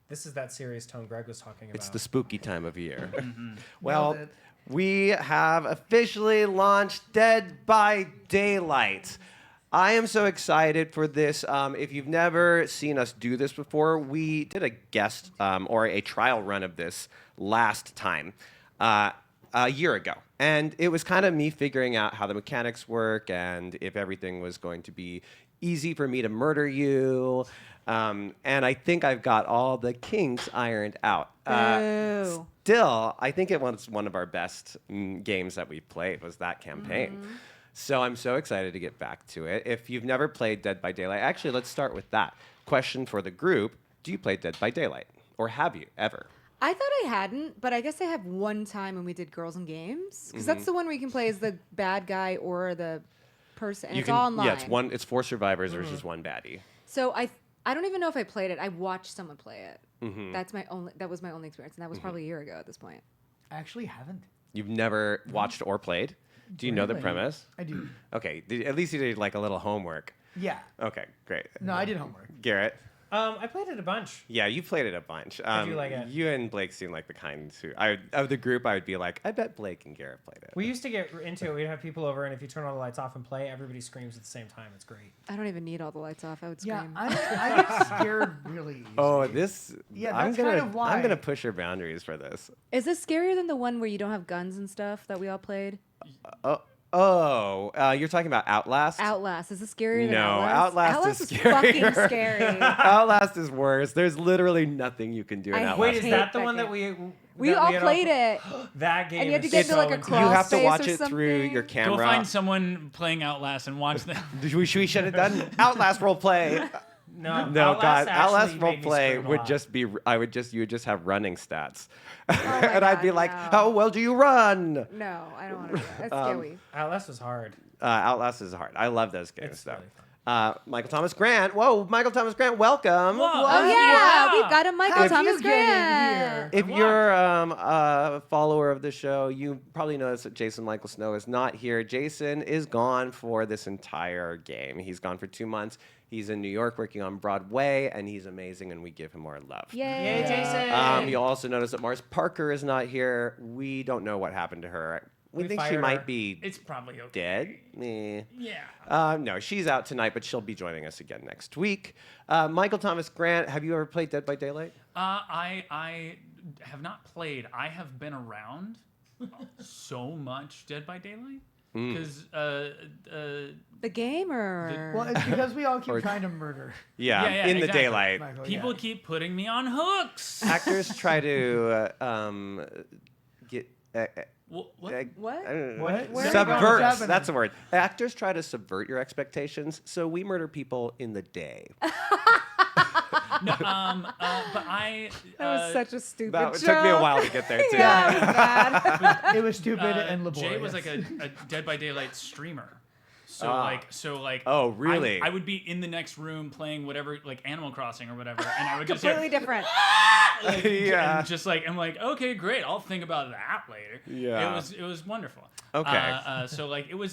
This is that serious tone Greg was talking about. It's the spooky time of year. Well, we have officially launched Dead by Daylight. I am so excited for this. If you've never seen us do this before, we did a guest or a trial run of this last time, a year ago. And it was kind of me figuring out how the mechanics work and if everything was going to be easy for me to murder you. And I think I've got all the kinks ironed out. Still, I think it was one of our best games that we played was that campaign. So I'm so excited to get back to it. If you've never played Dead by Daylight, actually, let's start with that. Question for the group, do you play Dead by Daylight? Or have you ever? I thought I hadn't, but I guess I have one time when we did Girls and Games. Because that's the one where you can play as the bad guy or the person. And it's all online. Yeah, it's 4 survivors versus 1 baddie. So I don't even know if I played it. I watched someone play it. That was my only experience. And that was probably a year ago at this point. I actually haven't. You've never watched or played? Do you know the premise? I do. Okay, at least you did like a little homework. Yeah. Okay, great. No, I did homework. Garrett? I played it a bunch. Yeah, you played it a bunch. I do like it. You and Blake seem like the kind who, of the group, I would be like, I bet Blake and Garrett played it. We used to get into it. We'd have people over, and if you turn all the lights off and play, everybody screams at the same time. It's great. I don't even need all the lights off. I would Yeah, scream. I get scared really easily. Oh, this. Yeah, I'm that's gonna, kind of why. I'm gonna push your boundaries for this. Is this scarier than the one where you don't have guns and stuff that we all played? You're talking about Outlast? Outlast. Is this scarier than No, Outlast? Outlast is fucking scarier. scary. Outlast is worse. There's literally nothing you can do in I Outlast. Wait, is hate that the that one that game. we We all had played it. That game And you had to is get to, so like, a intense. crawl You have to space watch or it through something? your camera. Go find someone playing Outlast and watch them. We should have done Outlast role play. No, No, God, Outlast actually role made me play scream a would lot. just be. You would just have running stats, my and I'd be God, like, no. "How well do you run?" No, I don't want to do that. That's scary. Outlast was hard. Outlast is hard. I love those games, It's though. really fun. Michael Thomas Grant. Whoa, Michael Thomas Grant, welcome. Whoa. Oh, yeah. We've got a Michael How'd Thomas you get in Grant. here? If you're a follower of the show, you probably noticed that Jason Michael Snow is not here. Jason is gone for this entire game. He's gone for 2 months. He's in New York working on Broadway, and he's amazing, and we give him our love. Yay. Yay, Jason! You'll also notice that Mars Parker is not here. We don't know what happened to her. We think she fired might her. be It's probably okay. dead. Meh. Yeah. No, she's out tonight, but she'll be joining us again next week. Michael Thomas Grant, have you ever played Dead by Daylight? I have not played. I have been around so much Dead by Daylight because The game or? Well, it's because we all keep trying to murder. Yeah, Yeah, in the exactly. daylight. Michael, people yeah. keep putting me on hooks. Actors try to get. What? What? I don't know. What? Where are you going? Subvert. What's That's the word. Actors try to subvert your expectations, so we murder people in the day. No, but I. That was such a stupid It joke. took me a while to get there too. Yeah, it was bad. It was stupid and laborious. Jay was like a Dead by Daylight streamer. So like. Oh, really? I would be in the next room playing whatever, like Animal Crossing or whatever, and I would just Completely different. Yeah. and just like I'm like, okay, great, I'll think about that later. Yeah. It was wonderful. Okay. So like it was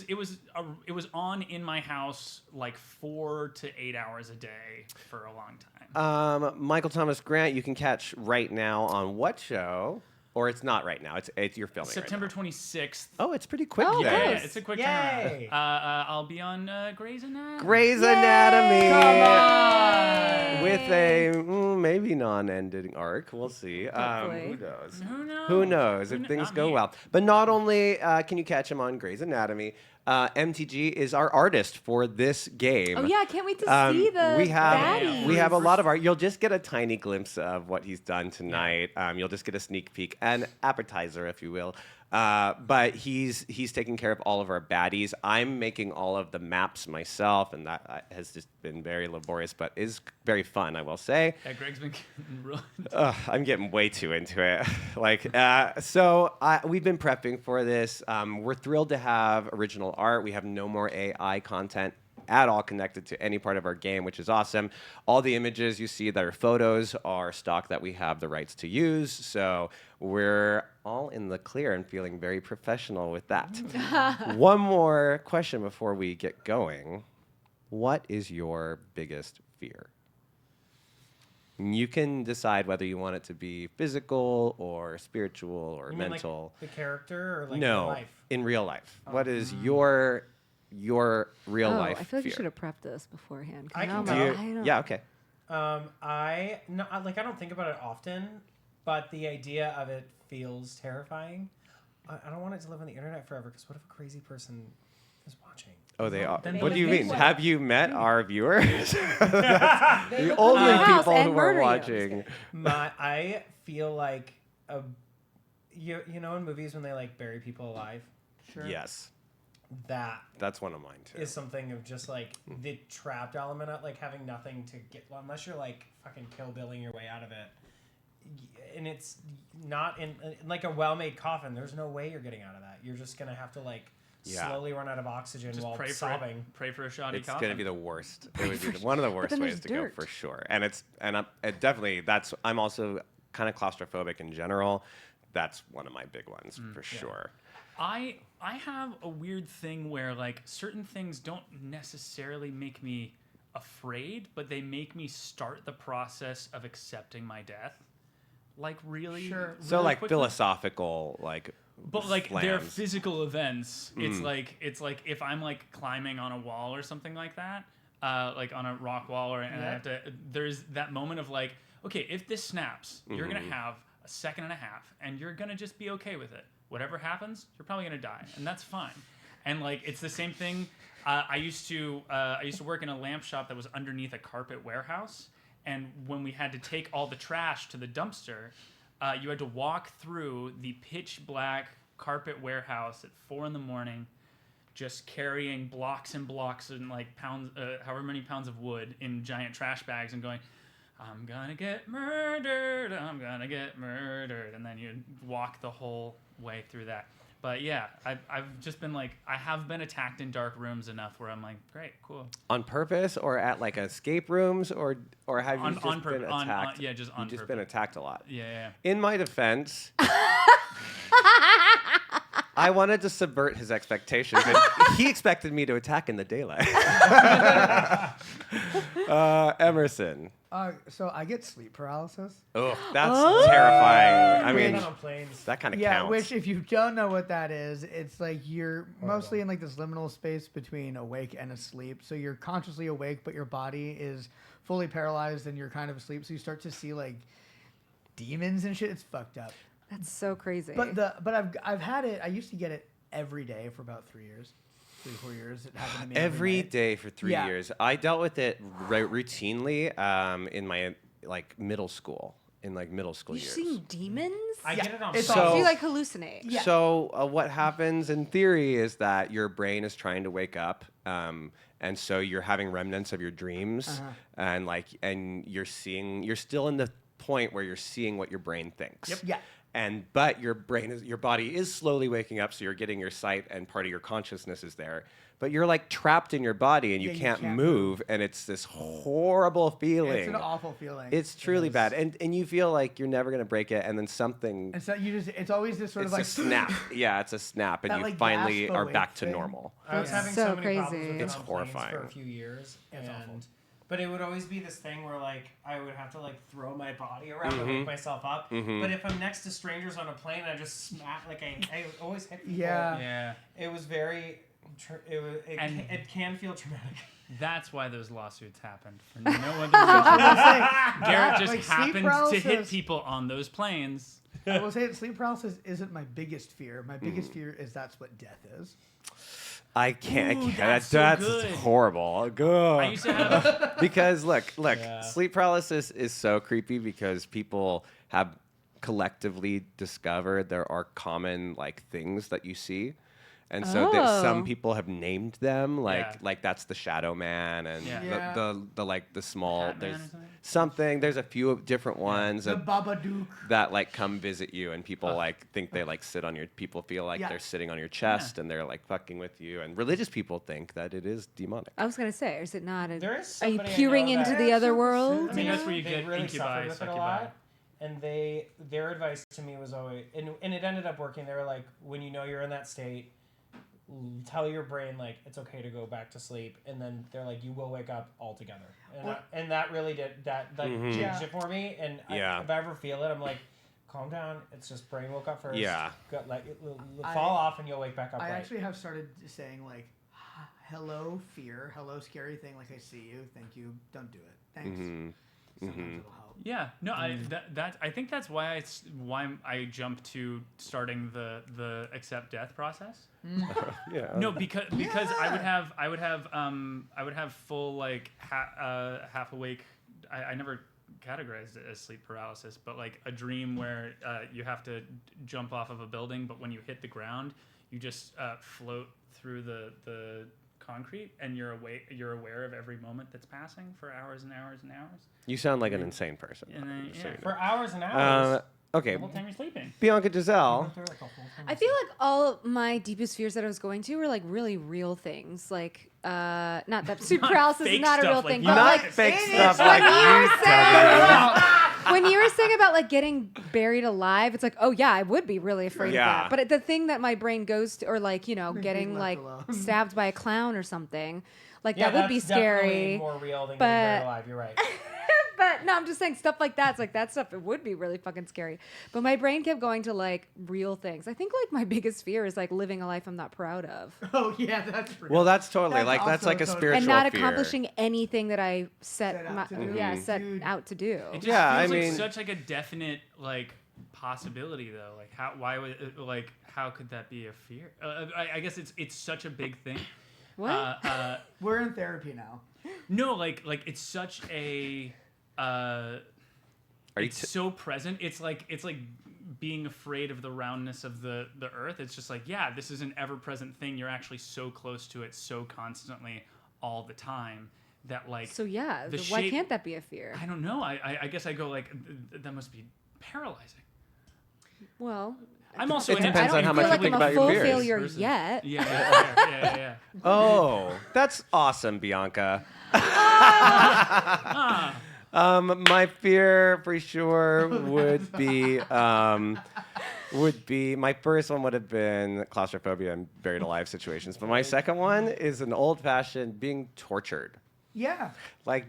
on in my house like 4 to 8 hours a day for a long time. Michael Thomas Grant, you can catch right now on what show? Or it's not right now. It's you're filming. September right now. 26th. Oh, it's pretty quick. Oh, then. Yeah, nice. it's a quick Yay. turnaround. I'll be on Grey's Anatomy. Grey's Yay! Anatomy. Come on. With a maybe non-ending arc. We'll see. Hopefully. Who knows? Who knows? Who knows if things Not go me. well. But not only can you catch him on Grey's Anatomy, MTG is our artist for this game. Oh yeah, I can't wait to see the we have baddies. we have a lot of art. You'll just get a tiny glimpse of what he's done tonight. You'll just get a sneak peek, an appetizer, if you will. But he's taking care of all of our baddies. I'm making all of the maps myself, and that has just been very laborious, but is very fun, I will say. Yeah, Greg's been getting ruined. I'm getting way too into it. We've been prepping for this. We're thrilled to have original art. We have no more AI content at all connected to any part of our game, which is awesome. All the images you see that are photos are stock that we have the rights to use. So we're all in the clear and feeling very professional with that. One more question before we get going. What is your biggest fear? You can decide whether you want it to be physical or spiritual or You mean, mental. like, the character or like no, real life? in real life. What is your real life I feel like fear? you should have prepped this beforehand. 'Cause I now can I'm go. like, I don't- Yeah, okay. I don't think about it often, but the idea of it feels terrifying. I don't want it to live on the internet forever because what if a crazy person is watching? Oh, they are. Then What do you maybe mean? so. Have you met our viewers? The only your house people and who are murder you. watching. I feel like you know in movies when they like bury people alive, Sure. Yes, that that's one of mine too. is something of just like the trapped element of like having nothing to get unless you're like fucking Kill Billing your way out of it. And it's not in like a well-made coffin. There's no way you're getting out of that. You're just gonna have to like slowly run out of oxygen Just while pray sobbing. pray for a shoddy It's coffin. going to be the worst. It would be one of the worst then ways there's to go dirt. for sure. And it definitely I'm also kind of claustrophobic in general. That's one of my big ones for sure. I have a weird thing where like certain things don't necessarily make me afraid, but they make me start the process of accepting my death. Like really, Sure. So really like quickly. philosophical like. But like they're slams. physical events. It's like if I'm like climbing on a wall or something like that, like on a rock wall, and I have to. There's that moment of like, okay, if this snaps, you're gonna have a second and a half, and you're gonna just be okay with it. Whatever happens, you're probably gonna die, and that's fine. And like it's the same thing. I used to work in a lamp shop that was underneath a carpet warehouse, and when we had to take all the trash to the dumpster. You had to walk through the pitch black carpet warehouse at 4 a.m, just carrying blocks and blocks and like pounds, however many pounds of wood in giant trash bags, and going, "I'm gonna get murdered. I'm gonna get murdered," and then you walk the whole way through that. But yeah, I've just been like, I have been attacked in dark rooms enough where I'm like, great, cool. On purpose or at like escape rooms or have you On- just on been purpose. attacked? Yeah, just on You've just been purpose. attacked a lot. Yeah. In my defense, I wanted to subvert his expectations. And he expected me to attack in the daylight. Emerson. So I get sleep paralysis. Oh, that's terrifying. I Being mean, on planes. that kind of Yeah, counts. which if you don't know what that is, it's like you're mostly in like this liminal space between awake and asleep. So you're consciously awake, but your body is fully paralyzed and you're kind of asleep. So you start to see like demons and shit. It's fucked up. That's so crazy. But I've had it. I used to get it every day for about 3 years. 3-4 years. It happened to me Every night. day for 3 Yeah. years. I dealt with it routinely in my middle school You've years. seen demons? I get it on it's planes. So So- you like hallucinate? Yeah. So what happens in theory is that your brain is trying to wake up, and so you're having remnants of your dreams, and you're still in the point where you're seeing what your brain thinks. Yep. Yeah. But your body is slowly waking up, so you're getting your sight and part of your consciousness is there. But you're like trapped in your body and you Yeah, you can't can't move, and it's this horrible feeling. It's an awful feeling. It's truly It is. bad, and you feel like you're never gonna break it, and then something. And so it's always this sort It's of like a snap. Yeah, it's a snap, and That, you like, finally gasp are awake back to thing. normal. I was having So so many problems crazy. with it It's on planes horrifying. for a few years, It's awful. but it would always be this thing where like I would have to like throw my body around to wake myself up. But if I'm next to strangers on a plane, I just smack like I always hit people. Yeah. Yeah. It was very. And- It can feel traumatic. That's why those lawsuits happened. For no other reason. Garrett just Like, sleep happened to hit paralysis. people on those planes. I will say that sleep paralysis isn't my biggest fear. My biggest fear is that's what death is. I can't. Ooh, That's that's so good. horrible. I used to have. Because look, Yeah. sleep paralysis is so creepy because people have collectively discovered there are common like things that you see, And so some Oh. people have named them Yeah. like that's the Shadow Man and Yeah. Yeah. the like the small Batman there's or something? something there's a few different ones The Babadook. that like come visit you and people like think they like sit on your people feel like Yeah. they're sitting on your chest and they're like fucking with you and religious people think that it is demonic. I was gonna say, is it not? There is Are you somebody I peering know into that- the other Yeah, world? I mean, you that's know? where you They get really incubi, suffered with it a succubi. lot. And their advice to me was always, and it ended up working. They were like, when you know you're in that state, tell your brain like it's okay to go back to sleep, and then they're like, you will wake up altogether. And that really did that like changed Yeah. it for me. And Yeah. if I ever feel it, I'm like, calm down. It's just brain woke up first. Yeah. Let fall off, and you'll wake back up. I right. actually have started saying like, "Hello, fear. Hello, scary thing. Like I see you. Thank you. Don't do it. Thanks. Sometimes it'll help." Yeah, no, I think that's why I jumped to starting the accept death process. Yeah. No, because I would have full like half awake. I never categorized it as sleep paralysis, but like a dream where you have to jump off of a building, but when you hit the ground, you just float through the concrete, and you're aware of every moment that's passing for hours and hours and hours. You sound like an insane person. And then, Just so yeah. you know. For hours and hours. Okay, The whole time you're sleeping. Bianca Giselle. I feel like all my deepest fears that I was going to were like really real things, like not that sleep paralysis is fake not a stuff real like thing, you but Not like fake it stuff is like when you you were tell me. when you were saying about like getting buried alive, it's like, oh yeah, I would be really afraid Yeah. of that. But the thing that my brain goes to, or like, Being getting left like alone. stabbed by a clown or something, like Yeah, that would be that's definitely scary. more real than but- getting buried alive. You're right. But no, I'm just saying stuff like that. It's like that stuff. It would be really fucking scary. But my brain kept going to like real things. I think like my biggest fear is like living a life I'm not proud of. Oh yeah, that's real. Well, that's totally That's like that's also like a totally- spiritual And not fear. accomplishing anything that I set Set out my, to do. set Dude. out to do. It just Yeah, I feels like mean- such like a definite like possibility though. Like how could that be a fear? I guess it's such a big thing. What? We're in therapy now. No, like it's such a Are you it's so present. It's like being afraid of the roundness of the earth. It's just like, yeah, this is an ever-present thing. You're actually so close to it so constantly all the time that like So yeah, the why shape- can't that be a fear? I don't know. I guess I go like that must be paralyzing. Well, I'm also It an depends on how much feel you like think I'm a about your full fears. failure person. yet. Yeah. Oh, that's awesome, Bianca. My fear for sure would be my first one would have been claustrophobia and buried alive situations, but my second one is an old-fashioned being tortured. Yeah. But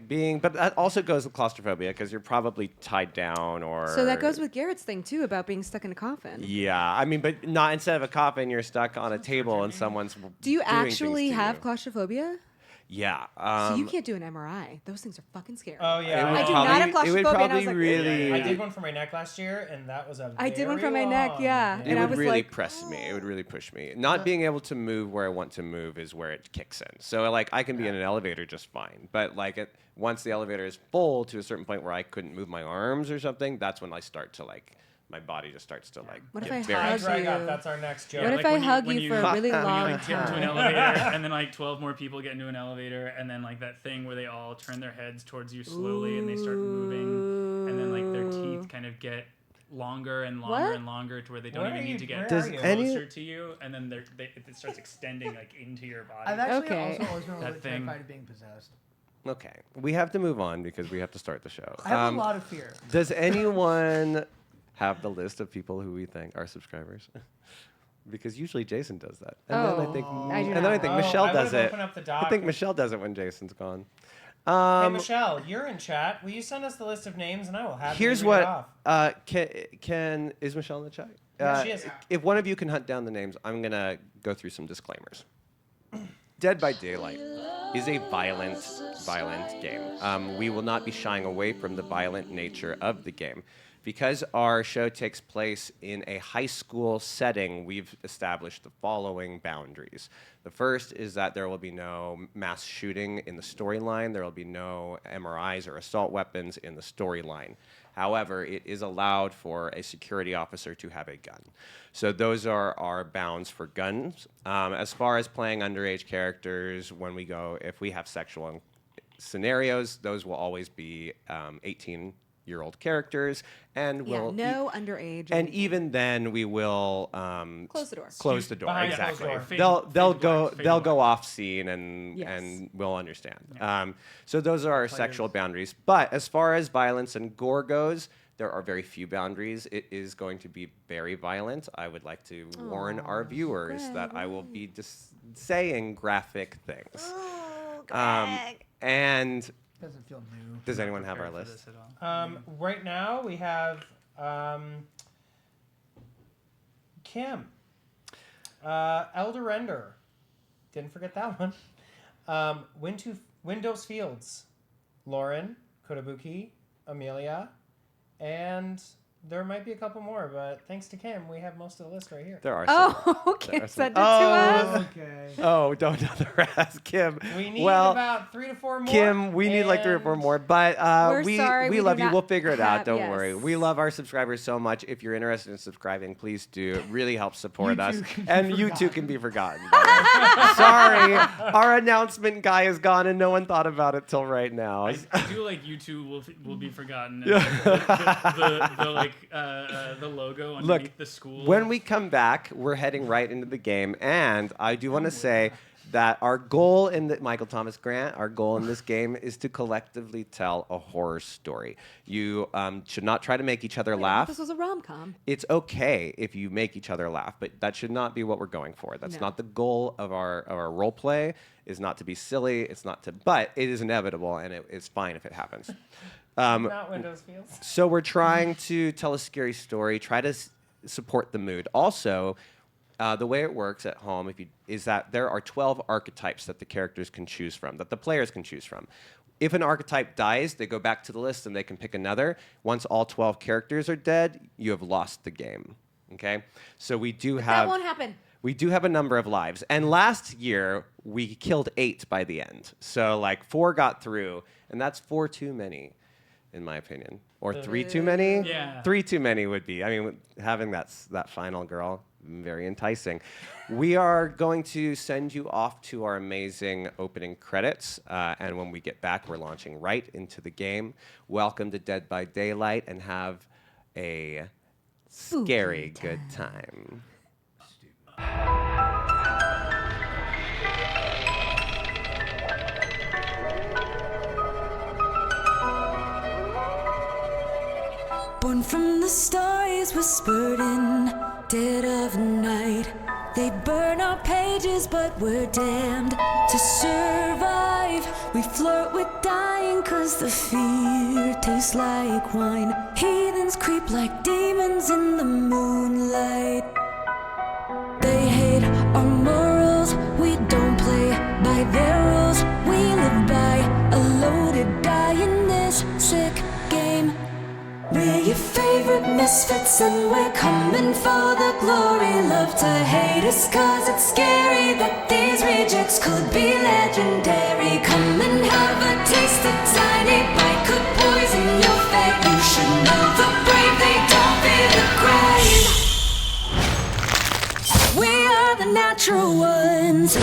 that also goes with claustrophobia because you're probably tied down or. So that goes with Garrett's thing too about being stuck in a coffin. Yeah, I mean, but not instead of a coffin, you're stuck on a table and someone's. Do you doing actually things to have you. claustrophobia? Yeah. So you can't do an MRI. Those things are fucking scary. Oh yeah. It would I do not have It would claustrophobia, and I probably was like, really. I did one for my neck last year, and that was a. I did one very for my neck, long- yeah. It And I would was really like, press me. It would really push me. Not being able to move where I want to move is where it kicks in. So like I can be in an elevator just fine, but like once the elevator is full to a certain point where I couldn't move my arms or something, that's when I start to like my body just starts to like. What if get I very hug Drag you? up. That's our next joke. What like if I when you- hug when you you- for a really when you long like get into an time? elevator and then like 12 more people get into an elevator and then like that thing where they all turn their heads towards you slowly and they start moving and then like their teeth kind of get longer and longer What? and longer to where they don't Where even are need you- to get where Does are you? any- closer to you and then it starts extending like into your body. I've actually Okay. also always been a That little thing. terrified of being possessed. Okay, we have to move on because we have to start the show. I have a lot of fear. Does anyone have the list of people who we think are subscribers? Because usually Jason does that, and then I think, I do and then I not. think Oh, Michelle I does would've it. opened up the I doc. think Michelle does it when Jason's gone. Hey Michelle, you're in chat. Will you send us the list of names, and I will have. Here's you read it what off. can is Michelle in the chat? Yeah, she is. If one of you can hunt down the names, I'm gonna go through some disclaimers. Dead by Daylight is a violent game. We will not be shying away from the violent nature of the game. Because our show takes place in a high school setting, we've established the following boundaries. The first is that there will be no mass shooting in the storyline. There will be no MRIs or assault weapons in the storyline. However, it is allowed for a security officer to have a gun. So those are our bounds for guns. As far as playing underage characters, if we have sexual scenarios, those will always be 18-year-old characters, and no underage. And even then, we will close the door. Close the door. Behind Exactly. closed door. They'll go black. off scene, and Yes. and we'll understand. So those are our sexual boundaries. But as far as violence and gore goes, there are very few boundaries. It is going to be very violent. I would like to warn our viewers that I will be saying graphic things. And Doesn't feel new. does anyone have our Prepared for list? this at all. Right now we have Kim, Elder Render. Didn't forget that one. Windows Fields, Lauren, Kotobuki, Amelia, and there might be a couple more, but thanks to Kim, we have most of the list right here. There are some. Oh, Kim There are some- sent it to us. Okay. Oh, don't ask Kim. We need well, about 3 to 4 more. Kim, we need like 3 or 4 and- more, but We're we sorry, we do love you. not We'll figure it out. have- Don't yes. worry. We love our subscribers so much. If you're interested in subscribing, please do. It really helps support You us, too can be and you too forgotten. can be forgotten. by the way. Sorry, our announcement guy is gone, and no one thought about it till right now. I do like you two will be forgotten. And the logo underneath Look, the school. when we come back, we're heading right into the game, and I do want to say that our goal Michael Thomas Grant, our goal in this game is to collectively tell a horror story. You should not try to make each other laugh. This was a rom-com. It's okay if you make each other laugh, but that should not be what we're going for. That's No. not the goal of our role play. Is not to be silly. It's not to, but it is inevitable, and it's fine if it happens. Not Windows Fields. So we're trying to tell a scary story, try to support the mood. Also, the way it works at home is that there are 12 archetypes that the characters can choose from, that the players can choose from. If an archetype dies, they go back to the list and they can pick another. Once all 12 characters are dead, you have lost the game. Okay? So we do That have... won't happen. We do have a number of lives. And last year, we killed 8 by the end. So, 4 got through, and that's 4 too many, in my opinion. Or 3 too many? Yeah. 3 too many would be. I mean, having that final girl, very enticing. We are going to send you off to our amazing opening credits. And when we get back, we're launching right into the game. Welcome to Dead by Daylight, and have a scary good time. Born from the stories whispered in dead of night. They burn our pages, but we're damned to survive. We flirt with dying, cause the fear tastes like wine. Heathens creep like demons in the moonlight. They hate our morals, we don't play by their rules. We live by a loaded die in this sick game. We're your favorite misfits and we're coming for the glory. Love to hate us cause it's scary that these rejects could be legendary. Come and have a taste, a tiny bite could poison your fate. You should know the brave, they don't fear the grave. We are the natural ones.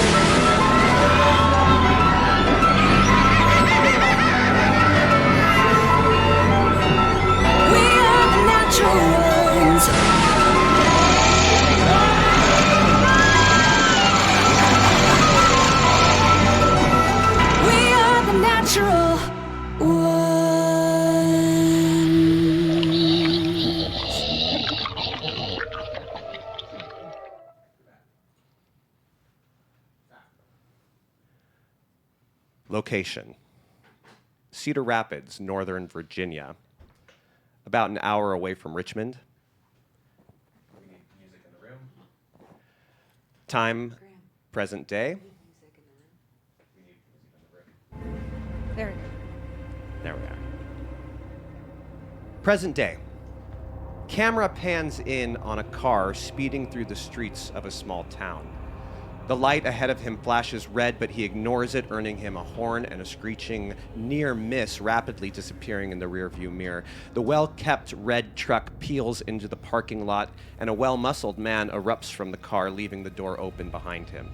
Location: Cedar Rapids, Northern Virginia. About an hour away from Richmond. We need music in the room. Time, present day. We need music in the room. There we go. There we are. Present day. camera pans in on a car speeding through the streets of a small town. The light ahead of him flashes red, but he ignores it, earning him a horn and a screeching near miss, rapidly disappearing in the rearview mirror. The well-kept red truck peels into the parking lot, and a well-muscled man erupts from the car, leaving the door open behind him.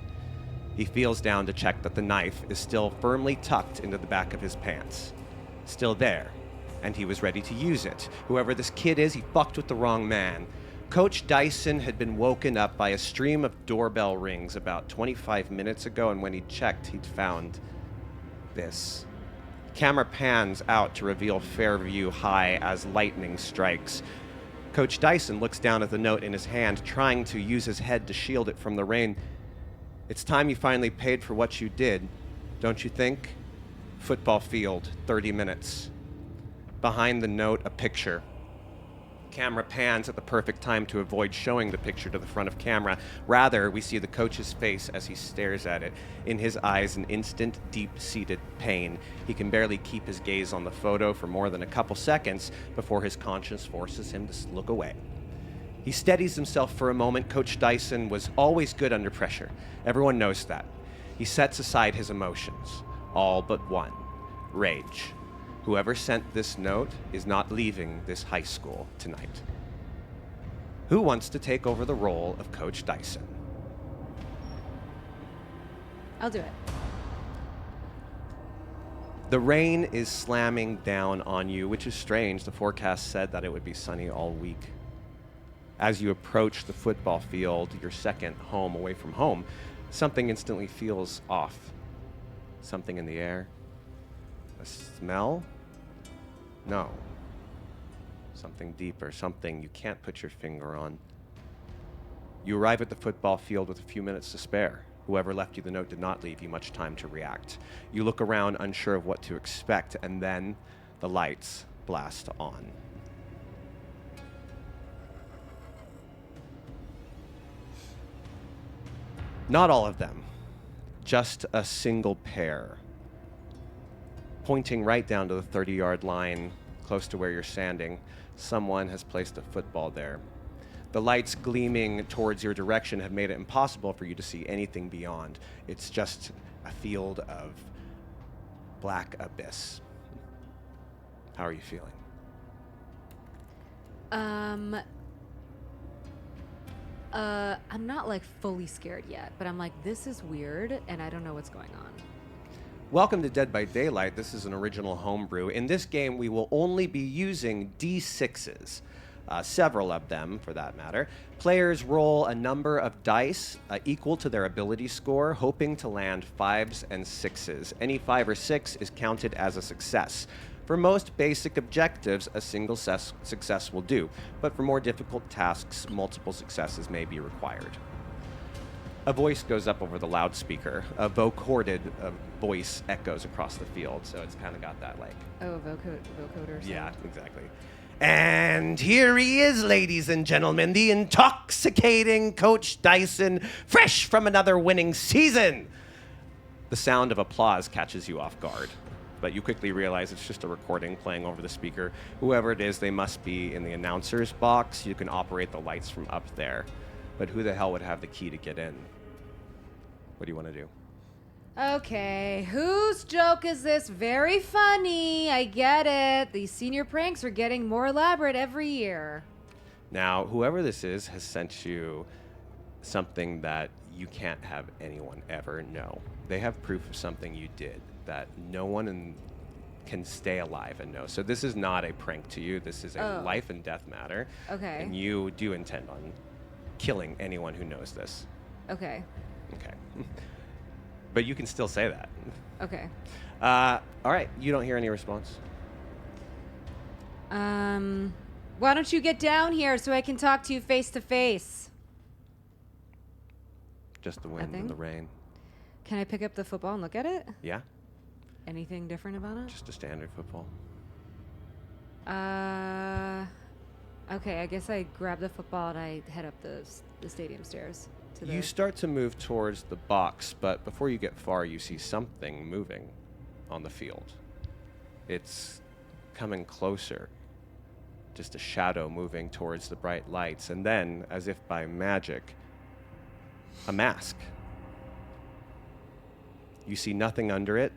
He feels down to check that the knife is still firmly tucked into the back of his pants. Still there, and he was ready to use it. Whoever this kid is, he fucked with the wrong man. Coach Dyson had been woken up by a stream of doorbell rings about 25 minutes ago, and when he checked, he'd found this. Camera pans out to reveal Fairview High as lightning strikes. Coach Dyson looks down at the note in his hand, trying to use his head to shield it from the rain. It's time you finally paid for what you did, don't you think? Football field, 30 minutes. Behind the note, a picture. Camera pans at the perfect time to avoid showing the picture to the front of camera. Rather, we see the coach's face as he stares at it. In his eyes, an instant, deep-seated pain. He can barely keep his gaze on the photo for more than a couple seconds before his conscience forces him to look away. He steadies himself for a moment. Coach Dyson was always good under pressure. Everyone knows that. He sets aside his emotions, all but one: rage. Whoever sent this note is not leaving this high school tonight. Who wants to take over the role of Coach Dyson? I'll do it. The rain is slamming down on you, which is strange. The forecast said that it would be sunny all week. As you approach the football field, your second home away from home, something instantly feels off. Something in the air. A smell? No. Something deeper, something you can't put your finger on. You arrive at the football field with a few minutes to spare. Whoever left you the note did not leave you much time to react. You look around, unsure of what to expect, and then the lights blast on. Not all of them, just a single pair. Pointing right down to the 30-yard line, close to where you're standing, someone has placed a football there. The lights gleaming towards your direction have made it impossible for you to see anything beyond. It's just a field of black abyss. How are you feeling? I'm not like fully scared yet, but I'm like, this is weird, and I don't know what's going on. Welcome to Dead by Daylight. This is an original homebrew. In this game, we will only be using D6s, several of them for that matter. Players roll a number of dice equal to their ability score, hoping to land 5s and 6s. Any 5 or 6 is counted as a success. For most basic objectives, a single success will do, but for more difficult tasks, multiple successes may be required. A voice goes up over the loudspeaker. A vocoded voice echoes across the field, so it's kind of got that like... Oh, vocoder sound. Yeah, exactly. And here he is, ladies and gentlemen, the intoxicating Coach Dyson, fresh from another winning season. The sound of applause catches you off guard, but you quickly realize it's just a recording playing over the speaker. Whoever it is, they must be in the announcer's box. You can operate the lights from up there. But who the hell would have the key to get in? What do you want to do? Okay, whose joke is this? Very funny. I get it. These senior pranks are getting more elaborate every year. Now, whoever this is has sent you something that you can't have anyone ever know. They have proof of something you did that no one can stay alive and know. So this is not a prank to you. This is a life and death matter. Okay. And you do intend on killing anyone who knows this. Okay. Okay. But you can still say that. Okay. All right. You don't hear any response? Why don't you get down here so I can talk to you face to face? Just the wind Nothing? and the rain. Can I pick up the football and look at it? Yeah? Anything different about it? Just a standard football. Okay, I guess I grab the football and I head up the stadium stairs. You start to move towards the box, but before you get far, you see something moving on the field. It's coming closer just a shadow moving towards the bright lights, and then, as if by magic, a mask. You see nothing under it,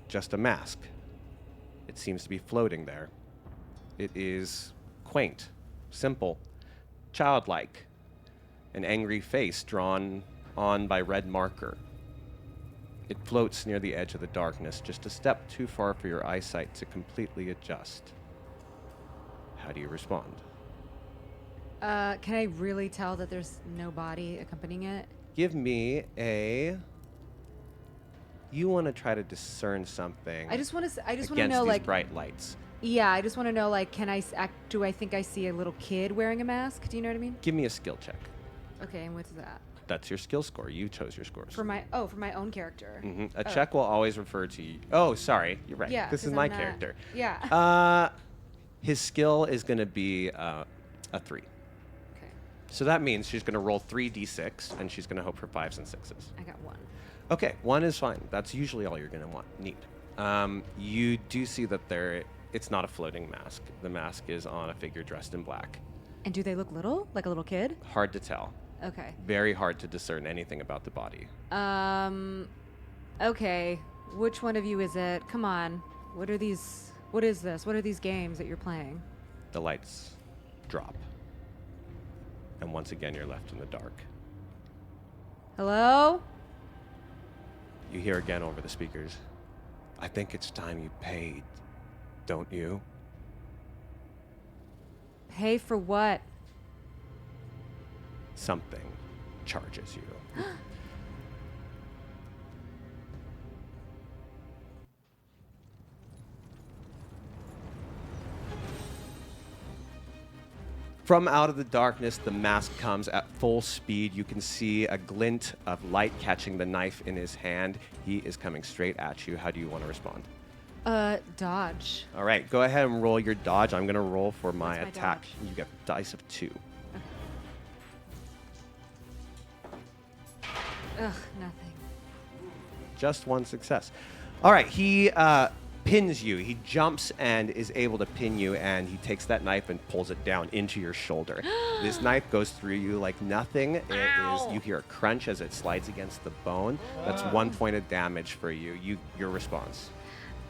just a mask. It seems to be floating there. It is quaint, simple, childlike, an angry face drawn on by red marker. It floats near the edge of the darkness, just a step too far for your eyesight to completely adjust. How do you respond? Can I really tell that there's no body accompanying it? Give me a... You want to try to discern something. I just want to know, against these like, bright lights. yeah, I just want to know, like, do I think I see a little kid wearing a mask? Do you know what I mean? Give me a skill check. Okay, and what's that? That's your skill score. You chose your scores. For my own character. Mm-hmm. A check will always refer to you. Oh, sorry. You're right. Yeah, this is 'cause my I'm not- character. Yeah. His skill is going to be a 3. Okay, So that means she's going to roll 3d6, and she's going to hope for 5s and 6s. I got 1. Okay, 1 is fine. That's usually all you're going to need. You do see that it's not a floating mask. The mask is on a figure dressed in black. And do they look little, like a little kid? Hard to tell. Okay. Very hard to discern anything about the body. Okay. Which one of you is it? Come on. What are these? What is this? What are these games that you're playing? The lights drop. And once again, you're left in the dark. Hello? You hear again over the speakers. I think it's time you paid, don't you? Pay for what? Something charges you. From out of the darkness, the mask comes at full speed. You can see a glint of light catching the knife in his hand. He is coming straight at you. How do you want to respond? Dodge. All right, go ahead and roll your dodge. I'm going to roll for my What's my attack. dodge? You get dice of 2. Ugh, nothing. Just 1 success. All right, he pins you. He jumps and is able to pin you, and he takes that knife and pulls it down into your shoulder. This knife goes through you like nothing. It is. You hear a crunch as it slides against the bone. That's 1 point of damage for you. Your response.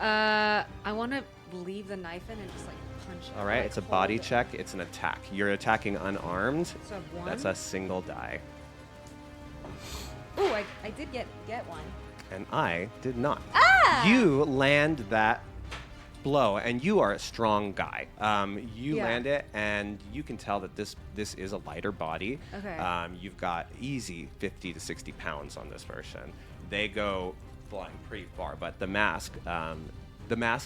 I want to leave the knife in and just like punch it. All right, like, it's a hold body it. check. It's an attack. You're attacking unarmed. So I have 1? That's a single die. Ooh, I did get one. And I did not. Ah! You land that blow, and you are a strong guy. You Yeah. land it, and you can tell that this is a lighter body. Okay. You've got easy 50 to 60 pounds on this person. They go flying pretty far, but the mask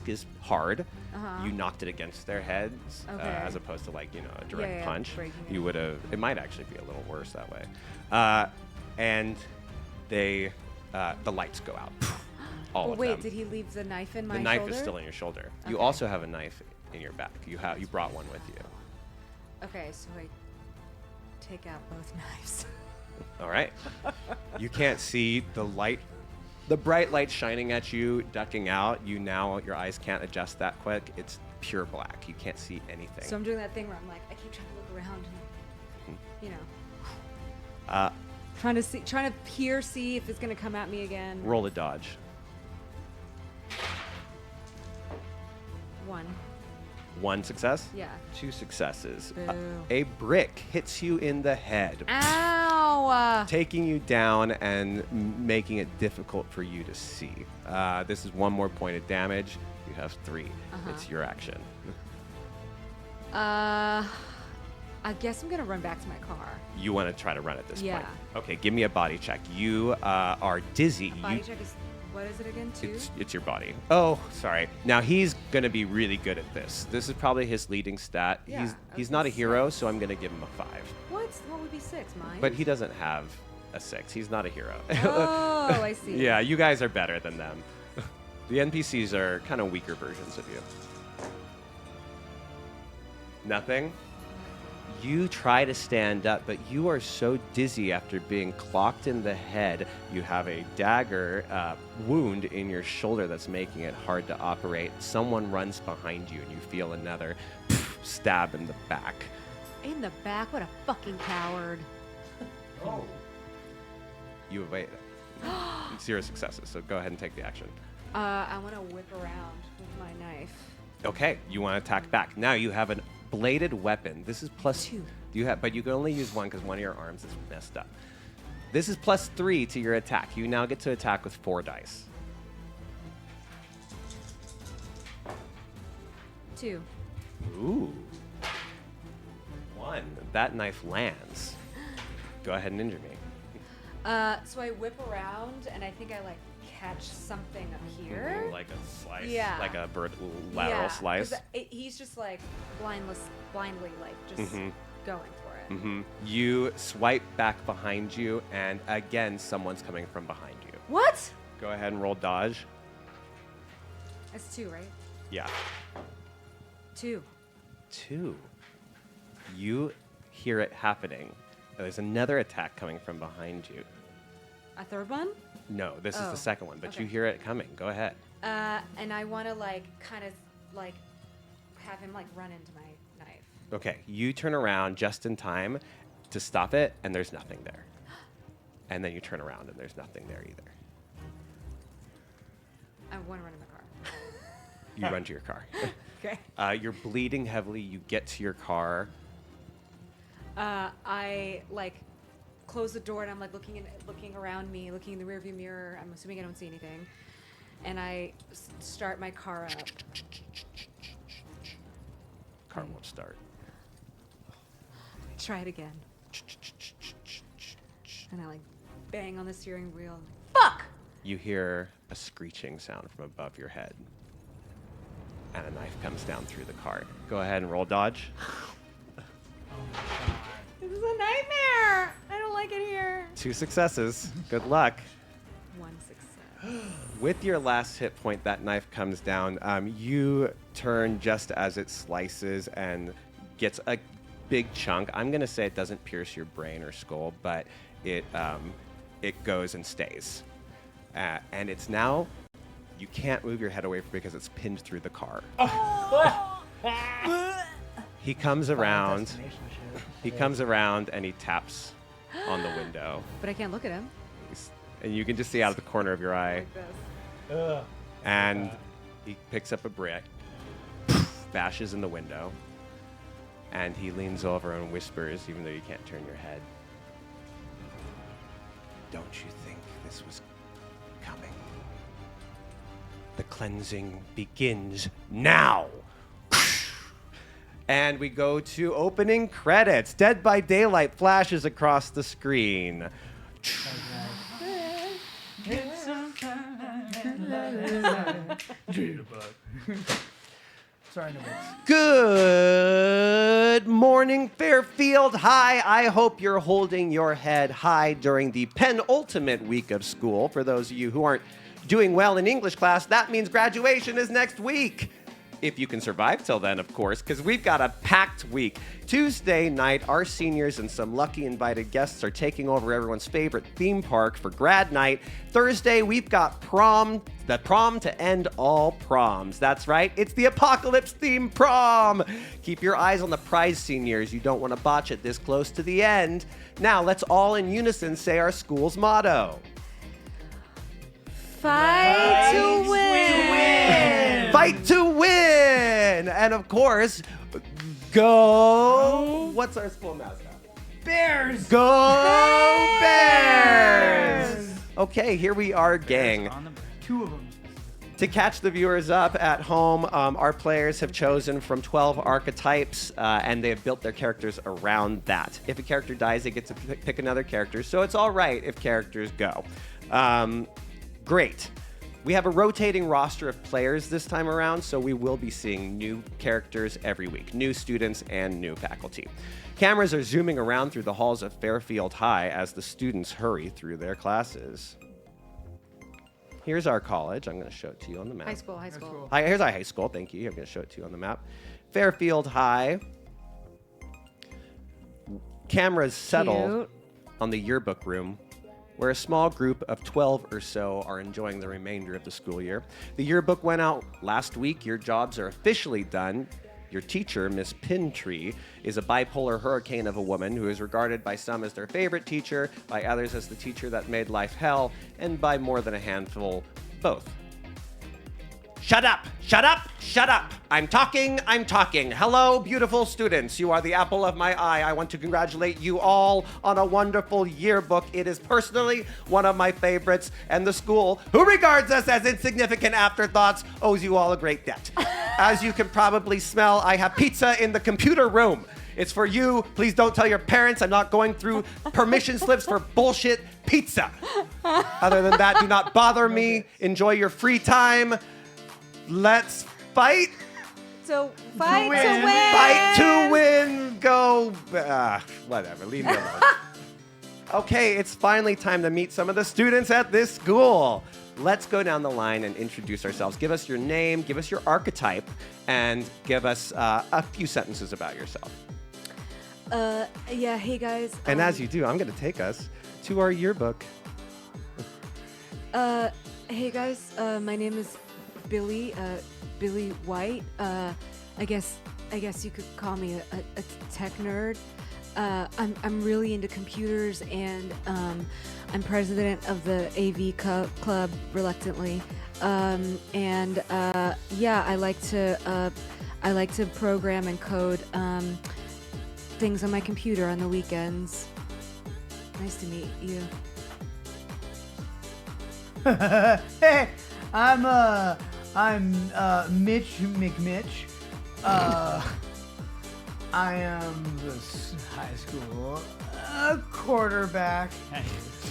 is hard. Uh-huh. You knocked it against their heads, Okay. as opposed to like a direct Yeah, punch. breaking it. You would have. It might actually be a little worse that way. And they. The lights go out. All Oh, of wait, them. did he leave the knife in my The shoulder? knife is still in your shoulder. You Okay. also have a knife in your back. You brought one with you. Okay, so I take out both knives. All right. You can't see the light, the bright light shining at you, ducking out. Your eyes can't adjust that quick. It's pure black. You can't see anything. So I'm doing that thing where I'm like, I keep trying to look around and, you know, trying to see if it's gonna come at me again. Roll a dodge. 1. 1 success. Yeah. 2 successes. Boo. A brick hits you in the head, Ow! taking you down and making it difficult for you to see. This is 1 more point of damage. You have 3. It's your action. I guess I'm gonna run back to my car. You want to try to run at this Yeah. point. Okay, give me a body check. You are dizzy. Body check is, what is it again? 2? It's your body. Oh, sorry. Now he's gonna be really good at this. This is probably his leading stat. Yeah, He's okay, not a 6. hero, so I'm gonna give him a 5. What would be 6? Mine? But he doesn't have a 6. He's not a hero. Oh, I see. Yeah, you guys are better than them. The NPCs are kind of weaker versions of you. Nothing? You try to stand up, but you are so dizzy after being clocked in the head. You have a dagger wound in your shoulder that's making it hard to operate. Someone runs behind you, and you feel another stab in the back. In the back? What a fucking coward. You evade it. 0 successes, so go ahead and take the action. I want to whip around with my knife. Okay, you want to attack back. Now you have a bladed weapon. This is plus 2. but you can only use one because one of your arms is messed up. This is plus 3 to your attack. You now get to attack with 4 dice. 2. Ooh. 1. That knife lands. Go ahead and injure me. So I whip around, and I think I like catch something up here. Like a slice. Yeah. Like a lateral slice. 'Cause he's just like blindly like just going for it. You swipe back behind you, and again, someone's coming from behind you. What? Go ahead and roll dodge. That's 2, right? Yeah. 2. 2. You hear it happening. There's another attack coming from behind you. A third one? No, this is Oh, the second one, but okay. you hear it coming. Go ahead. And I want to like kind of like have him like run into my knife. Okay, you turn around just in time to stop it, and there's nothing there. And then you turn around, and there's nothing there either. I want to run in the car. You run to your car. Okay. You're bleeding heavily. You get to your car. I like close the door and I'm like looking around me, looking in the rearview mirror. I'm assuming I don't see anything, and I start my car up. Car won't start. Try it again. And I like bang on the steering wheel. Fuck! You hear a screeching sound from above your head, and a knife comes down through the car. Go ahead and roll dodge. This is a nightmare. I don't like it here. 2 successes. Good luck. 1 success. With your last hit point, that knife comes down. You turn just as it slices and gets a big chunk. I'm going to say it doesn't pierce your brain or skull, but it goes and stays. And it's now, you can't move your head away from it because it's pinned through the car. He comes around. He comes around and he taps on the window. But I can't look at him. And you can just see out of the corner of your eye. Like this. And he picks up a brick, bashes in the window, and he leans over and whispers, even though you can't turn your head, "Don't you think this was coming? The cleansing begins now." And we go to opening credits. Dead by Daylight flashes across the screen. Sorry, no worries. Good morning, Fairfield High. I hope you're holding your head high during the penultimate week of school. For those of you who aren't doing well in English class, that means graduation is next week. If you can survive till then, of course, because we've got a packed week. Tuesday night, our seniors and some lucky invited guests are taking over everyone's favorite theme park for grad night. Thursday, we've got prom, the prom to end all proms. That's right, it's the apocalypse theme prom. Keep your eyes on the prize, seniors. You don't want to botch it this close to the end. Now, let's all in unison say our school's motto. Fight to win. Fight to win! And of course, go. What's our school mascot? Bears! Go Bears! Okay, here we are, gang. On the 2 of them. To catch the viewers up at home, our players have chosen from 12 archetypes, and they have built their characters around that. If a character dies, they get to pick another character, so it's all right if characters go. Great. We have a rotating roster of players this time around, so we will be seeing new characters every week, new students and new faculty. Cameras are zooming around through the halls of Fairfield High as the students hurry through their classes. Here's our college. I'm going to show it to you on the map. High school, high school. Hi, here's our high school. Thank you. I'm going to show it to you on the map. Fairfield High. Cameras settled Cute. on the yearbook room, where a small group of 12 or so are enjoying the remainder of the school year. The yearbook went out last week. Your jobs are officially done. Your teacher, Miss Pintree, is a bipolar hurricane of a woman who is regarded by some as their favorite teacher, by others as the teacher that made life hell, and by more than a handful, both. Shut up! Shut up! Shut up! I'm talking, I'm talking. Hello, beautiful students. You are the apple of my eye. I want to congratulate you all on a wonderful yearbook. It is personally one of my favorites, and the school, who regards us as insignificant afterthoughts, owes you all a great debt. As you can probably smell, I have pizza in the computer room. It's for you. Please don't tell your parents. I'm not going through permission slips for bullshit pizza. Other than that, do not bother me. Enjoy your free time. Let's fight. So fight to win. Fight to win. Go. Whatever. Leave me alone. Okay, it's finally time to meet some of the students at this school. Let's go down the line and introduce ourselves. Give us your name, give us your archetype, and give us a few sentences about yourself. Yeah, hey guys. And as you do, I'm going to take us to our yearbook. Hey guys, my name is Billy White. I guess you could call me a tech nerd. I'm really into computers, and I'm president of the AV club reluctantly. Yeah, I like to program and code things on my computer on the weekends. Nice to meet you. Hey, I'm Mitch McMitch. I am this high school quarterback.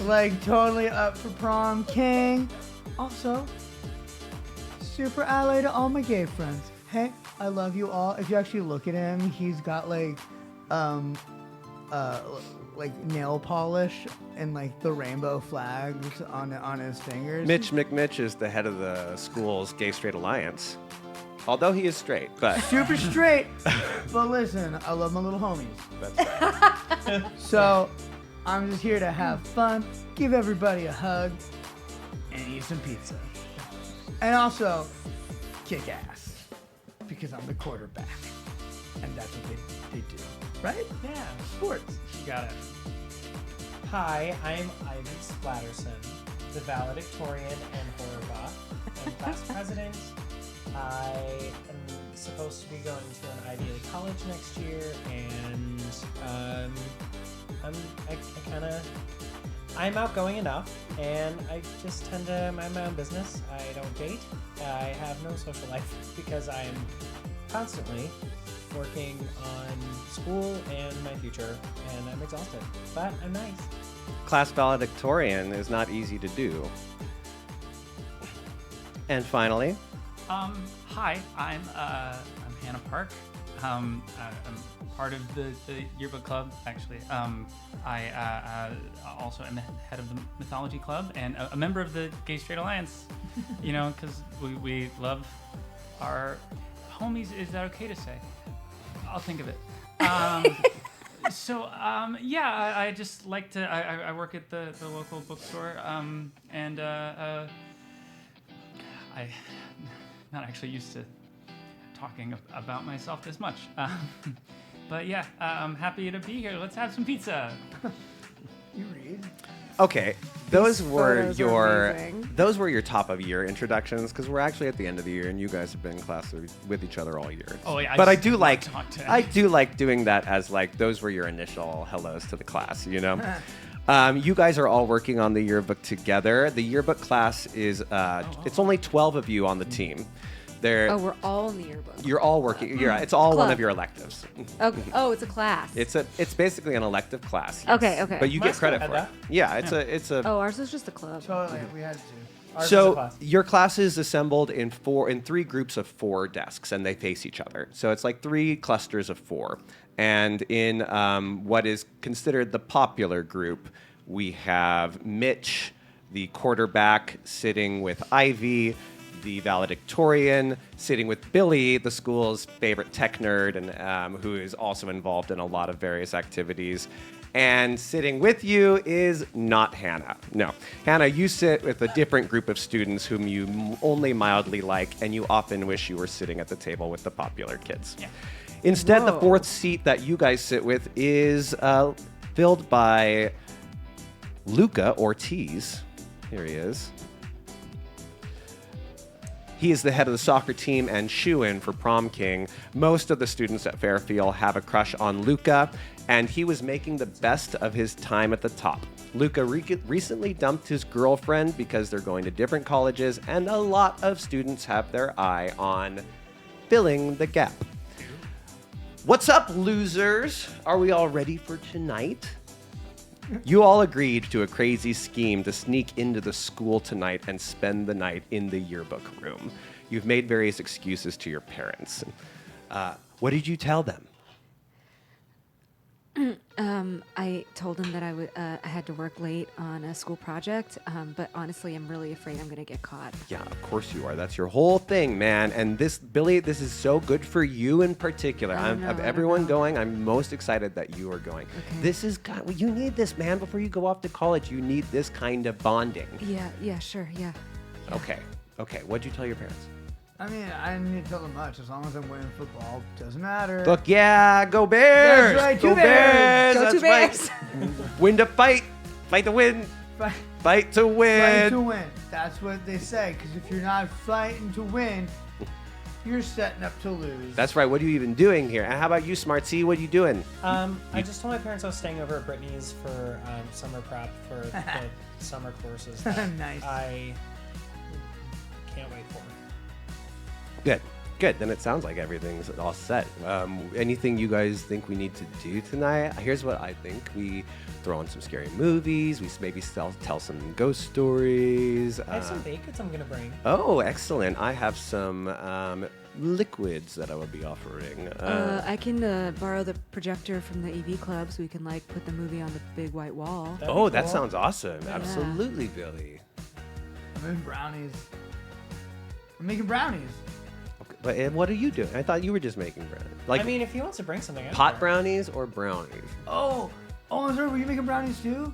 Like totally up for prom king. Also, super ally to all my gay friends. Hey, I love you all. If you actually look at him, he's got like nail polish and like the rainbow flags on his fingers. Mitch McMitch is the head of the school's Gay Straight Alliance. Although he is straight, but Super straight. But listen, I love my little homies. that's right. So I'm just here to have fun, give everybody a hug, and eat some pizza. And also kick ass. Because I'm the quarterback. And that's what they do. Right? Yeah. Sports. You got it. Hi, I'm Ivan Splatterson, the valedictorian and horror buff and class president. I am supposed to be going to an Ivy League college next year, and I'm outgoing enough, and I just tend to mind my own business. I don't date. I have no social life because I am constantly working on school and my future, and I'm exhausted. But I'm nice. Class valedictorian is not easy to do. And finally, Hi, I'm Hannah Park. I'm part of the yearbook club, actually. I also am the head of the mythology club and a member of the Gay Straight Alliance. You know, because we love our homies. Is that okay to say? I'll think of it. Yeah, I just like to. I work at the local bookstore, and I'm not actually used to talking about myself this much. But yeah, I'm happy to be here. Let's have some pizza. You read? okay, those were photos are amazing. your top of year introductions because we're actually at the end of the year and you guys have been in class with each other all year. Oh yeah, But I just do love like talking. doing that as like those were your initial hellos to the class, you know. You guys are all working on the yearbook together. The yearbook class is it's only 12 of you on the team. Oh, we're all in the yearbook. You're all working. It's all one Club. of your electives. Okay. Oh, it's a class. It's basically an elective class. Yes. Okay. But you My get credit school for had it. Yeah, it's a. Oh, ours is just a club. Totally. We had to. Ours is a So class. your class is assembled in three groups of 4 desks, and they face each other. So it's like 3 clusters of 4. And in what is considered the popular group, we have Mitch, the quarterback, sitting with Ivy, the valedictorian, sitting with Billy, the school's favorite tech nerd, and who is also involved in a lot of various activities. And sitting with you is not Hannah. No. Hannah, you sit with a different group of students whom you only mildly like, and you often wish you were sitting at the table with the popular kids. Yeah. Instead, the Whoa. fourth seat that you guys sit with is filled by Luca Ortiz. Here he is. He is the head of the soccer team and shoo-in for prom king. Most of the students at Fairfield have a crush on Luca, and he was making the best of his time at the top. Luca recently dumped his girlfriend because they're going to different colleges, and a lot of students have their eye on filling the gap. What's up, losers? Are we all ready for tonight? You all agreed to a crazy scheme to sneak into the school tonight and spend the night in the yearbook room. You've made various excuses to your parents. What did you tell them? I told him that I had to work late on a school project, but honestly, I'm really afraid I'm gonna get caught. Yeah, of course you are. That's your whole thing, man. And this, Billy, this is so good for you in particular. I don't know, Of I don't everyone know. going, I'm most excited that you are going. Okay. This is, you need this, man. Before you go off to college, you need this kind of bonding. Yeah, sure, yeah. Okay. What'd you tell your parents? I mean, I didn't need to tell them much. As long as I'm winning football, doesn't matter. Look, yeah, go Bears! That's right, Go two Bears! Go That's two Bears! right. Win to fight to win, Fight, fight to win. fight to win. That's what they say. Because if you're not fighting to win, you're setting up to lose. That's right. What are you even doing here? And how about you, Smart C? What are you doing? I just told my parents I was staying over at Brittany's for summer prep for the summer courses. that Nice. I can't wait for. Good. Then it sounds like everything's all set. Anything you guys think we need to do tonight? Here's what I think. We throw on some scary movies. We maybe tell some ghost stories. I have some baked goods I'm gonna bring. Oh, excellent. I have some liquids that I will be offering. I can borrow the projector from the EV club so we can like put the movie on the big white wall. That'd Oh, be that cool. sounds awesome. Yeah. Absolutely, Billy. I'm making brownies. I'm making brownies. Okay, but what are you doing? I thought you were just making brownies. Like I mean, if he wants to bring something, I'm pot there. brownies or brownies? Oh, I'm sorry. Were you making brownies too?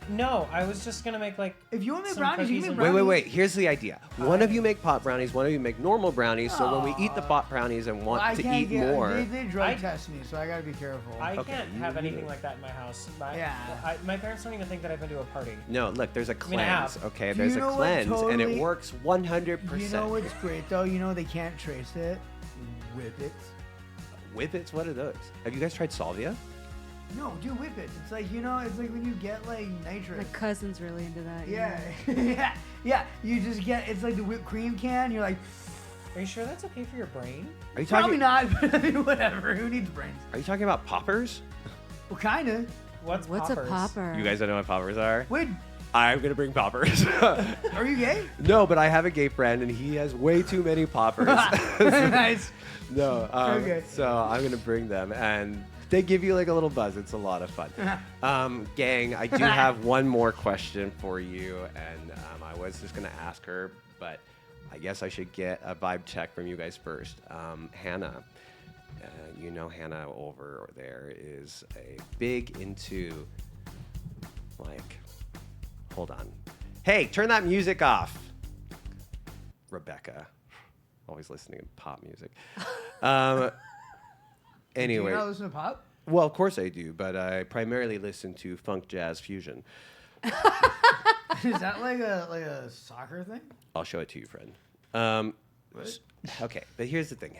No, I was just gonna make like. If you want to make Some brownies, you cookies can make and- brownies. Wait. Here's the idea. One of you make pot brownies, one of you make normal brownies, so when we eat the Aw. pot brownies and want I to can't eat get, more. They drug I- test me, so I gotta be careful. I Okay, can't you have do anything it. like that in my house. Yeah. My parents don't even think that I've been to a party. No, look, there's a mean, I cleanse, have. okay? Do There's you a know what cleanse, and it totally- works 100%. You know what's great though? You know they can't trace it. Whippets. Whippets, what are those? Have you guys tried salvia? No, do whippets. It's like it's like when you get like nitrous. My cousin's really into that. Yeah, yeah. You just get it's like the whipped cream can. You're like, Are you sure that's okay for your brain? Are you probably talking? not. But I mean, whatever. Who needs brains? Are you talking about poppers? Well, kinda. What's What's poppers? a popper? You guys don't know what poppers are? Wait, I'm gonna bring poppers. are you gay? No, but I have a gay friend, and he has way too many poppers. Nice. No, Okay. so I'm gonna bring them, and they give you like a little buzz. It's a lot of fun. Gang, I do have one more question for you, and I was just gonna ask her, but I guess I should get a vibe check from you guys first. Hannah, you know Hannah over there is a big into like, hold on, hey, turn that music off. Rebecca. Always listening to pop music. Do Anyway, you not listen to pop? well, of course I do, but I primarily listen to funk, jazz, fusion. Is that like a soccer thing? I'll show it to you, friend. Okay, but here's the thing.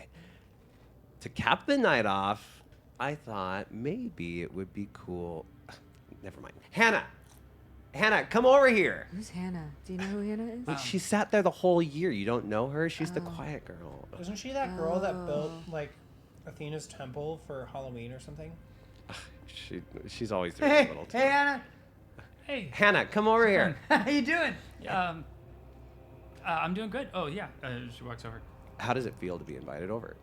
To cap the night off, I thought maybe it would be cool. Never mind. Hannah, come over here. Who's Hannah? Do you know who Hannah is? Wait, she sat there the whole year. You don't know her? She's the quiet girl. Wasn't she that girl that built Oh. like Athena's temple for Halloween or something? She's always doing a Hey, little. hey, Anna. Hey, Hannah, come over here. How you doing? I'm doing good. Oh yeah, she walks over. How does it feel to be invited over?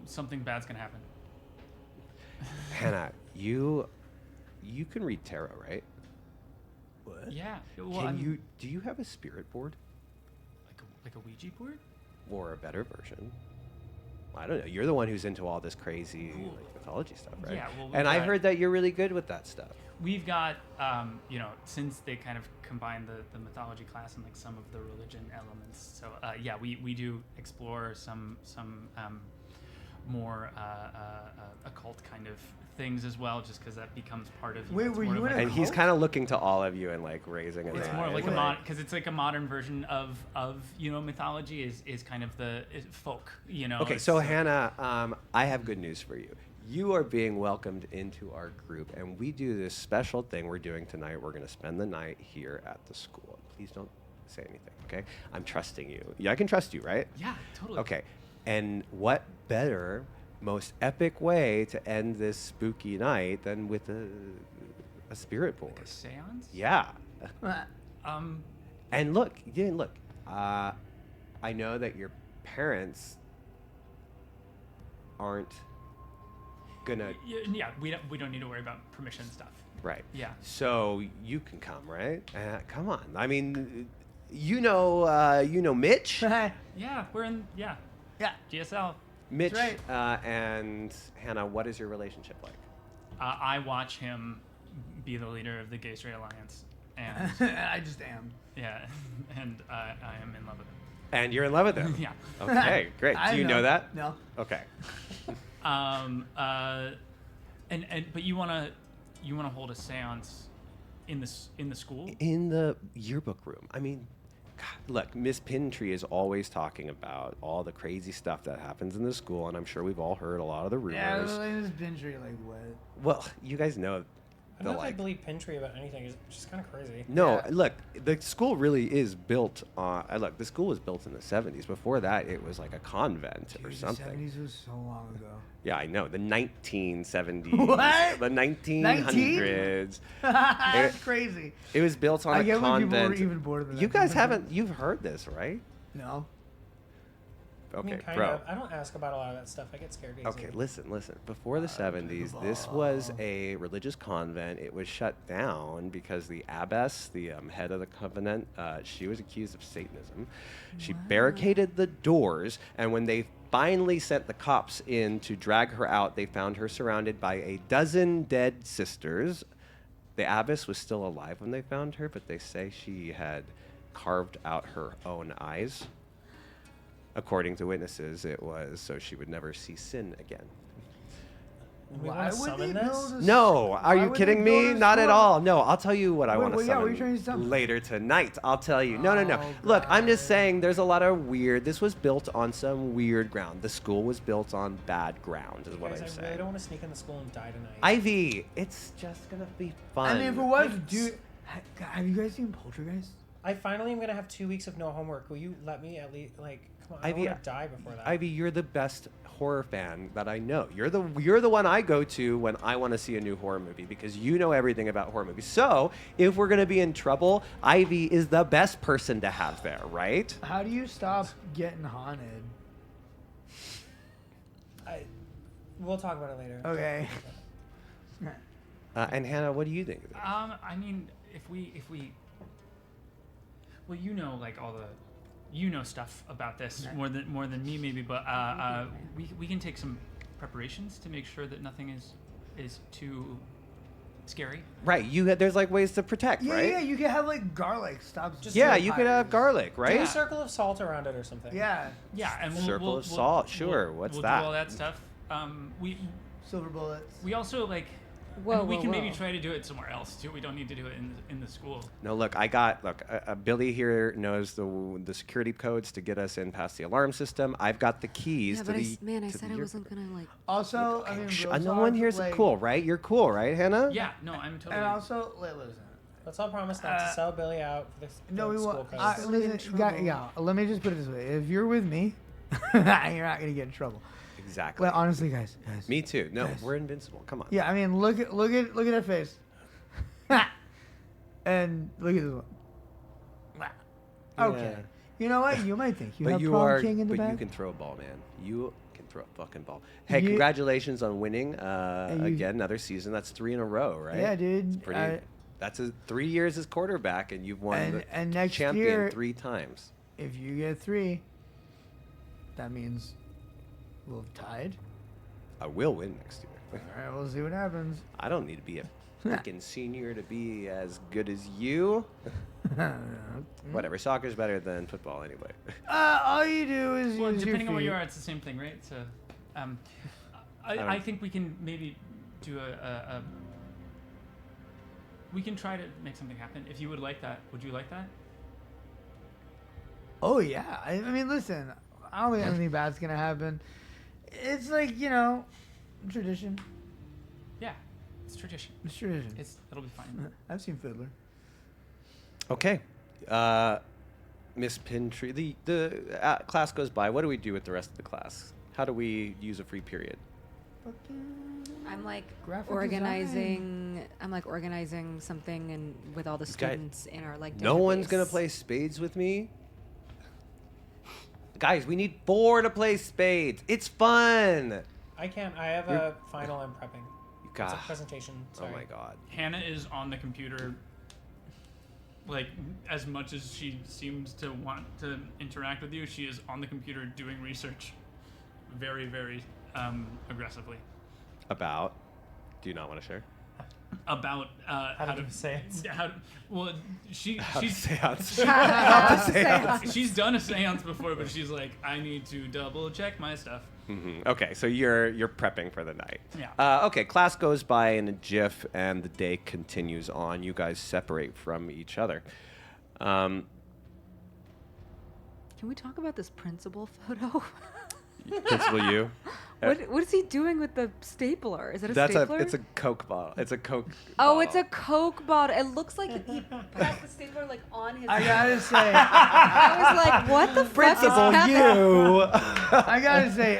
Something bad's gonna happen. Hannah, you can read tarot, right? What? Yeah. Well, Do you have a spirit board like a Ouija board? or a better version? I don't know. You're the one who's into all this crazy like, mythology stuff, right? Yeah, well, and I heard that you're really good with that stuff. We've got, since they kind of combine the mythology class and like some of the religion elements. So we do explore some more occult kind of things as well, just because that becomes part of. Wait, were you in a And he's cult? kind of looking to all of you and like raising an It's eye. more like Like- because it's like a modern version of mythology is kind of the folk. Okay, it's, so Hannah, I have good news for you. You are being welcomed into our group, and we do this special thing we're doing tonight. We're going to spend the night here at the school. Please don't say anything, okay? I'm trusting you. Yeah, I can trust you, right? Yeah, totally. Okay, and what better, most epic way to end this spooky night than with a spirit board? Like a seance? Yeah. Um, Look, I know that your parents aren't gonna yeah, we don't need to worry about permission stuff. right. Yeah. So you can come, right? Come on. I mean, you know Mitch. Yeah, we're in. Yeah, Yeah. GSL. Mitch right. and Hannah. What is your relationship like? I watch him be the leader of the Gay Straight Alliance, and I just am. yeah, and I am in love with him. And you're in love with him. Yeah. Okay, great. I Do you know. know that? No. Okay. But you wanna hold a séance in the school? In the yearbook room. I mean, God, look, Miss Pintree is always talking about all the crazy stuff that happens in the school, and I'm sure we've all heard a lot of the rumors. Yeah, this Bindry, like what? Well, you guys know I don't know if I believe Pintree about anything. It's just kind of crazy. No, Yeah. look, the school really is built on. Look, the school was built in the 70s. Before that, it was like a convent or Dude, something. The 70s was so long ago. Yeah, I know. The 1970s. What? The 1900s. That's crazy. It was built on I a get when people were convent. even born in the You guys 1900s. haven't. You've heard this, right? No. I mean, Okay, kind bro. of. I don't ask about a lot of that stuff. I get scared easy. Okay, listen. Before the 70s, this was a religious convent. It was shut down because the abbess, the head of the convent, she was accused of Satanism. She barricaded the doors, and when they finally sent the cops in to drag her out, they found her surrounded by a dozen dead sisters. The abbess was still alive when they found her, but they say she had carved out her own eyes. According to witnesses, it was so she would never see sin again. We Why want to would summon they this? build a No, why are you would kidding they build me? a Not at school? all. No, I'll tell you what I Wait, want to well, yeah, what are summon you trying to summon? later tonight. I'll tell you. No. Oh, Look, I'm just God. saying there's a lot of weird. This was built on some weird ground. The school was built on bad ground, is what Guys, I'm I saying. really don't want to sneak in the school and die tonight. Ivy, it's just gonna be fun. I mean, if it was, Like, dude, have you guys seen Poltergeist? I finally am gonna have 2 weeks of no homework. Will you let me at least come on? I Ivy, don't want to die before that. Ivy, you're the best horror fan that I know. You're the one I go to when I want to see a new horror movie because you know everything about horror movies. So if we're gonna be in trouble, Ivy is the best person to have there, right? How do you stop getting haunted? We'll talk about it later. Okay. And Hannah, what do you think of this? I mean, if we, well, like all the, stuff about this more than me maybe, but we can take some preparations to make sure that nothing is too scary. Right, there's like ways to protect, Yeah, right? yeah, you could have like garlic stops. Just Yeah, like you could have garlic, Do right? a circle of salt around it or something. Yeah, Yeah, and Circle of salt, sure, what's we'll that? do all that stuff. silver bullets. We also like. Whoa, we whoa, can maybe whoa. try to do it somewhere else too. We don't need to do it in the school. No, look, Billy here knows the security codes to get us in past the alarm system. I've got the keys Yeah, to but the. I to said the I wasn't gonna like. Also, I mean, real no talk, one here's like, cool, right? You're cool, right, Hannah? Yeah, no, I'm totally. And also, listen. Let's all promise not to sell Billy out for this. No, we school won't. codes. Listen, yeah. Let me just put it this way: if you're with me, you're not gonna get in trouble. Exactly. Well, honestly, guys. Me too. No, Guys. we're invincible. Come on. Yeah, I mean, look at her face, and look at this one. Okay. Yeah. You know what? You might think you have you prom are, king in the but back. you can throw a ball, man. You can throw a fucking ball. Hey, You- congratulations on winning you- again another season. That's 3 in a row, right? Yeah, dude. It's pretty. That's 3 years as quarterback, and you've won And the next champion year- 3 times. If you get 3, that means We'll have tied. I will win next year. All right, we'll see what happens. I don't need to be a freaking senior to be as good as you. Whatever. Soccer's better than football anyway. All you do is Well, use your depending on where feet. you are, it's the same thing, right? So, I think we can maybe do we can try to make something happen. If you would like that, would you like that? Oh yeah. I mean, listen. I don't think anything bad's gonna happen. It's like tradition. Yeah, it's tradition. It's tradition. It'll be fine. I've seen Fiddler. Okay. Miss Pintree, the class goes by. What do we do with the rest of the class? How do we use a free period? I'm like Graphic organizing. I'm like organizing something and with all the students in our like. No one's gonna database. play spades with me. Guys, we need 4 to play spades. It's fun. I can't. I have a final I'm prepping. It's God. a presentation. Oh Sorry. my God. Hannah is on the computer, like, as much as she seems to want to interact with you, she is on the computer doing research very, very aggressively About? Do you not want to share? about How to do seance. She's Seance. she's done a seance before, but she's like, I need to double check my stuff. Okay, so you're prepping for the night. Yeah. Okay, class goes by in a jiff, and the day continues on. You guys separate from each other. Can we talk about this principal photo? Principal, you. What is he doing with the stapler? Is it a That's stapler? it's a Coke bottle. It's a Coke. Oh, it's a bottle. Coke bottle. It looks like he passed the stapler like on his. I gotta say, I was like, what the fuck is Principal, happening? you. I gotta say,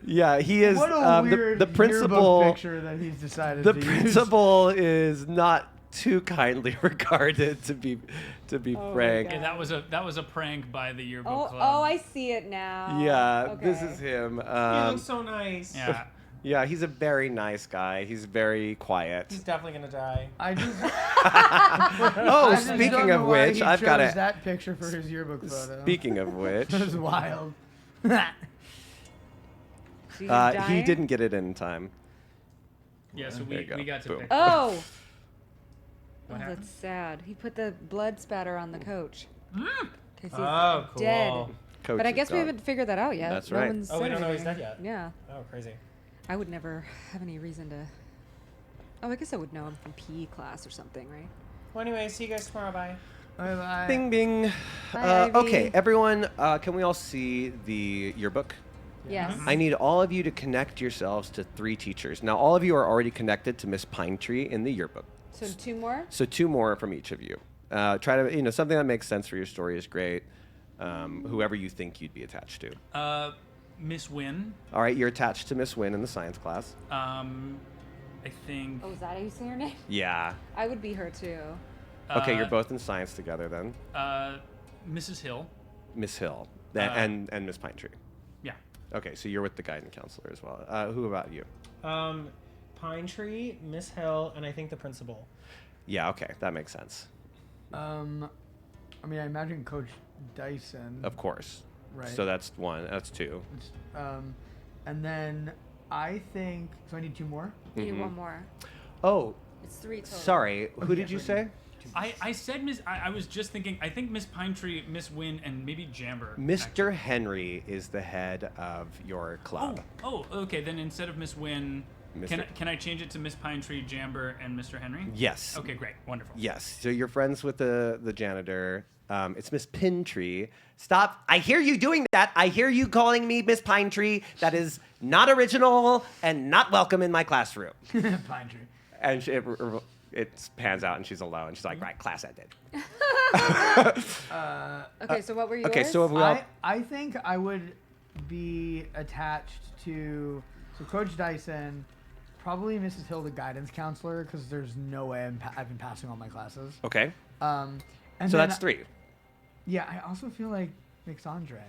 Yeah, he is. what a weird the principal. yearbook picture that he's decided The to principal is not too kindly regarded, to be Oh my frank. God. Yeah, that was a prank by the yearbook Oh, club. oh, I see it now. Yeah, this Okay. is him. He looks so nice. Yeah. Yeah, he's a very nice guy. He's very quiet. He's definitely gonna die. I just. Oh, I just don't speaking know of why which, he I've got chose it. that picture for his yearbook photo. Speaking of which, That's wild. She's he dying? didn't get it in time. Yeah, so There you go. we got to Boom. pick. Oh. What Oh, happened? that's sad. He put the blood spatter on the coach. 'Cause he's Oh, cool. dead. Coach But I is guess we gone. haven't figured that out yet. That's No right. one's Oh, we said don't know he's anything. dead yet. Yeah. Oh, crazy. I would never have any reason to. Oh, I guess I would know him from PE class or something, right? Well, anyway, see you guys tomorrow. Bye. Bye-bye. Bing bing. Bye, Okay, Ivy. everyone, can we all see the yearbook? Yes. I need all of you to connect yourselves to 3 teachers. Now, all of you are already connected to Miss Pinetree in the yearbook. So 2 more? So 2 more from each of you. Try to, something that makes sense for your story is great. Whoever you think you'd be attached to. Miss Wynn. All right, you're attached to Miss Wynn in the science class. I think. Oh, is that how you say her name? Yeah. I would be her too. Okay, you're both in science together then. Mrs. Hill. Miss Hill and Miss Pinetree. Yeah. Okay, so you're with the guidance counselor as well. Who about you? Pine Tree, Miss Hill, and I think the principal. Yeah, okay, that makes sense. I mean, I imagine Coach Dyson. Of course. Right. So that's 1. That's 2. And then I think. So I need 2 more. You need one more. Oh, It's 3 total. sorry. Who yeah, did you right. say? I said Miss. I was just thinking. I think Miss Pinetree, Miss Wynn, and maybe Jamber. Mr. Henry is the head of your club. Oh, okay. Then instead of Miss Wynn, Mr. can I change it to Miss Pinetree, Jamber, and Mr. Henry? Yes. Okay, great, wonderful. Yes. So you're friends with the janitor. It's Miss Pintree. Stop. I hear you doing that. I hear you calling me Miss Pinetree. That is not original and not welcome in my classroom. Pine Tree. And it pans out and she's alone. She's like, right, class ended. Okay, so what were yours? Okay, so have we all... I think I would be attached to Coach Dyson, probably Mrs. Hill, the guidance counselor, because there's no way I've been passing all my classes. Okay. And So then- that's 3. Yeah, I also feel like Mixandre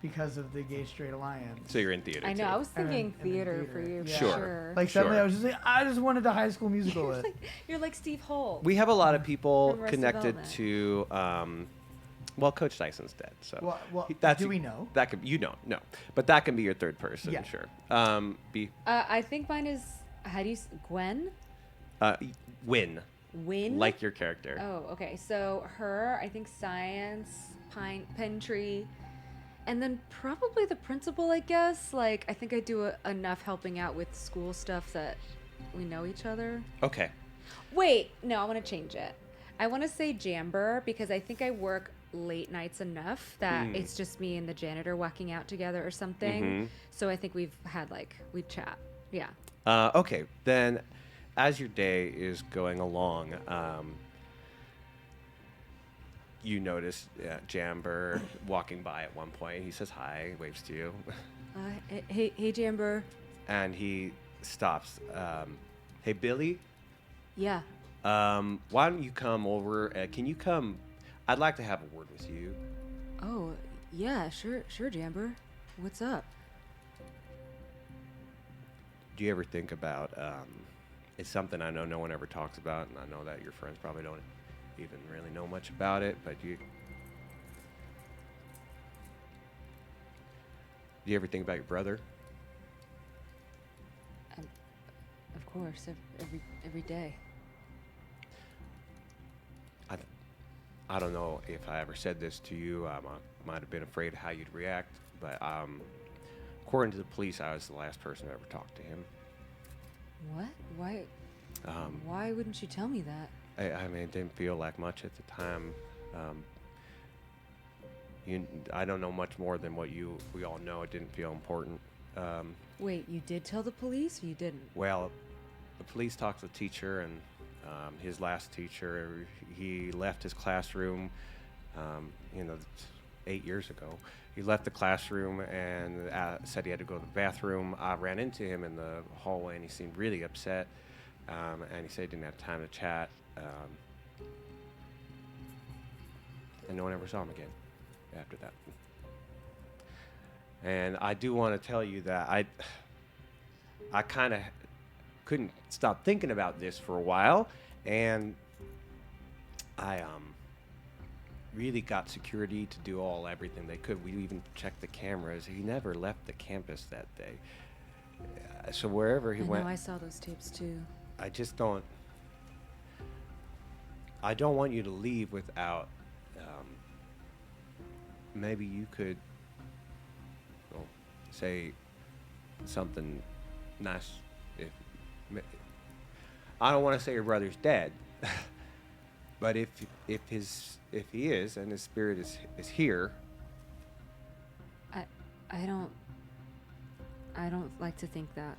because of the Gay Straight Alliance. So you're in theater I know. too. I was And then- thinking and then theater for theater. you. Yeah. For Sure. sure. Like suddenly Sure. I was just like, I just wanted a High School Musical. You're like Steve Holt. We have a lot of people From Arrested connected Development. to Well, Coach Tyson's dead, so Well, that's do we know? that could you don't know, but that can be your third person, Yeah. sure. B. I think mine is how do you Gwen? Win, Win. like your character. Oh, okay. So her, I think science, pen tree, and then probably the principal, I guess. Like, I think I do enough helping out with school stuff that we know each other. Okay. Wait, no, I want to change it. I want to say Jamber because I think I work late nights enough that it's just me and the janitor walking out together or something. So I think we've had we chat. Yeah. Okay, then as your day is going along, you notice Jamber walking by at one point. He says hi, waves to you, Hey, Jamber. and he stops. Hey, Billy, Yeah. why don't you come over? Can you come? I'd like to have a word with you. Oh, yeah, sure, Jamber. What's up? Do you ever think about, it's something I know no one ever talks about, and I know that your friends probably don't even really know much about it, but do you ever think about your brother? Of course, every day. I don't know if I ever said this to you. I might have been afraid of how you'd react, but according to the police, I was the last person to ever talk to him. What? Why? Why wouldn't you tell me that? I mean, it didn't feel like much at the time. I don't know much more than what we all know. It didn't feel important. Wait, you did tell the police or you didn't? Well, the police talked to the teacher, and his last teacher, he left his classroom, 8 years ago. He left the classroom and said he had to go to the bathroom. I ran into him in the hallway, and he seemed really upset. And he said he didn't have time to chat. And no one ever saw him again after that. And I do want to tell you that I kind of couldn't stop thinking about this for a while, and I really got security to do everything they could. We even checked the cameras. He never left the campus that day. So wherever he went, I saw those tapes too. I just don't. I don't want you to leave without. Maybe you could say something nice. I don't want to say your brother's dead, but if he is and his spirit is here. I don't like to think that.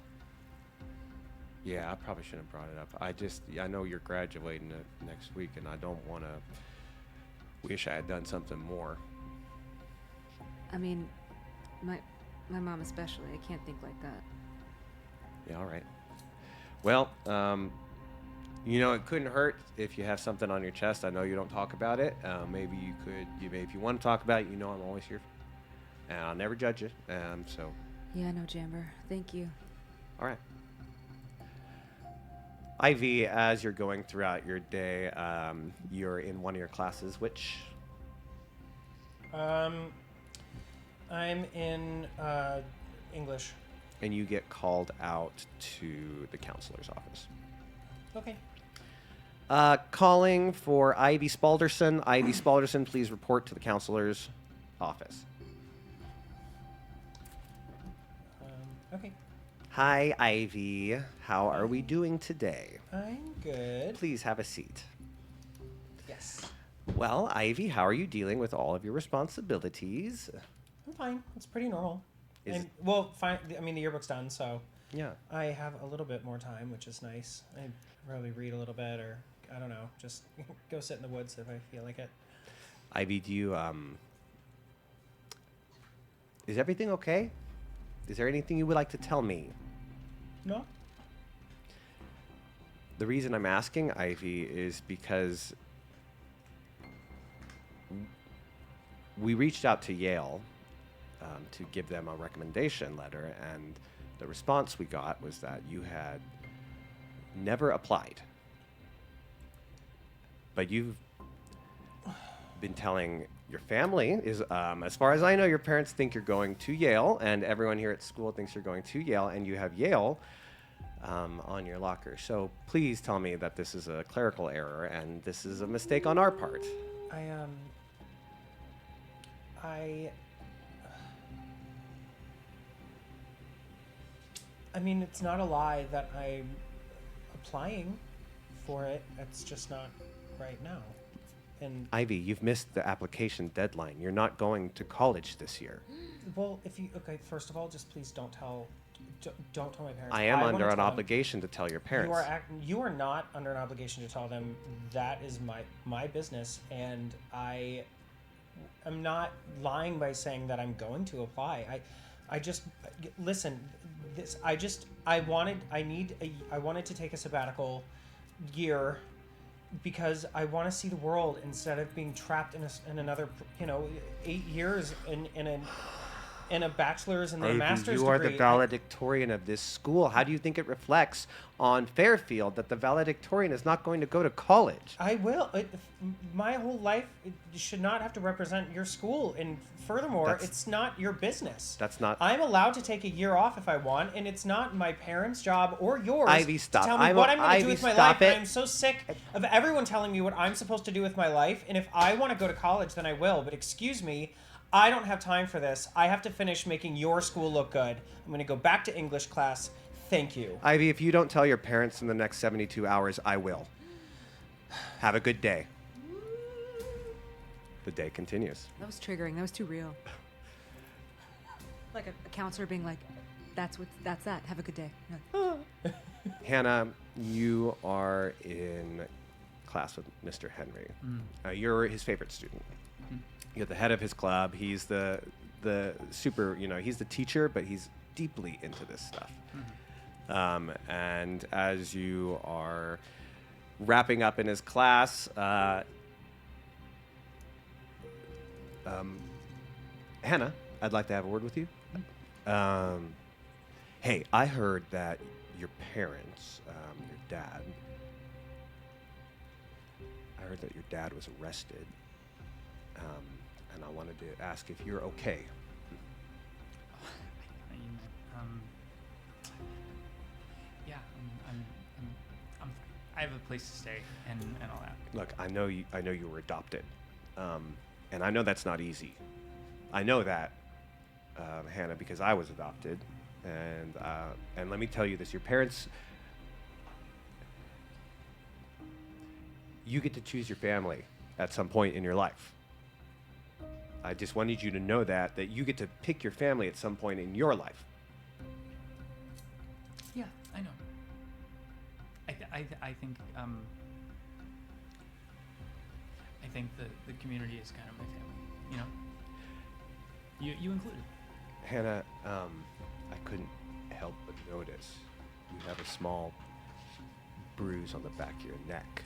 Yeah, I probably shouldn't have brought it up. I know you're graduating next week, and I don't want to wish I had done something more. I mean, my mom especially. I can't think like that. Yeah, all right. Well, it couldn't hurt if you have something on your chest. I know you don't talk about it. Maybe you could. If you want to talk about it, I'm always here, and I'll never judge you. So. Yeah, no, Jamber. Thank you. All right. Ivy, as you're going throughout your day, you're in one of your classes. Which? I'm in English. And you get called out to the counselor's office. Okay. Calling for Ivy Spalderson. Ivy Spalderson, please report to the counselor's office. Okay. Hi, Ivy. How are we doing today? I'm good. Please have a seat. Yes. Well, Ivy, how are you dealing with all of your responsibilities? I'm fine. It's pretty normal. Is And, well, fine. I mean, the yearbook's done, so Yeah. I have a little bit more time, which is nice. I probably read a little bit, or I don't know, just go sit in the woods if I feel like it. Ivy, do you, is everything okay? Is there anything you would like to tell me? No. The reason I'm asking, Ivy, is because we reached out to Yale to give them a recommendation letter, and the response we got was that you had never applied. But you've been telling your family is, as far as I know, your parents think you're going to Yale, and everyone here at school thinks you're going to Yale, and you have Yale on your locker. So please tell me that this is a clerical error and this is a mistake on our part. I mean, it's not a lie that I'm applying for it. It's just not right now. And Ivy, you've missed the application deadline. You're not going to college this year. well, okay, first of all, just please don't tell my parents. I am wanna under an tell them. obligation to tell your parents. You are not under an obligation to tell them. That is my business, and I am not lying by saying that I'm going to apply. I just listen. I wanted to take a sabbatical year because I want to see the world instead of being trapped in another 8 years in a bachelor's and then a Ivy, master's you are degree. the valedictorian of this school. How do you think it reflects on Fairfield that the valedictorian is not going to go to college? I will. My whole life should not have to represent your school, and furthermore, it's not your business. That's not. I'm allowed to take a year off if I want, and it's not my parents' job or yours Ivy, stop. to tell me what I'm going to do Ivy, with my stop life. it. I'm so sick of everyone telling me what I'm supposed to do with my life, and if I want to go to college, then I will. But excuse me, I don't have time for this. I have to finish making your school look good. I'm going to go back to English class. Thank you. Ivy, if you don't tell your parents in the next 72 hours, I will. Have a good day. The day continues. That was triggering. That was too real. Like a counselor being like, that's that. Have a good day. Hannah, you are in class with Mr. Henry. You're his favorite student. You're the head of his club. He's the super, he's the teacher, but he's deeply into this stuff. And as you are wrapping up in his class, Hannah, I'd like to have a word with you. Hey, I heard that your parents, your dad, was arrested. And I wanted to ask if you're okay. Yeah, I'm I have a place to stay and all that. Look, I know you were adopted, and I know that's not easy. I know that, Hannah, because I was adopted, and let me tell you this: your parents, you get to choose your family at some point in your life. I just wanted you to know that you get to pick your family at some point in your life. Yeah, I know. I think the community is kind of my family. You included. Hannah, I couldn't help but notice you have a small bruise on the back of your neck.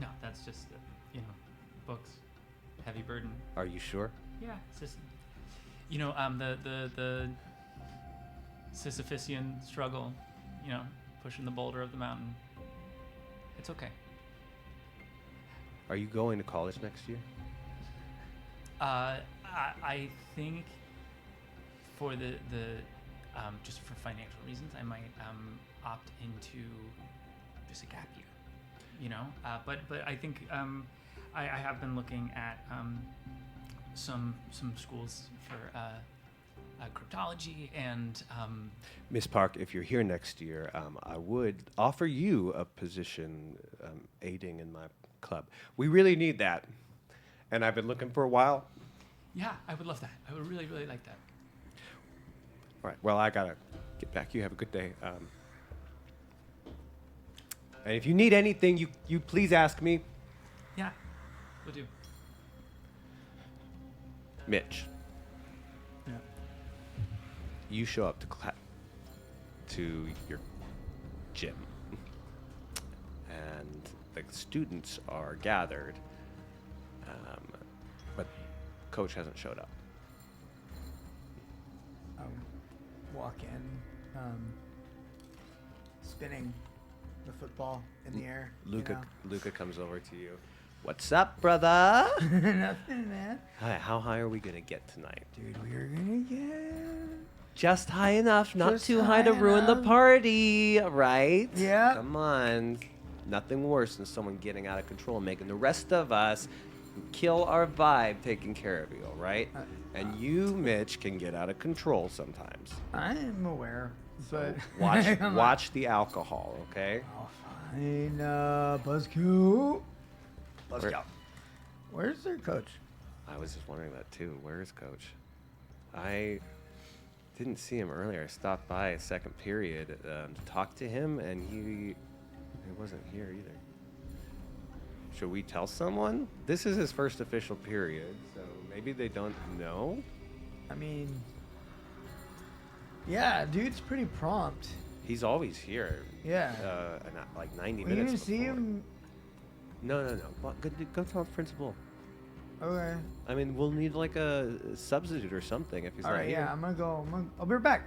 No, that's just books, heavy burden. Are you sure? Yeah, it's just the Sisyphusian struggle, pushing the boulder of the mountain. It's okay. Are you going to college next year? I think for the just for financial reasons, I might opt into just a gap year. But I think I have been looking at some schools for cryptology and Miss Park, if you're here next year, I would offer you a position aiding in my club. We really need that, and I've been looking for a while. Yeah, I would love that. I would really, really like that. All right. Well, I gotta get back. You have a good day. And if you need anything, you please ask me. Yeah, we'll do. Mitch, Yeah. you show up to your gym, and the students are gathered, but coach hasn't showed up. Walk in, spinning the football in the air. Luca comes over to you. What's up, brother? Nothing, man. Hi, how high are we gonna get tonight? Dude, we're gonna get Just high enough, not Just too high to high ruin the enough. party, right? Yeah. Come on. Nothing worse than someone getting out of control, making the rest of us kill our vibe taking care of you, all right? And you, Mitch, can get out of control sometimes. I'm aware, but Watch the alcohol, okay? Oh, fine, Buzzkill. Where- Where's their coach? I was just wondering that too. Where is Coach? I didn't see him earlier. I stopped by second period to talk to him, and he wasn't here either. Should we tell someone? This is his first official period, so maybe they don't know. I mean, yeah, dude's pretty prompt. He's always here. Yeah. Like 90 Are you minutes. gonna see before. him? No. Well, go tell the principal. Okay. I mean, we'll need like a substitute or something if he's All not right. here. Yeah, I'm gonna go. I'll be right back.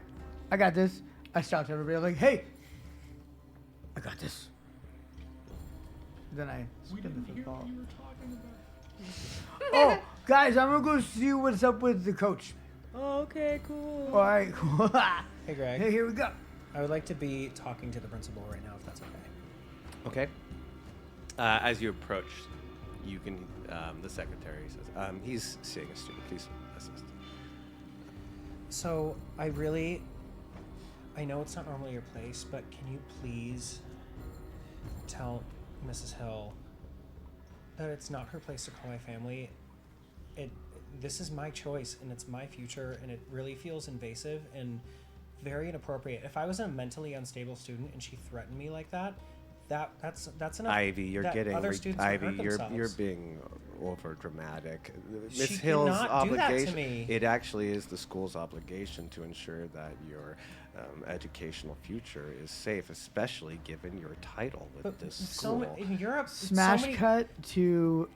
I got this. I stopped everybody. I'm like, hey, I got this. Then I spin the football. Oh, guys, I'm gonna go see what's up with the coach. Okay, cool. All right, cool. Hey, Greg. Hey, here we go. I would like to be talking to the principal right now, if that's okay. Okay. As you approach, you can. The secretary says, "He's seeing a student. Please assist." So, I know it's not normally your place, but can you please tell Mrs. Hill that it's not her place to call my family? This is my choice, and it's my future, and it really feels invasive and very inappropriate. If I was a mentally unstable student and she threatened me like that, that's enough. Ivy, you're that getting other students would Ivy. hurt You're themselves. being over dramatic. She Miss did Hill's not do that to obligation. me. It actually is the school's obligation to ensure that your educational future is safe, especially given your title with But this so school. in Europe, Smash so many, cut to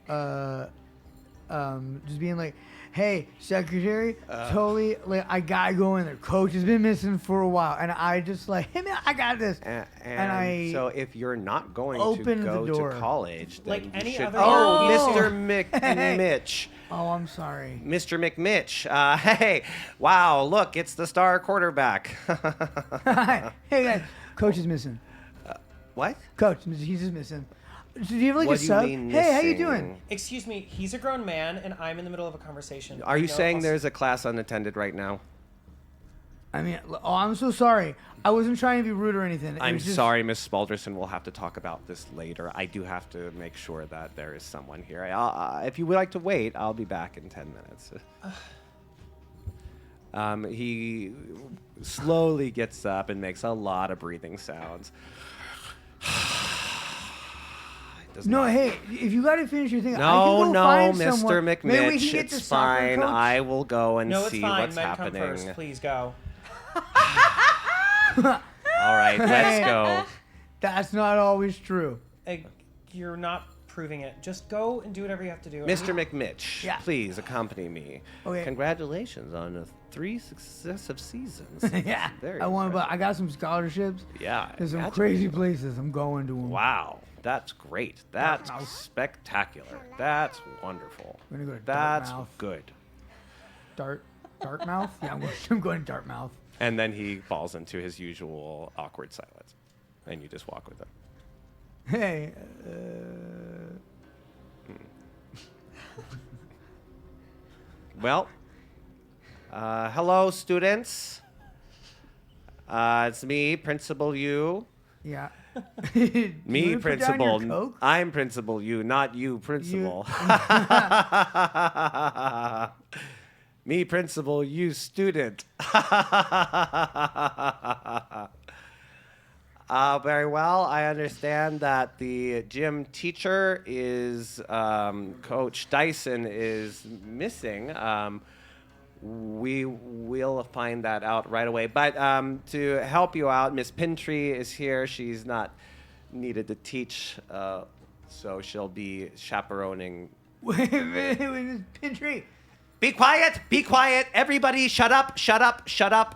just being like, hey, secretary, totally, like, I gotta go in there. Coach has been missing for a while, and I just like, hey man, I got this. And I so if you're not going to opened the go door. to college, then Like you any should. other Oh, European Mr. McMitch. Oh, I'm sorry. Mr. McMitch. Hey, wow, look, it's the star quarterback. Hey guys, coach is missing. What? Coach, he's just missing. Do you have like What a do you sub? mean Hey, how you missing? doing? excuse me, he's a grown man, and I'm in the middle of a conversation. Are you No, saying I'll- there's a class unattended right now? I mean, oh, I'm so sorry. I wasn't trying to be rude or anything. It I'm was just- sorry, Miss Spalderson. We'll have to talk about this later. I do have to make sure that there is someone here. If you would like to wait, I'll be back in 10 minutes. He slowly gets up and makes a lot of breathing sounds. Does No, not- hey, if you gotta finish your thing, I No, can go no, find Mr. someone. Maybe we McMitch, can get it's the soccer fine. coach. I will go and No, it's see fine. what's Men happening. come first. Please go. All right, let's go. That's not always true. You're not proving it. Just go and do whatever you have to do. Mr. McMitch, Yeah. please accompany me. Okay. Congratulations on 3 successive seasons. Yeah, Very I want, but impressive. I got some scholarships. Yeah. There's some imagine. crazy places I'm going to. Wow, that's great. That's Dartmouth. spectacular. That's wonderful. I'm gonna go to That's Dartmouth. good. Dartmouth? Yeah, I'm going to Dartmouth. And then he falls into his usual awkward silence, and you just walk with him. Hey, Well, hello, students. It's me, Principal Yu. yeah. Me, Principal. I'm Principal Yu, not you, Principal. Me, Principal, you, student. Very well. I understand that the gym teacher is, Coach Dyson is missing. We will find that out right away. But to help you out, Miss Pintry is here. She's not needed to teach, so she'll be chaperoning. Wait, Miss Pintry. Be quiet! Be quiet! Everybody, shut up! Shut up! Shut up!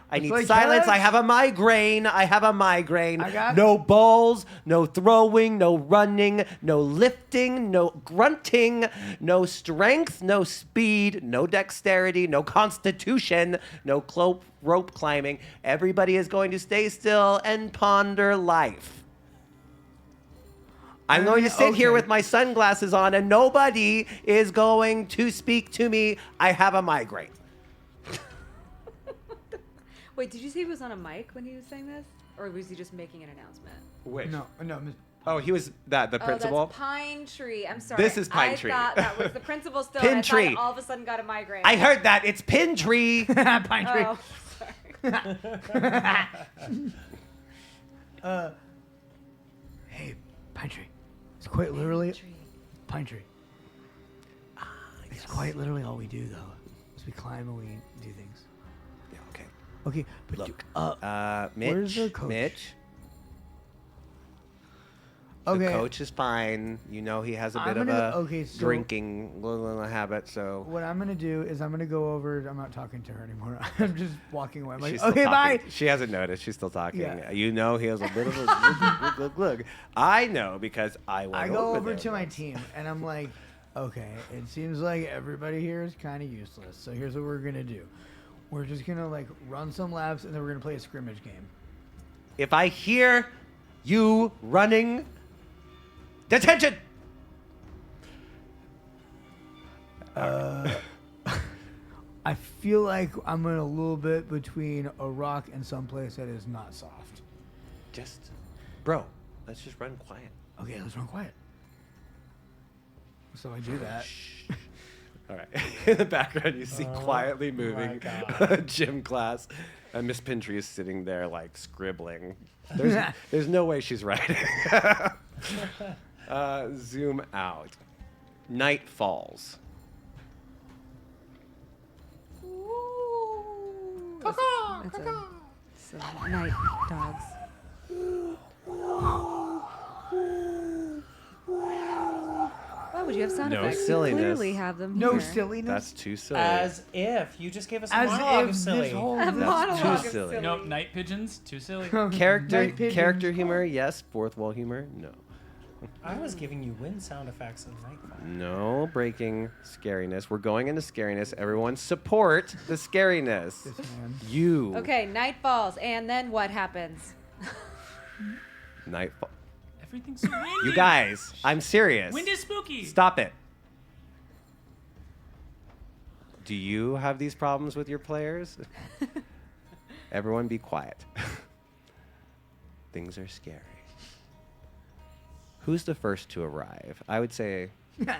I need like silence. church. I have a migraine. I have a migraine. I got- No balls, no throwing, no running, no lifting, no grunting, no strength, no speed, no dexterity, no constitution, no rope climbing. Everybody is going to stay still and ponder life. I'm going to sit here okay. with my sunglasses on and nobody is going to speak to me. I have a migraine. Wait, did you say he was on a mic when he was saying this? Or was he just making an announcement? Which? No. Oh, he was the principal? Oh, that's Pine Tree. I'm sorry. This is Pine Tree. I thought that was the principal still. Pin and I Tree. thought all of a sudden got a migraine. I heard that. It's Pin Tree. Pine tree. Oh, sorry. Hey, Pine tree. It's quite literally Pine tree. It's quite literally all we do, though. Is we climb and we do things. Yeah, okay. Okay, but Look, where's Mitch. the coach? Mitch. okay. The coach is fine. You know he has a I'm bit of gonna- a okay, so- drinking habit, so What I'm gonna do is I'm gonna go over. I'm not talking to her anymore. I'm just walking away. I'm like, she's still okay, talking. bye. She hasn't noticed. She's still talking. Yeah. You know he has a bit of a glug. I know because I went I go over there to my once. team and I'm like, okay, it seems like everybody here is kind of useless. So here's what we're gonna do. We're just gonna like run some laps and then we're gonna play a scrimmage game. If I hear you running, detention. I feel like I'm in a little bit between a rock and someplace that is not soft. Just, bro, let's just run quiet. Okay, let's run quiet. So I do that. All right. In the background, you see Oh quietly my moving God. gym class, and Miss Pintry is sitting there like scribbling. There's no way she's writing. Zoom out. Night falls. It's a night dogs. Why would you have sound No effects? silliness. You clearly have them No here. silliness. That's too silly. As if you just gave us a As monologue if of silly. this whole A monologue too of silly. Nope, night pigeons, too silly. character Night pigeons. character humor, yes. Fourth wall humor, no. I was giving you wind sound effects of nightfall. No breaking scariness. We're going into scariness. Everyone support the scariness. This man. You. Okay, night falls, and then what happens? Nightfall. Everything's so windy. You guys, I'm serious. Wind is spooky. Stop it. Do you have these problems with your players? Everyone be quiet. Things are scary. Who's the first to arrive? I would say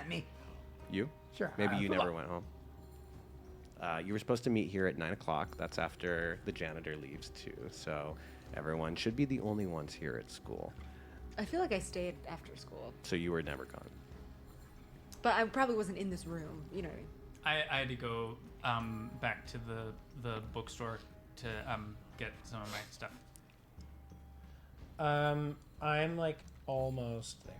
Me. you. Sure. Maybe you come never on. went home. You were supposed to meet here at 9 o'clock. That's after the janitor leaves too. So everyone should be the only ones here at school. I feel like I stayed after school, So you were never gone. but I probably wasn't in this room. You know what I mean? I had to go back to the bookstore to get some of my stuff. I'm like almost there.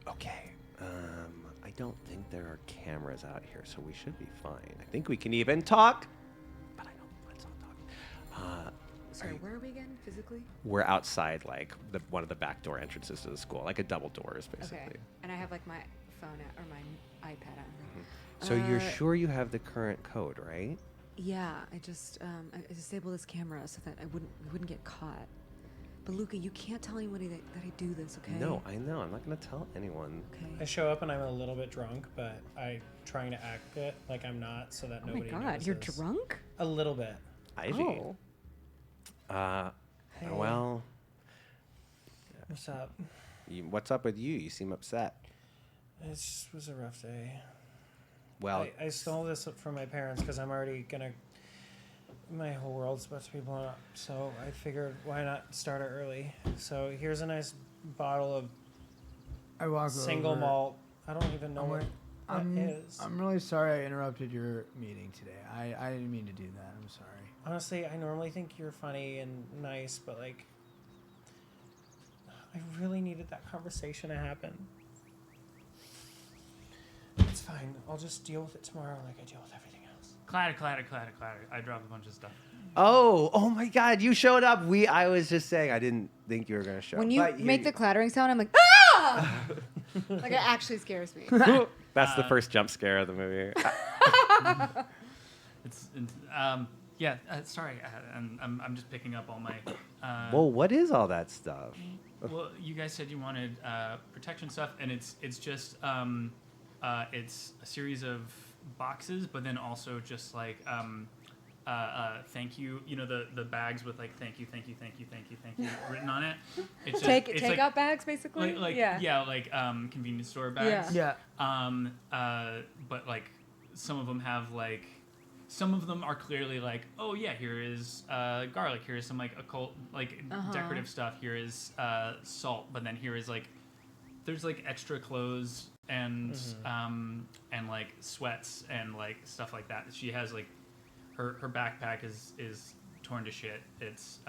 Okay. I don't think there are cameras out here, so we should be fine. I think we can even talk. But I don't. Let's not talk. Sorry, where are we again physically? We're outside, like one of the back door entrances to the school, like a double doors, basically. Okay, and I have like my phone or my iPad on me. So you're sure you have the current code, right? Yeah, I just I disabled this camera so that we wouldn't get caught. But Luca, you can't tell anybody that I do this, okay? No, I know. I'm not gonna tell anyone. I Okay. show up and I'm a little bit drunk, but I'm trying to act it like I'm not, so that Oh my nobody God, notices. you're drunk? A little bit. Ivy. Oh. Hey. Well, What's up? what's up with you? You seem upset. It just was a rough day. Well, I stole this from my parents because I'm already gonna. My whole world's about to be blown up, so I figured why not start it early. So here's a nice bottle of I walk single over. malt. I don't even know what that is. I'm really sorry I interrupted your meeting today. I didn't mean to do that. I'm sorry. Honestly, I normally think you're funny and nice, but like, I really needed that conversation to happen. It's fine. I'll just deal with it tomorrow like I deal with everything else. Clatter. I dropped a bunch of stuff. Oh my God! You showed up. I was just saying I didn't think you were gonna show. When up. you But make the clattering sound, I'm like, ah! Like it actually scares me. That's the first jump scare of the movie. Sorry, I'm just picking up all my. Well, what is all that stuff? Well, you guys said you wanted protection stuff, and it's just it's a series of boxes, but then also just like thank you. You know the bags with like thank you written on it. It's just, it's take like, out bags basically. like convenience store bags. Yeah. But like some of them have like. Some of them are clearly like, oh yeah, here is garlic. Here is some like occult, like decorative stuff. Here is salt. But then here is like, there's like extra clothes and like sweats and like stuff like that. She has like, her backpack is torn to shit. It's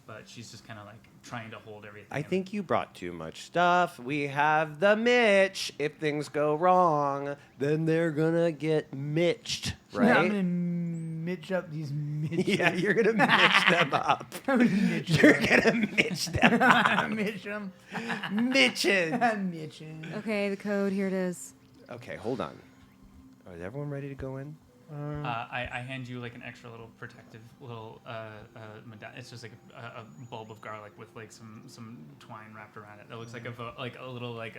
but she's just kind of like trying to hold everything. I think you brought too much stuff. We have the Mitch. If things go wrong, then they're gonna get mitched, right? Yeah, I'm gonna mitch up these mitches. Yeah, you're gonna mitch them up. I'm gonna mitch You're gonna mitch them up. mitch them. Mitches. I'm mitching. Okay, the code here it is. Okay, hold on. Is everyone ready to go in? I hand you like an extra little protective little medallion. It's just like a bulb of garlic with like some twine wrapped around it. That looks like a little like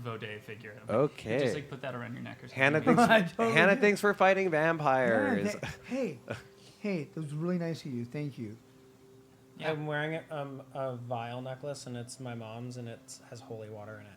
Vaude figure. Like, Okay. Just like put that around your neck or something. Hannah Hannah thanks for fighting vampires. Hey, that was really nice of you. Thank you. Yeah. I'm wearing a vial necklace, and it's my mom's, and it has holy water in it.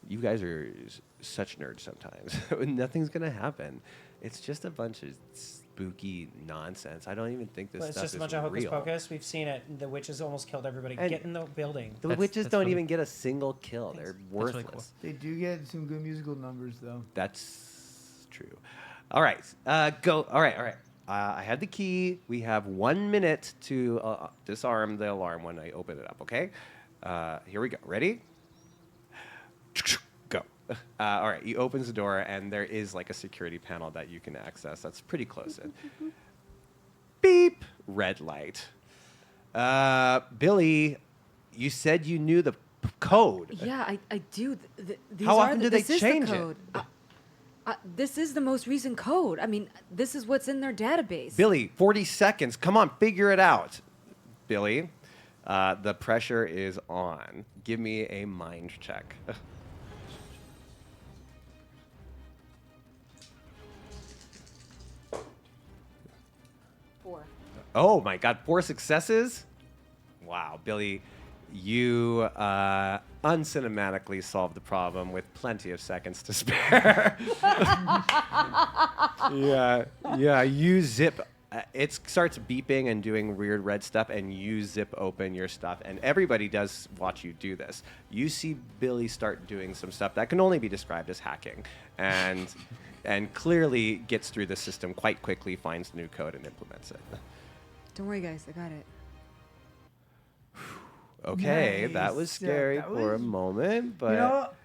You guys are such nerds sometimes. Nothing's gonna happen. It's just a bunch of spooky nonsense. I don't even think this But it's stuff just a is bunch of hocus real. pocus. We've seen it. The witches almost killed everybody. And Get in the building. The That's- witches that's don't funny. even get a single kill. They're really worthless. cool. They do get some good musical numbers though. That's true. All right, go. All right. I had the key. We have 1 minute to disarm the alarm when I open it up. Okay. Here we go. Ready? Go. All right. He opens the door, and there is like a security panel that you can access. That's pretty close in. Beep. Red light. Billy, you said you knew the code. Yeah, I do. These How are often the, do they this is change the it? code. This is the most recent code. I mean, this is what's in their database. Billy, 40 seconds. Come on, figure it out. Billy, the pressure is on. Give me a mind check. Four. Oh my God, 4 successes? Wow, Billy, you uncinematically solved the problem with plenty of seconds to spare. Yeah, you zip. It starts beeping and doing weird red stuff, and you zip open your stuff, and everybody does watch you do this. You see Billy start doing some stuff that can only be described as hacking, and clearly gets through the system quite quickly, finds the new code, and implements it. Don't worry, guys. I got it. Okay, that was Nice. scary That for a was- moment, but You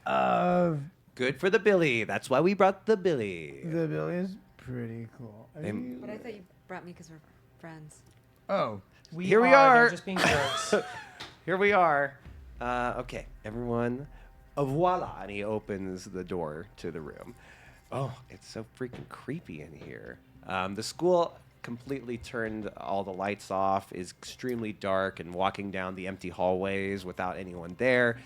know, good for the Billy. That's why we brought the Billy. the bill is pretty cool. Are They- you- But I thought you brought me because we're friends. Oh, Here we They're are. just being jerks. Here we are. Okay, everyone. Voila. And he opens the door to the room. Oh, it's so freaking creepy in here. The school completely turned all the lights off, is extremely dark, and walking down the empty hallways without anyone there.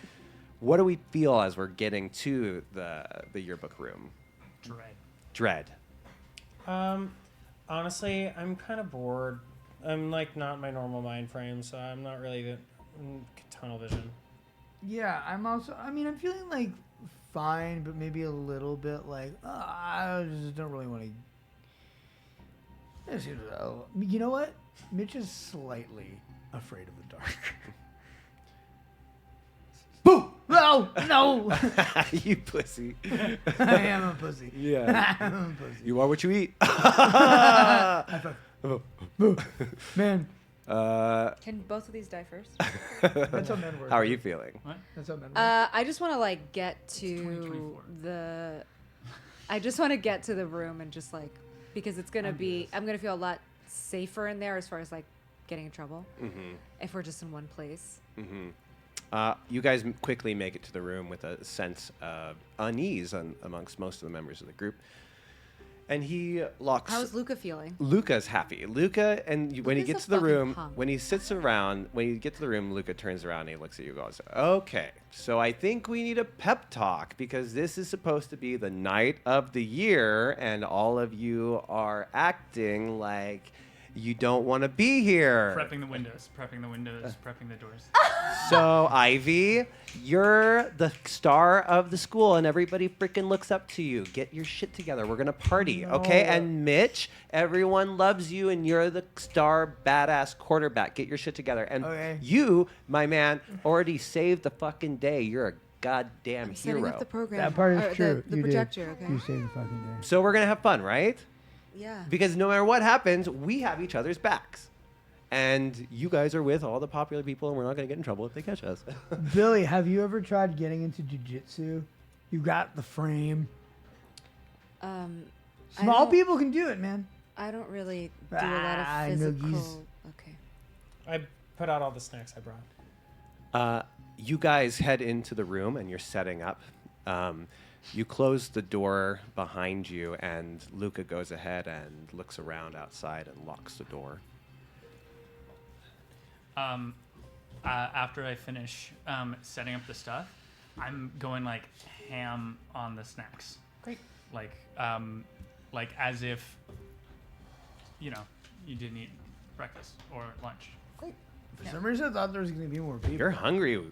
What do we feel as we're getting to the yearbook room? Dread. Honestly, I'm kind of bored. I'm like not in my normal mind frame, so I'm not really good. Tunnel vision. yeah. I'm also. I mean, I'm feeling like fine, but maybe a little bit like I just don't really want to. You know what? Mitch is slightly afraid of the dark. Boo! No! You pussy. I am a pussy. Yeah. I'm a pussy. You are what you eat. High five. Boo. Man, Can both of these die first? that's how men work. How are you feeling? What? That's how men work. I just want to like get to 2024. the I just want to get to the room and just like, because it's gonna be, I'm gonna feel a lot safer in there as far as like getting in trouble if we're just in one place. You guys quickly make it to the room with a sense of unease amongst most of the members of the group. And he locks. How's Luca feeling? Luca's happy. Luca, when he Luca's gets a to the fucking room, punk. when he sits around, when you get to the room, Luca turns around and he looks at you and goes, okay, so I think we need a pep talk because this is supposed to be the night of the year and all of you are acting like you don't want to be here. Prepping the windows, prepping the doors. So, Ivy, you're the star of the school, and everybody freaking looks up to you. Get your shit together. We're going to party, okay? And Mitch, everyone loves you, and you're the star badass quarterback. Get your shit together. And you, my man, already saved the fucking day. You're a goddamn Setting hero. up the program. That part is Or true. The You did. projector, okay? You saved the fucking day. So we're going to have fun, right? Yeah. Because no matter what happens, we have each other's backs. And you guys are with all the popular people, and we're not going to get in trouble if they catch us. Billy, have you ever tried getting into jiu-jitsu? You got the frame. I Small don't- people can do it, man. I don't really do a lot Ah, of physical. noogies. Okay. I put out all the snacks I brought. You guys head into the room, and you're setting up. You close the door behind you, and Luca goes ahead and looks around outside and locks the door. After I finish setting up the stuff, I'm going like ham on the snacks. Great. Like as if, you didn't eat breakfast or lunch. For some reason, I thought there was going to be more people. You're hungry.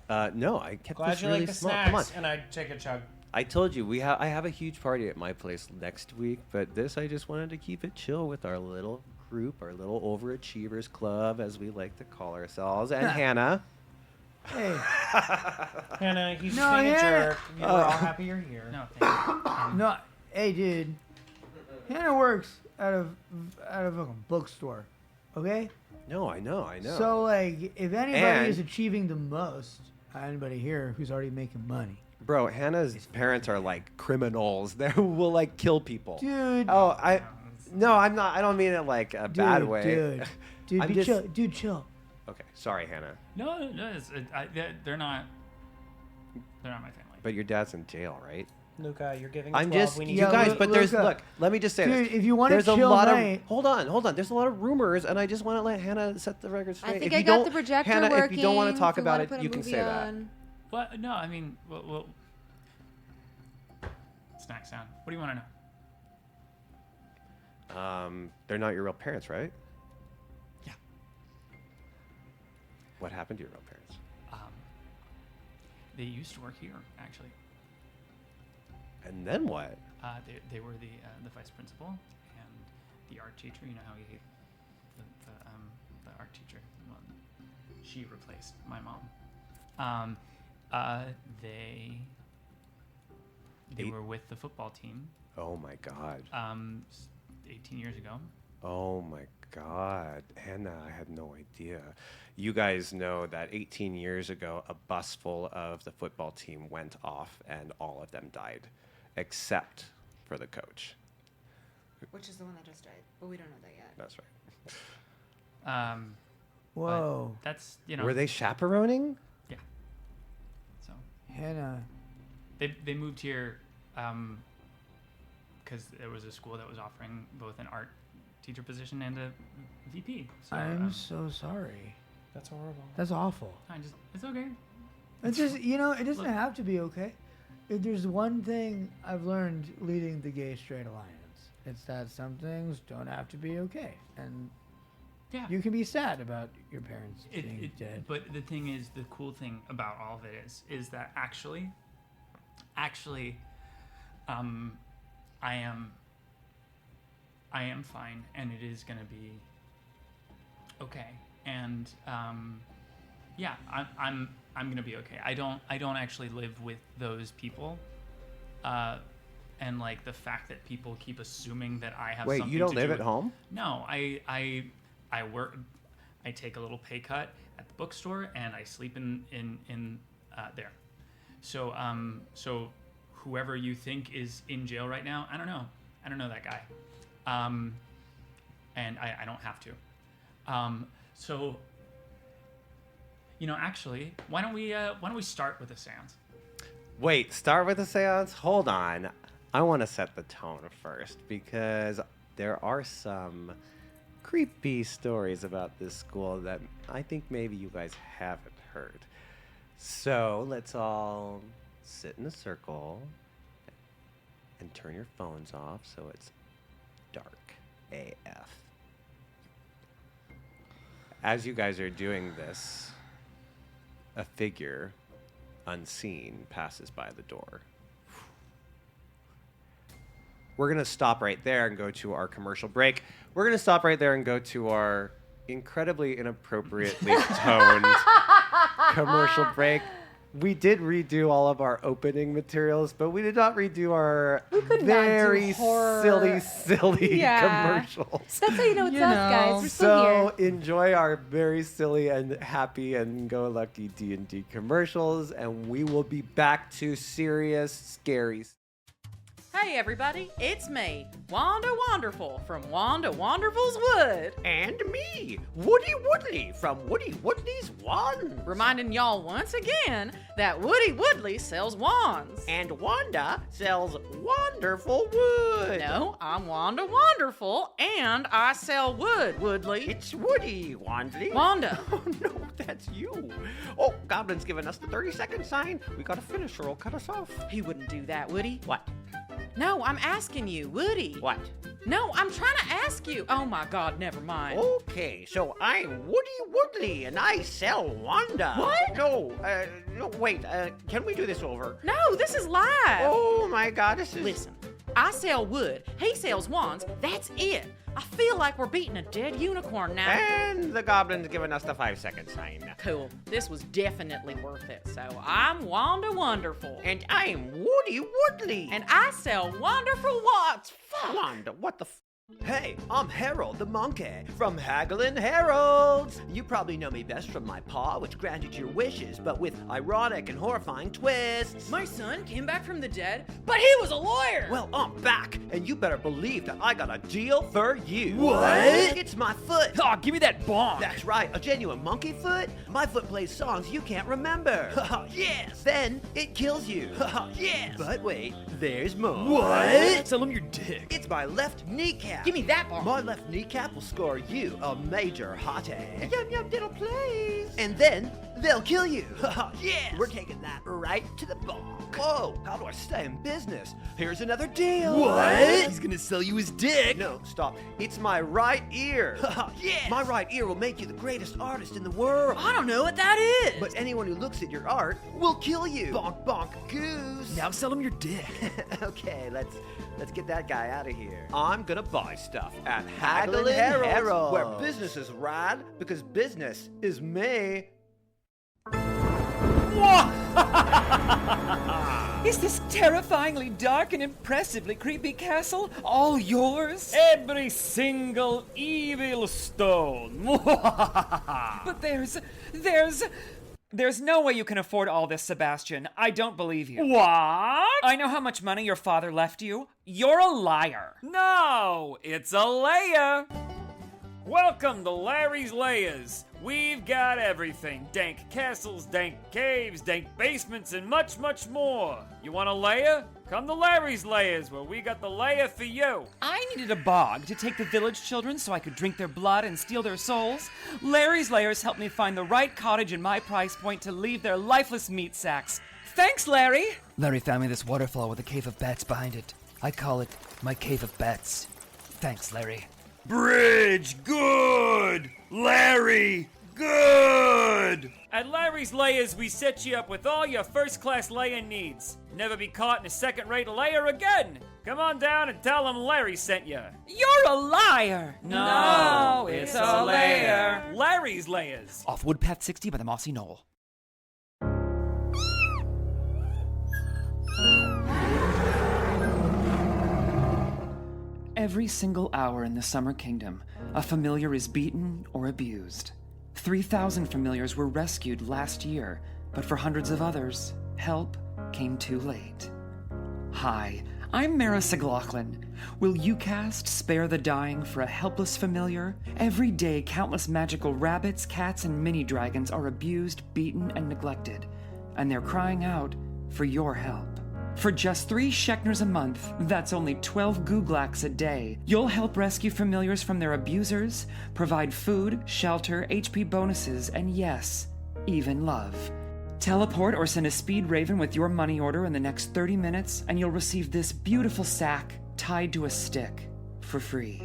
No, I kept Glad this you really like the small. Come on. snacks. And I take a chug. I told you I have a huge party at my place next week, but this I just wanted to keep it chill with our little group, our little overachievers club, as we like to call ourselves, and Hannah. Hey, Hannah, he's No, being a yeah. jerk. We're all happy you're here. No, thank you. no, hey, dude. Hannah works out of a bookstore, okay? No, I know. So, like, if anybody And- is achieving the most, anybody here who's already making money, Bro, Hannah's parents are like criminals. They will like kill people. dude. Oh, I'm not. I don't mean it like a bad way. Dude, I'm be just- chill. Dude, chill. Okay, sorry, Hannah, No, they're not my family. but your dad's in jail, right? Luca, you're giving I'm 12. just, We you need Yeah, guys. Lu- But there's Luca. look. Let me just say Dude, this. if you want to There's a chill lot night, of hold on. There's a lot of rumors, and I just want to let Hannah set the record straight. I think if I you got don't, the projector Hannah, working. if you don't want to talk if we about wanna it, put a you can movie say that. on. Well, no, I mean, well, snack sound. What do you want to know? They're not your real parents, right? Yeah. What happened to your real parents? They used to work here, actually. And then what? They were the vice principal and the art teacher. You know how he hate the art teacher. Well, she replaced my mom. They were with the football team. Oh my God. 18 years ago. Oh my God, Hannah, I had no idea. You guys know that 18 years ago, a bus full of the football team went off and all of them died, except for the coach. Which is the one that just died, but we don't know that yet. That's right. whoa, But that's, Were they chaperoning? Yeah. So Hannah. they moved here because there was a school that was offering both an art teacher position and a VP. So I'm so sorry. That's horrible. That's awful. it's okay. It's just, it doesn't Look. have to be okay. If there's one thing I've learned leading the Gay Straight Alliance, it's that some things don't have to be okay. And Yeah. you can be sad about your parents being dead. But the thing is, the cool thing about all of it is that actually, I am fine, and it is gonna be okay. And yeah, I'm gonna be okay. I don't actually live with those people, and like the fact that people keep assuming that I have. Wait, something you don't to live do at with- home? No, I work. I take a little pay cut at the bookstore, and I sleep in there. So whoever you think is in jail right now. I don't know that guy, and I don't have to. So, actually, why don't we start with a seance? Wait, start with a seance? Hold on. I want to set the tone first because there are some creepy stories about this school that I think maybe you guys haven't heard. So let's all sit in a circle and turn your phones off so it's dark AF. As you guys are doing this, a figure unseen passes by the door. We're going to stop right there and go to our commercial break. We're going to stop right there and go to our incredibly inappropriately toned commercial break. We did redo all of our opening materials, but we did not redo our very silly commercials. That's how you know it's us, guys. We're still So here. enjoy our very silly and happy and go-lucky D&D commercials, and we will be back to serious, scary. Hey everybody, it's me, Wanda Wonderful from Wanda Wonderful's Wood. And me, Woody Woodley from Woody Woodley's Wands. Reminding y'all once again that Woody Woodley sells wands. And Wanda sells wonderful wood. No, I'm Wanda Wonderful and I sell wood, Woodley. It's Woody, Wandley. Wanda. Oh no, that's you. Oh, Goblin's giving us the 30-second sign. We gotta finish or he'll cut us off. He wouldn't do that, Woody. What? No, I'm asking you, Woody. What? No, I'm trying to ask you. Oh my God, never mind. Okay, so I'm Woody Woodley and I sell Wanda. What? No, wait, can we do this over? No, this is live. Oh my God, this is... Listen, I sell wood, he sells wands, that's it. I feel like we're beating a dead unicorn now. And the Goblin's giving us the 5-second sign. Cool. This was definitely worth it. So I'm Wanda Wonderful. And I'm Woody Woodley. And I sell wonderful wands. Fuck. Wanda, what the Hey, I'm Harold the Monkey from Haggling Heralds. You probably know me best from my paw, which granted your wishes, but with ironic and horrifying twists. My son came back from the dead, but he was a lawyer. Well, I'm back, and you better believe that I got a deal for you. What? It's my foot. Oh, give me that bonk. That's right, a genuine monkey foot. My foot plays songs you can't remember. Yes. Then it kills you. Yes. But wait, there's more. What? Tell him your dick. It's my left kneecap. Give me that bonk. My left kneecap will score you a major hottie. Yum yum diddle please. And then they'll kill you. Yes. We're taking that right to the bonk. Whoa, how do I stay in business? Here's another deal. What? He's gonna sell you his dick. No, stop. It's my right ear. Yes. My right ear will make you the greatest artist in the world. I don't know what that is. But anyone who looks at your art will kill you. Bonk bonk goose. Now sell him your dick. Okay, let's get that guy out of here. I'm gonna buy stuff at Haggling Haggling Heralds, Heralds, where business is rad because business is me. Is this terrifyingly dark and impressively creepy castle all yours? Every single evil stone. But there's no way you can afford all this, Sebastian. I don't believe you. What? I know how much money your father left you. You're a liar. No, it's a lair. Welcome to Larry's Layers. We've got everything. Dank castles, dank caves, dank basements, and much, much more. You want a lair? Come to Larry's Layers, where we got the lair for you. I needed a bog to take the village children so I could drink their blood and steal their souls. Larry's Lairs helped me find the right cottage in my price point to leave their lifeless meat sacks. Thanks, Larry! Larry found me this waterfall with a cave of bats behind it. I call it my cave of bats. Thanks, Larry. Bridge, good! Larry, good! At Larry's Layers, we set you up with all your first-class layer needs. Never be caught in a second-rate layer again. Come on down and tell them Larry sent you. You're a liar! No, it's a lair. Larry's Layers. Off Woodpath 60 by the Mossy Knoll. Every single hour in the Summer Kingdom, a familiar is beaten or abused. 3,000 familiars were rescued last year, but for hundreds of others, help came too late. Hi, I'm Mara Siglaughlin. Will you cast Spare the Dying for a helpless familiar? Every day, countless magical rabbits, cats, and mini dragons are abused, beaten, and neglected, and they're crying out for your help. For just 3 Shekners a month, that's only 12 Googlax a day, you'll help rescue familiars from their abusers, provide food, shelter, HP bonuses, and yes, even love. Teleport or send a speed raven with your money order in the next 30 minutes, and you'll receive this beautiful sack tied to a stick for free.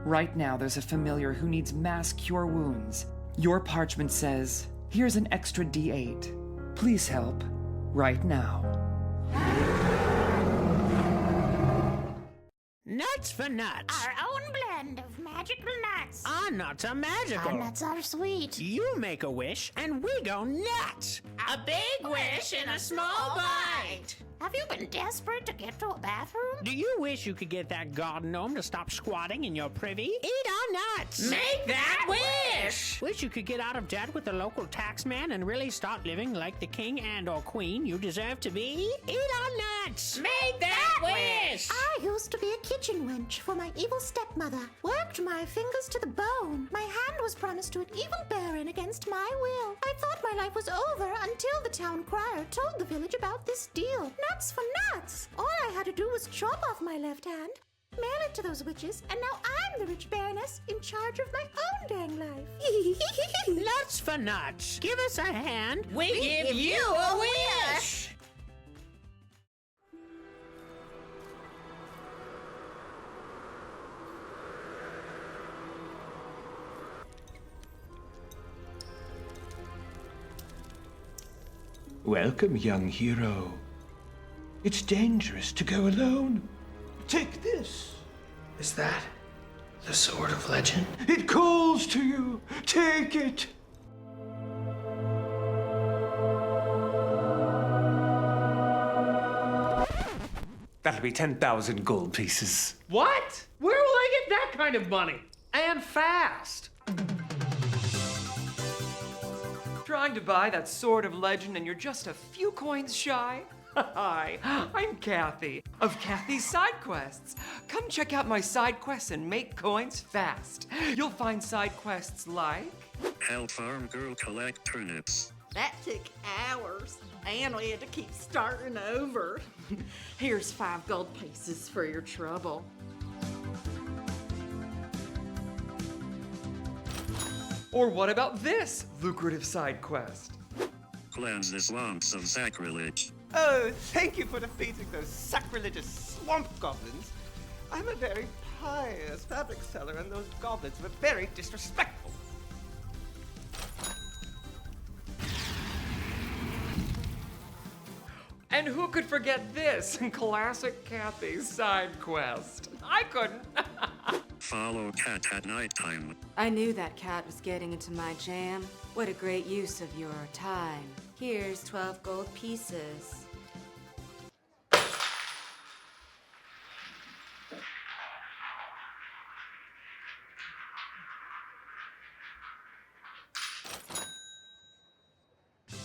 Right now, there's a familiar who needs mass cure wounds. Your parchment says, here's an extra D8. Please help right now. Nuts for nuts. Our own blend of magical nuts. Our nuts are magical. Our nuts are sweet. You make a wish and we go nuts. A big wish in a small bite. Have you been desperate to get to a bathroom? Do you wish you could get that garden gnome to stop squatting in your privy? Eat our nuts. Make that wish. Wish you could get out of debt with the local tax man and really start living like the king and or queen you deserve to be? Eat our nuts. Make that wish. I used to be a kitchen wench for my evil stepmother. Worked my fingers to the bone. My hand was promised to an evil baron against my will. I thought my life was over until the town crier told the village about this deal. Nuts for nuts. All I had to do was chop off my left hand, mail it to those witches, and now I'm the rich baroness in charge of my own dang life. Nuts for nuts. Give us a hand. We give you a wish. Welcome, young hero. It's dangerous to go alone. Take this. Is that the Sword of Legend? It calls to you. Take it. That'll be 10,000 gold pieces. What? Where will I get that kind of money? And fast. Trying to buy that Sword of Legend and you're just a few coins shy? Hi, I'm Kathy of Kathy's Side Quests. Come check out my side quests and make coins fast. You'll find side quests like help farm girl collect turnips. That took hours, and we had to keep starting over. Here's 5 gold pieces for your trouble. Or what about this lucrative side quest? Cleanse the swamps of sacrilege. Oh, thank you for defeating those sacrilegious swamp goblins. I'm a very pious fabric seller, and those goblins were very disrespectful. And who could forget this? Classic Kathy's side quest. I couldn't. Follow cat at nighttime. I knew that cat was getting into my jam. What a great use of your time. Here's 12 gold pieces.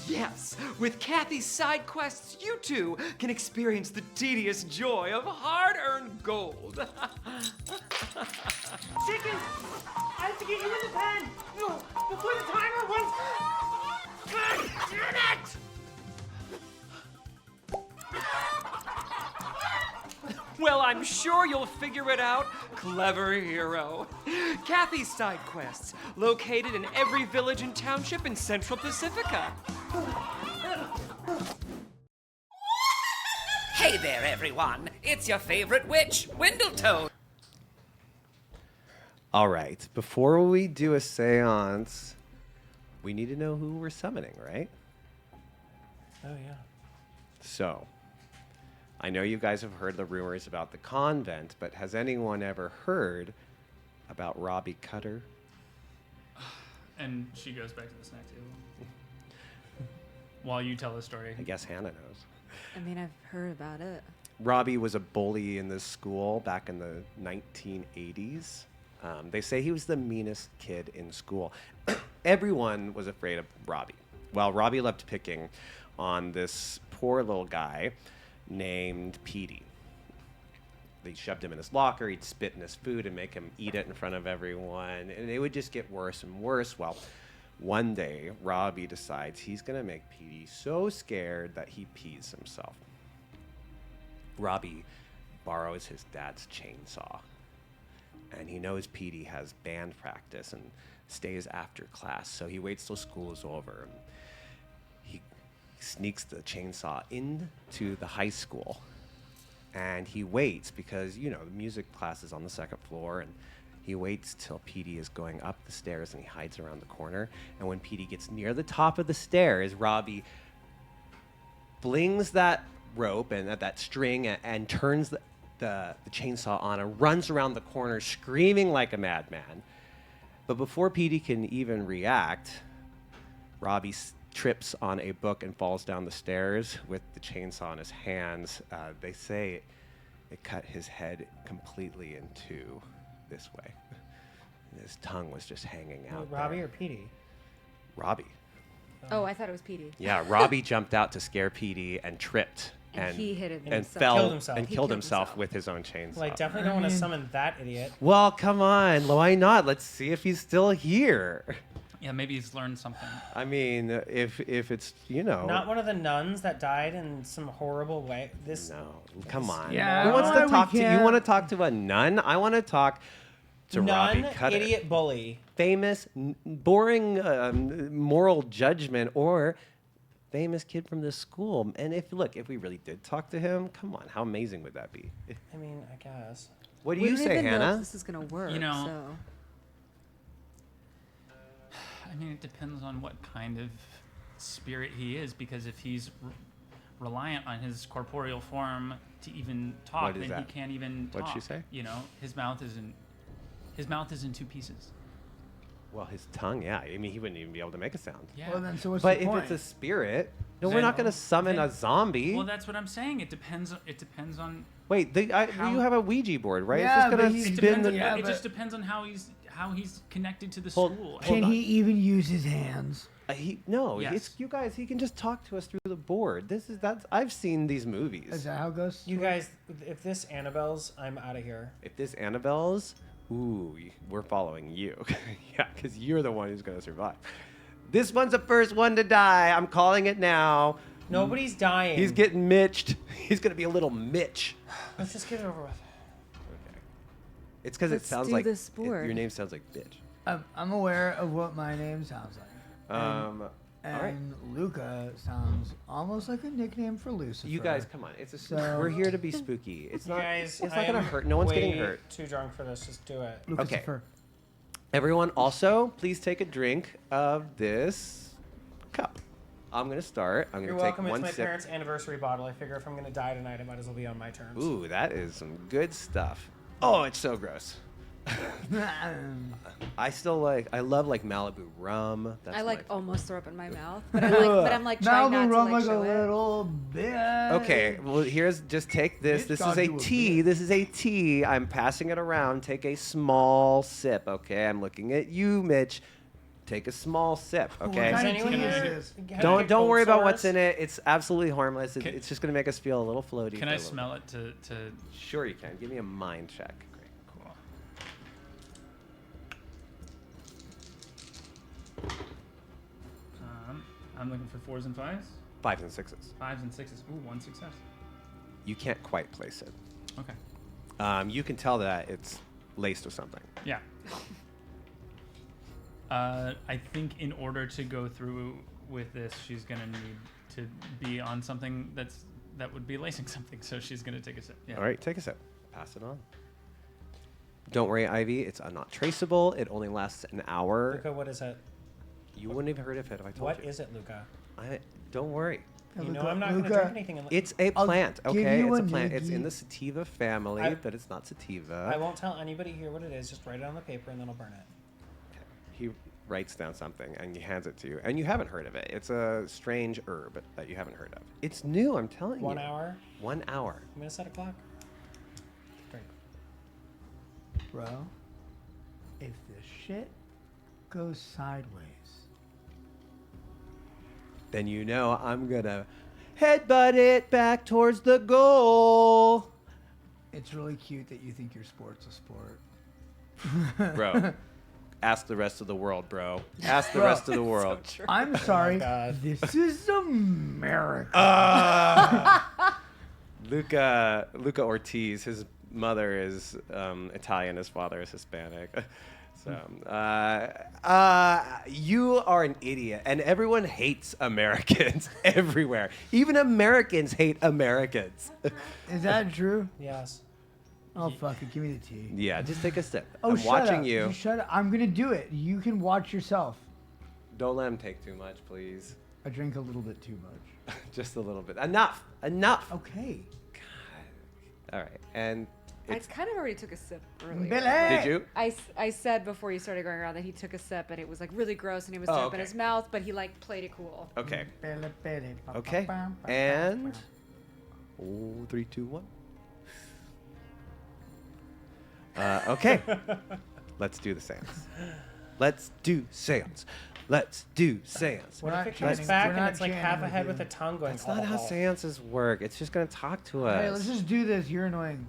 Yes, with Kathy's side quests, you too can experience the tedious joy of hard-earned gold. Chicken! I have to get you in the pen! No, before the timer runs... God damn it! Well, I'm sure you'll figure it out, clever hero. Kathy's side quests, located in every village and township in Central Pacifica. Hey there, everyone. It's your favorite witch, Windletoad. All right, before we do a seance, we need to know who we're summoning, right? Oh, yeah. So, I know you guys have heard the rumors about the convent, but has anyone ever heard about Robbie Cutter? And she goes back to the snack table. While you tell the story. I guess Hannah knows. I mean, I've heard about it. Robbie was a bully in this school back in the 1980s. They say he was the meanest kid in school. Everyone was afraid of Robbie. Well, Robbie loved picking on this poor little guy named Petey. They shoved him in his locker. He'd spit in his food and make him eat it in front of everyone. And it would just get worse and worse. Well, one day, Robbie decides he's going to make Petey so scared that he pees himself. Robbie borrows his dad's chainsaw. And he knows Petey has band practice and stays after class. So he waits till school is over. He sneaks the chainsaw into the high school. And he waits because, the music class is on the second floor. And he waits till Petey is going up the stairs and he hides around the corner. And when Petey gets near the top of the stairs, Robbie flings that rope and that string and turns the chainsaw on and runs around the corner screaming like a madman. But before Petey can even react, Robbie trips on a book and falls down the stairs with the chainsaw in his hands. They say it cut his head completely in two this way. And his tongue was just hanging out. Robbie there. or Petey? Robbie. Oh, I thought it was Petey. Yeah, Robbie jumped out to scare Petey and tripped. And he hit and himself. fell Killed himself. and He killed killed himself with his own chainsaw. Like, definitely don't want to summon that idiot. Well, come on, why not? Let's see if he's still here. Yeah, maybe he's learned something. I mean, if it's Not one of the nuns that died in some horrible way. come on. Yeah, Who wants why to we talk to you? can't- Want to talk to a nun? I want to talk to Nun, Robbie Cutter. idiot bully. Famous, boring moral judgment, or famous kid from this school. And if we really did talk to him, come on, how amazing would that be? I mean, I guess. What do We you don't say, even know if Hannah? this is gonna work. You know, so. I mean, it depends on what kind of spirit he is, because if he's reliant on his corporeal form to even talk, What is then that? he can't even talk. What'd she say? His mouth is in two pieces. Well, his tongue, yeah. I mean, he wouldn't even be able to make a sound. Yeah. Well, then, so what's But the if point? it's a spirit, no, we're Then- not going to summon then- a zombie. Well, that's what I'm saying. It depends on. Wait, how- you have a Ouija board, right? Yeah, it's just but going he's to It spin depends. the. It just depends on how he's connected to the Hold- school. Can he even use his hands? No, Yes. it's you guys. He can just talk to us through the board. That's. I've seen these movies. Is that how it goes? You guys, if this Annabelle's, I'm out of here. If this Annabelle's, we're following you. Yeah, because you're the one who's going to survive. This one's the first one to die. I'm calling it now. Nobody's dying. He's getting mitched. He's going to be a little Mitch. Let's just get it over with. Okay. It's because it Let's sounds do like this board. your name sounds like bitch. I'm aware of what my name sounds like. All right. And Luca sounds almost like a nickname for Lucifer. You guys, come on. So- We're here to be spooky. It's You not. guys, it's I not gonna am hurt. No one's getting way hurt. Too drunk for this. Just do it. Okay. Lucifer. Everyone, also, please take a drink of this cup. I'm gonna start. I'm You're gonna take welcome. It's one my sip. parents' anniversary bottle. I figure if I'm gonna die tonight, it might as well be on my terms. Ooh, that is some good stuff. Oh, it's so gross. I love Malibu rum. That's I my almost throw up in my mouth, but I'm like trying not to rum like show a it. little bit. Okay, well, just take this. Bitch This got is a you a tea. This is a tea. I'm passing it around. Take a small sip, okay? I'm looking at you, Mitch. Take a small sip, okay? Does anyone here have Don't cold worry about what's sores? in it. It's absolutely harmless. It's just gonna make us feel a little floaty. Can for I a little smell it to? Sure, you can. Give me a mind check. Great, cool. I'm looking for 4s and 5s. 5s and 6s. 5s and 6s. Ooh, 1 success. You can't quite place it. Okay. You can tell that it's laced with something. Yeah. I think in order to go through with this, she's gonna need to be on something that would be lacing something. So she's gonna take a sip. Yeah. All right, take a sip. Pass it on. Don't worry, Ivy. It's not traceable. It only lasts an hour. Luca, what is it? You wouldn't have heard of it if I told What you. is it, Luca? Don't worry. You know I'm not going to drink anything. It's a I'll plant, give okay? you It's a a plant. It's in niggy. the sativa family, I- but it's not sativa. I won't tell anybody here what it is. Just write it on the paper and then I'll burn it. He writes down something and he hands it to you, and you haven't heard of it. It's a strange herb that you haven't heard of. It's new, I'm telling you. 1 hour. 1 hour. I'm going to set a clock. Drink. Bro, if this shit goes sideways, Then you know I'm gonna headbutt it back towards the goal. It's really cute that you think your sport's a sport. Bro, ask the rest of the world, bro. Ask the rest of the world. I'm sorry. This is America. Luca Ortiz, his mother is Italian, his father is Hispanic. So, you are an idiot, and everyone hates Americans everywhere. Even Americans hate Americans. Is that true? Yes. Oh, fuck it. Give me the tea. Yeah, just take a sip. Oh, I'm shut watching up. you. Shut up. I'm going to do it. You can watch yourself. Don't let him take too much, please. I drink a little bit too much. Just a little bit. Enough. Okay. All right, and I kind of already took a sip earlier. Billy! Did you? I said before you started going around that he took a sip and it was like really gross and he was Oh, throwing up okay. in his mouth, but he like played it cool. Okay. Billy, Billy, ba, Okay. ba, ba, ba, And ba. 3, 2, 1. Okay. Let's do the seance. Let's do seance. Let's do seance. What if it We're comes not back and chanting it's like half a head with a tongue going? That's not how "Oh." seances work. It's just going to talk to us. Hey, let's just do this. You're annoying.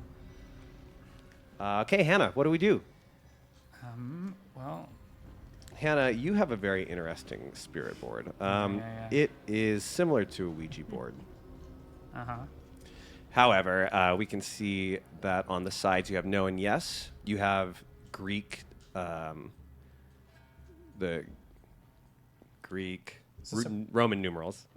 Okay, Hannah, what do we do? Well, Hannah, you have a very interesting spirit board. Yeah. It is similar to a Ouija board. Uh-huh. However, we can see that on the sides you have no and yes. You have Greek, the Greek, Roman numerals.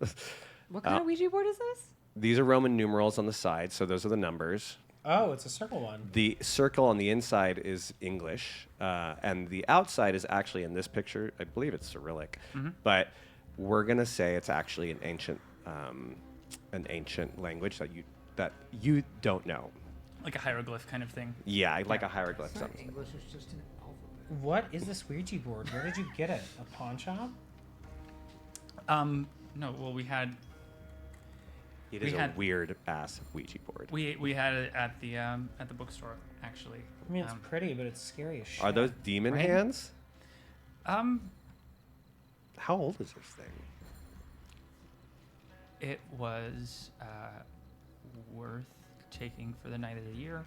What kind of Ouija board is this? These are Roman numerals on the side, so those are the numbers. Oh, it's a circle one. The circle on the inside is English, and the outside is actually in this picture. I believe it's Cyrillic, but we're gonna say it's actually an ancient language that you don't know. like a hieroglyph kind of thing. Yeah, like a hieroglyph. It's not something. English. It's just an alphabet. What is this Ouija board? Where did you get it? A pawn shop? No. Well, we had. It is a weird ass Ouija board. We had it at the bookstore actually. I mean, it's pretty, but it's scary as shit. Are those demon Right? hands? How old is this thing? It was worth taking for the night of the year.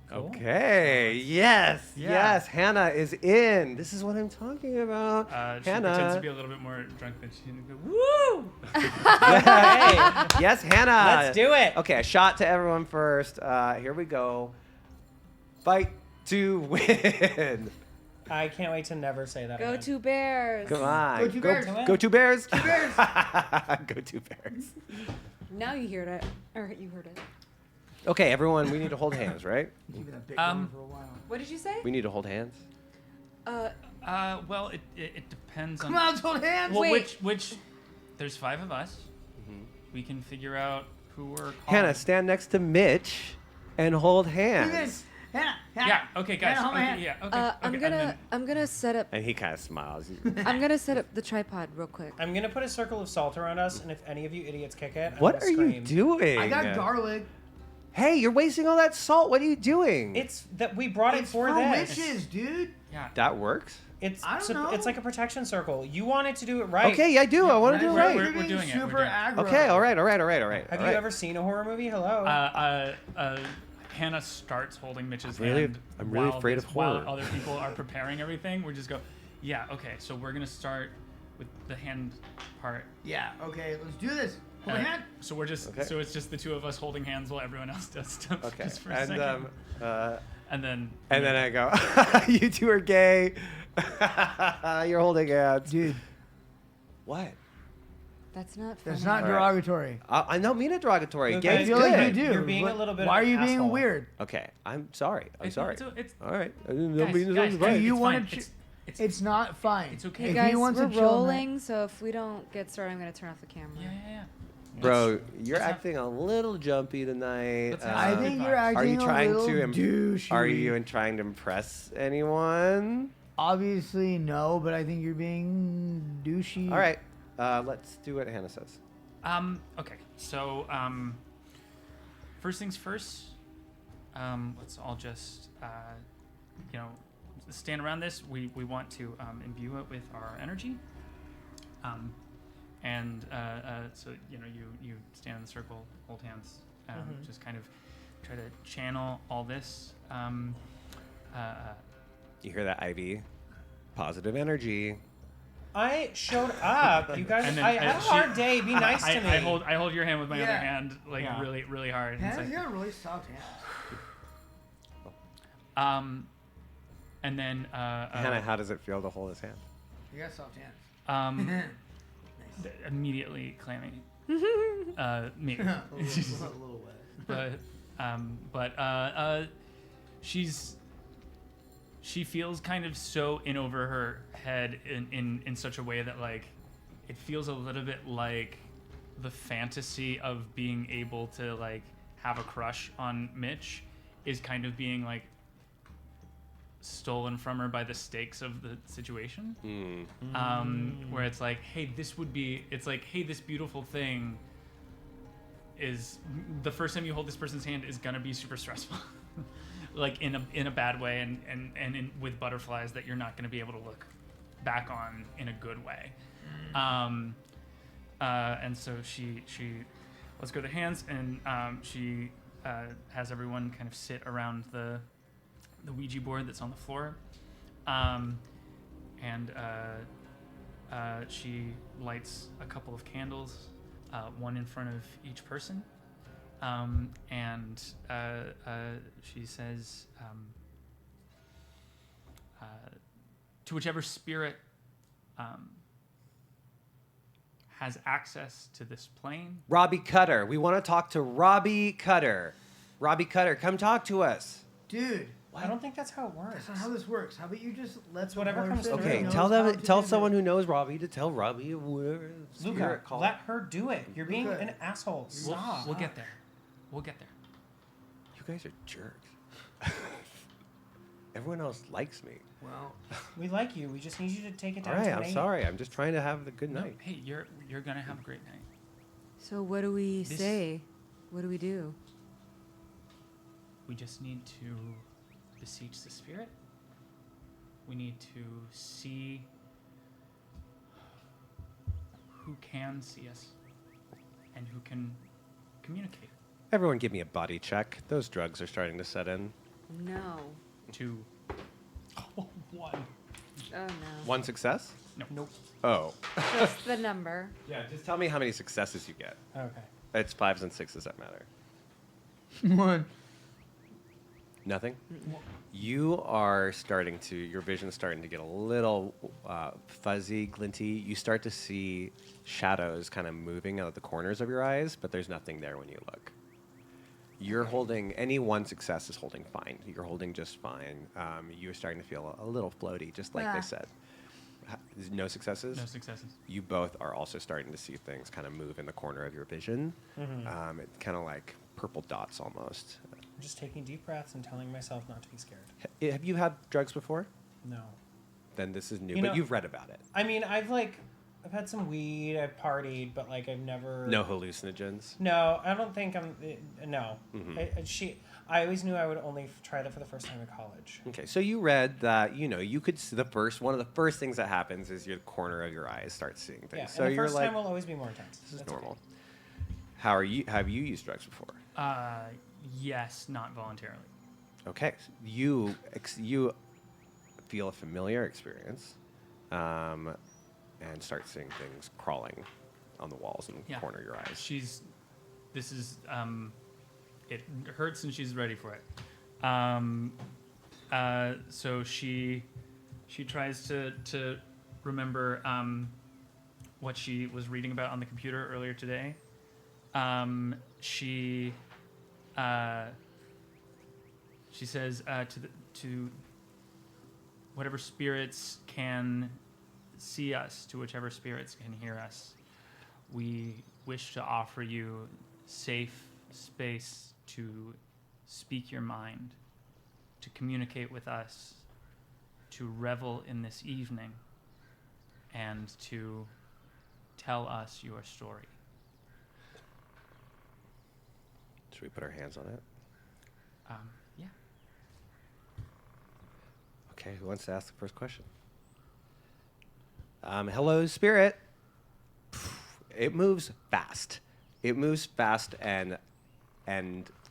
Cool. Okay. Yes. Yeah. Yes. Hannah is in. This is what I'm talking about. She pretends Hannah. to be a little bit more drunk than she. And go, woo! Yes, Hannah. Let's do it. Okay, a shot to everyone first. Here we go. Fight to win. I can't wait to never say that. Go again. to Bears. Come on. Go to Bears. Go to Bears. Two Bears. Go to Bears. Now you heard it, or you heard it. Okay, everyone, we need to hold hands, right? What did you say? We need to hold hands. Well, it depends Come on. on, let's hold hands. Well, Wait. which? There's 5 of us. We can figure out who we're calling. Hannah, stand next to Mitch and hold hands. Hannah, Yeah. Okay, guys. Hannah, hold my Okay, hand. yeah. Okay. I'm gonna set up. And he kind of smiles. I'm gonna set up the tripod real quick. I'm gonna put a circle of salt around us, and if any of you idiots kick it, I'm What gonna are you scream. doing? I got garlic. Hey, you're wasting all that salt. What are you doing? It's that we brought it It's for for this. witches, dude. Yeah. That works? It's I don't know. it's like a protection circle. You wanted to do it right. Okay, yeah, I do. I want to do it right. We're doing it. We're Super doing it. aggro. Okay, all right. Have you ever seen a horror movie? Hello. Hannah starts holding Mitch's Really- hand. I'm really while afraid of horror. While other people are preparing everything, we just go, yeah, okay. So we're gonna start with the hand part. Yeah. Okay. Let's do this. Hold my hand. So we're just Okay. so it's just the two of us holding hands while everyone else does stuff. Okay. Just for a And second. and then I go, you two are gay. You're holding hands. Dude. What? That's not. That's funny. not derogatory. I don't mean it derogatory. Look, Gay I is feel like good. you do. You're being a But little bit Why of are you an being asshole. weird? Okay, I'm sorry. I'm sorry. It's All right. I didn't Guys, mean guys, it. Do you it's want fine. to? It's not fine. It's okay. Hey If guys, he wants we're to chill, man- rolling, so if we don't get started, I'm gonna turn off the camera. Yeah. Bro, you're let's have- acting a little jumpy tonight. Let's have I some think good you're vibes. acting Are you trying a little to douchey. Are you trying to impress anyone? Obviously no, but I think you're being douchey. All right. Let's do what Hannah says. Okay. So first things first. Let's all just stand around this. We want to imbue it with our energy. And so you stand in the circle, hold hands, just kind of try to channel all this. You hear that, Ivy? Positive energy. I showed up. You guys, And then- I had a and hard day. Be nice to me. I hold your hand with my other Yeah. hand, like Yeah. really, really hard. And it's Hannah's like- got really soft hands. And then Hannah, how does it feel to hold his hand? You got soft hands. Immediately clammy. Me. A little wet. But she feels kind of so in over her head in such a way that like it feels a little bit like the fantasy of being able to like have a crush on Mitch is kind of being like stolen from her by the stakes of the situation. Where it's like, hey, this beautiful thing is the first time you hold this person's hand is gonna be super stressful. Like in a bad way and with butterflies that you're not gonna be able to look back on in a good way. And so she lets go of the hands and she has everyone kind of sit around the Ouija board that's on the floor. And she lights a couple of candles, one in front of each person. And she says, to whichever spirit has access to this plane. Robbie Cutter. We want to talk to Robbie Cutter. Robbie Cutter, come talk to us. Dude. I don't think that's how it works. That's not how this works. How about you just let whatever comes through. Okay, knows tell someone who knows Robbie to tell Robbie where Luca, let her do it. You're being an asshole. Stop. We'll get there. We'll get there. You guys are jerks. Everyone else likes me. Well, we like you. We just need you to take it down. All right, to an I'm 8. sorry. I'm just trying to have a good night. Hey, you're gonna have a great night. So what do we say? What do we do? We just need to beseech the spirit. We need to see who can see us and who can communicate. Everyone give me a body check. Those drugs are starting to set in. No. 2. Oh, 1. Oh no. One success? No. Nope. Oh. Just the number. Yeah, just tell me how many successes you get. Okay. It's 5s and 6s that matter. 1. Nothing? You are starting to, your vision's starting to get a little fuzzy, glinty. You start to see shadows kind of moving out of the corners of your eyes, but there's nothing there when you look. You're holding, any one success is holding fine. You're holding just fine. You're starting to feel a little floaty, just like they said. No successes? No successes. You both are also starting to see things kind of move in the corner of your vision. It's kind of like purple dots almost. I'm just taking deep breaths and telling myself not to be scared. Have you had drugs before? No. Then this is new, You but know- you've read about it. I mean, I've had some weed, I've partied, but like I've never. No hallucinogens? No, I don't think I'm. No. Mhm. I always knew I would only try that for the first time in college. Okay, so you read that, you could see one of the first things that happens is your corner of your eyes starts seeing things. Yeah, so and the you're first like, time will always be more intense. this is That's normal. Have you used drugs before? Yes, not voluntarily. Okay, so you feel a familiar experience, and start seeing things crawling on the walls in the corner of your eyes. It hurts and she's ready for it. So she tries to remember what she was reading about on the computer earlier today. She says to whatever spirits can see us, to whichever spirits can hear us, we wish to offer you safe space to speak your mind, to communicate with us, to revel in this evening, and to tell us your story. Should we put our hands on it? Yeah. Okay, who wants to ask the first question? Hello, spirit. It moves fast. It moves fast and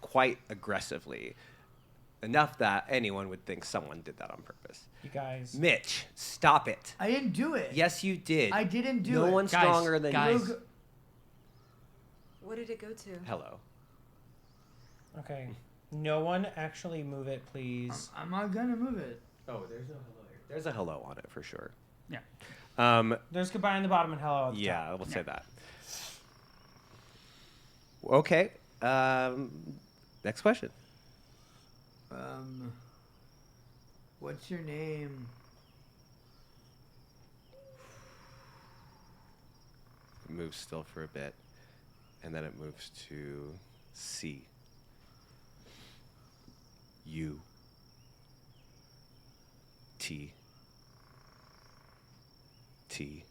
quite aggressively. Enough that anyone would think someone did that on purpose. You guys. Mitch, stop it. I didn't do it. Yes, you did. I didn't do No it. one's stronger than you. What did it go to? Hello. Okay. No one actually move it, please. I'm not gonna move it. Oh, there's no hello here. There's a hello on it for sure. Yeah. There's goodbye on the bottom and hello. On the Yeah, top. we'll say that. Okay. Next question. What's your name? It moves still for a bit, and then it moves to C. U. T. T.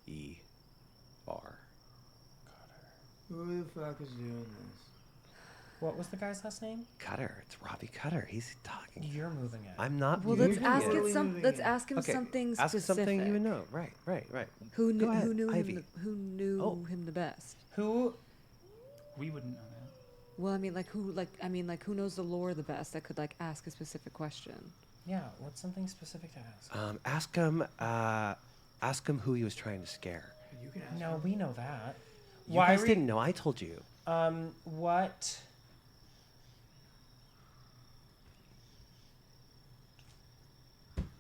E. R. Who the fuck is doing this? What was the guy's last name? Cutter. It's Robbie Cutter. He's talking. You're moving it. I'm not. Well, moving let's ask it. it some. Let's ask him something Ask specific. something you would know. Right. Who Go knew? ahead, Who knew Ivy. him? Who knew him the best? Who? We wouldn't know that. Well, I mean, like who? Who knows the lore the best? That could like ask a specific question. Yeah. What's something specific to ask? Ask him. Ask him who he was trying to scare. You can ask No, we know that. You guys didn't know. I told you. What?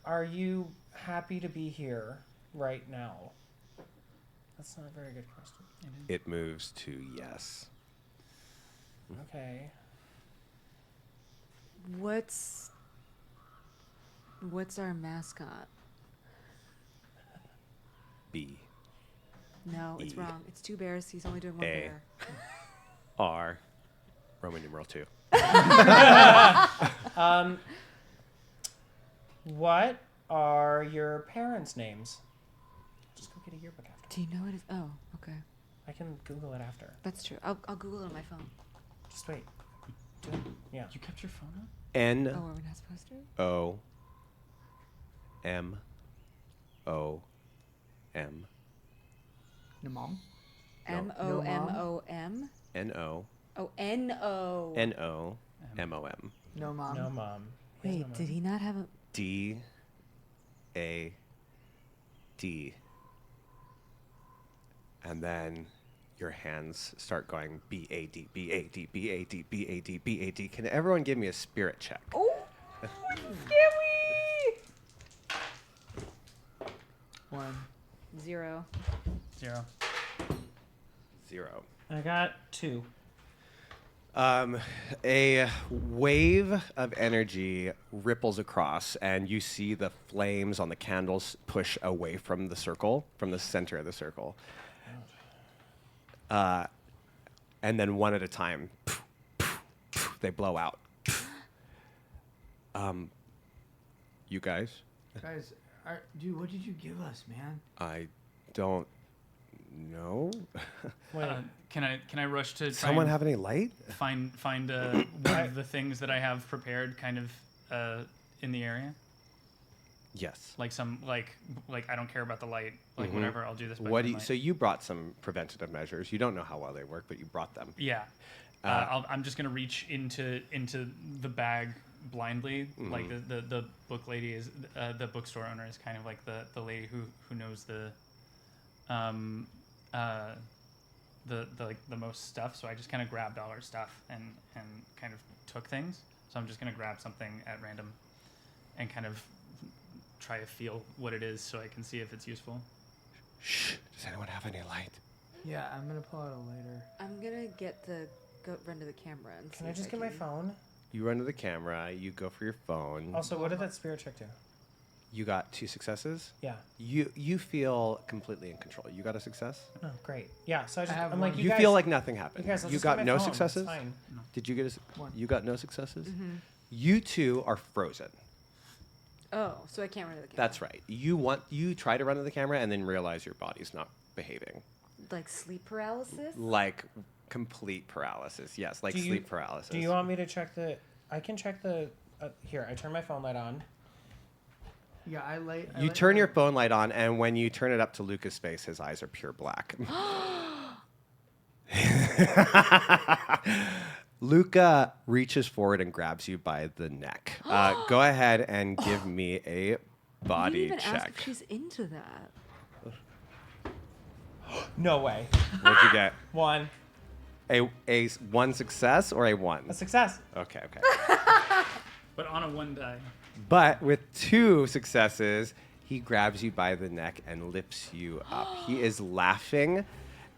Are you happy to be here right now? That's not a very good question. It moves to yes. Okay. What's our mascot? B. No, it's E. wrong. It's two bears. He's only doing one A. bear. R. Roman numeral 2. What are your parents' names? Just go get a yearbook after. Do you know what it is? Oh, okay. I can Google it after. That's true. I'll Google it on my phone. Just wait. Yeah. You kept your phone up? N. Oh, are we not supposed to? O. M. O. M. Namom? M-O-M-O-M? N-O. Oh, N-O. N-O-M-O-M. No mom. No mom. Wait, did he not have a... D. A. D. And then your hands start going B-A-D, B-A-D, B-A-D, B-A-D, B-A-D. Can everyone give me a spirit check? Oh, scary! 1. 0. 0. 0. I got 2. A wave of energy ripples across, and you see the flames on the candles push away from the circle, from the center of the circle. And then one at a time, they blow out. You guys? Guys, dude, what did you give us, man? I don't know. Can I rush to try Someone and have any light? find one of the things that I have prepared kind of in the area? Yes. Like I don't care about the light. Like Mhm. whatever, I'll do this by What do you, moonlight. so you brought some preventative measures. You don't know how well they work, but you brought them. Yeah. I'm just gonna reach into the bag blindly. Like the book lady is the bookstore owner is kind of like the lady who knows the most stuff. So I just kind of grabbed all her stuff and kind of took things. So I'm just gonna grab something at random and kind of try to feel what it is so I can see if it's useful. Shh. Does anyone have any light? Yeah, I'm gonna pull out a lighter. I'm gonna run to the camera and Can I just get my phone? You run to the camera. You go for your phone. Also, what did that spirit check do? You got 2 successes. Yeah. You feel completely in control. You got a success. Oh, great. Yeah. So I'm one. like, You guys, feel like nothing happened. You guys, I'll You just got get my no phone. It's successes. fine. Did you get a? One. You got no successes. Mhm. You two are frozen. Oh, so I can't run to the camera. That's right. You try to run to the camera and then realize your body's not behaving. Like sleep paralysis? Like complete paralysis. Yes, like Do you- sleep paralysis. Do you want me to check the? I can check the. Here, I turn my phone light on. Yeah, You turn your phone light on, and when you turn it up to Luca's face, his eyes are pure black. Luca reaches forward and grabs you by the neck. Go ahead and give me a body You didn't even check. ask if she's into that. No way. What'd you get? 1. A one success or a 1? A success. Okay, okay. But on a 1 die. But with 2 successes, he grabs you by the neck and lifts you up. He is laughing,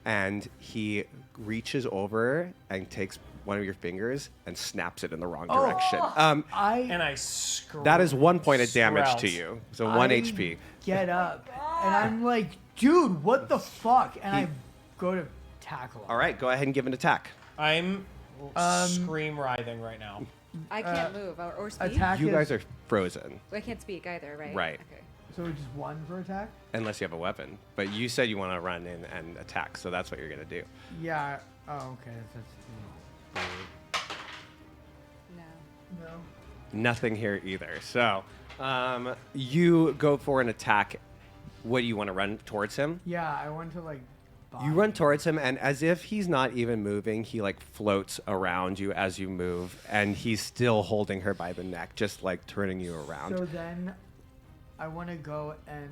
and he reaches over and takes one of your fingers and snaps it in the wrong direction. And I scream. That is 1 point of damage to Sprout. you. So 1 I HP. Get up, and I'm like, dude, what the fuck? And I go to tackle him. All right, go ahead and give an attack. I'm scream writhing right now. I can't move or speak. Attack You is- guys are frozen, I can't speak either, right? Right. Okay. So just 1 for attack? unless you have a weapon. But you said you want to run in and attack, so that's what you're going to do. Yeah. Oh, okay. No. Nothing here either. So you go for an attack. What do you want to run towards him? Yeah, I want to like. You run towards him, and as if he's not even moving, he like floats around you as you move, and he's still holding her by the neck, just like turning you around. So then, I want to go and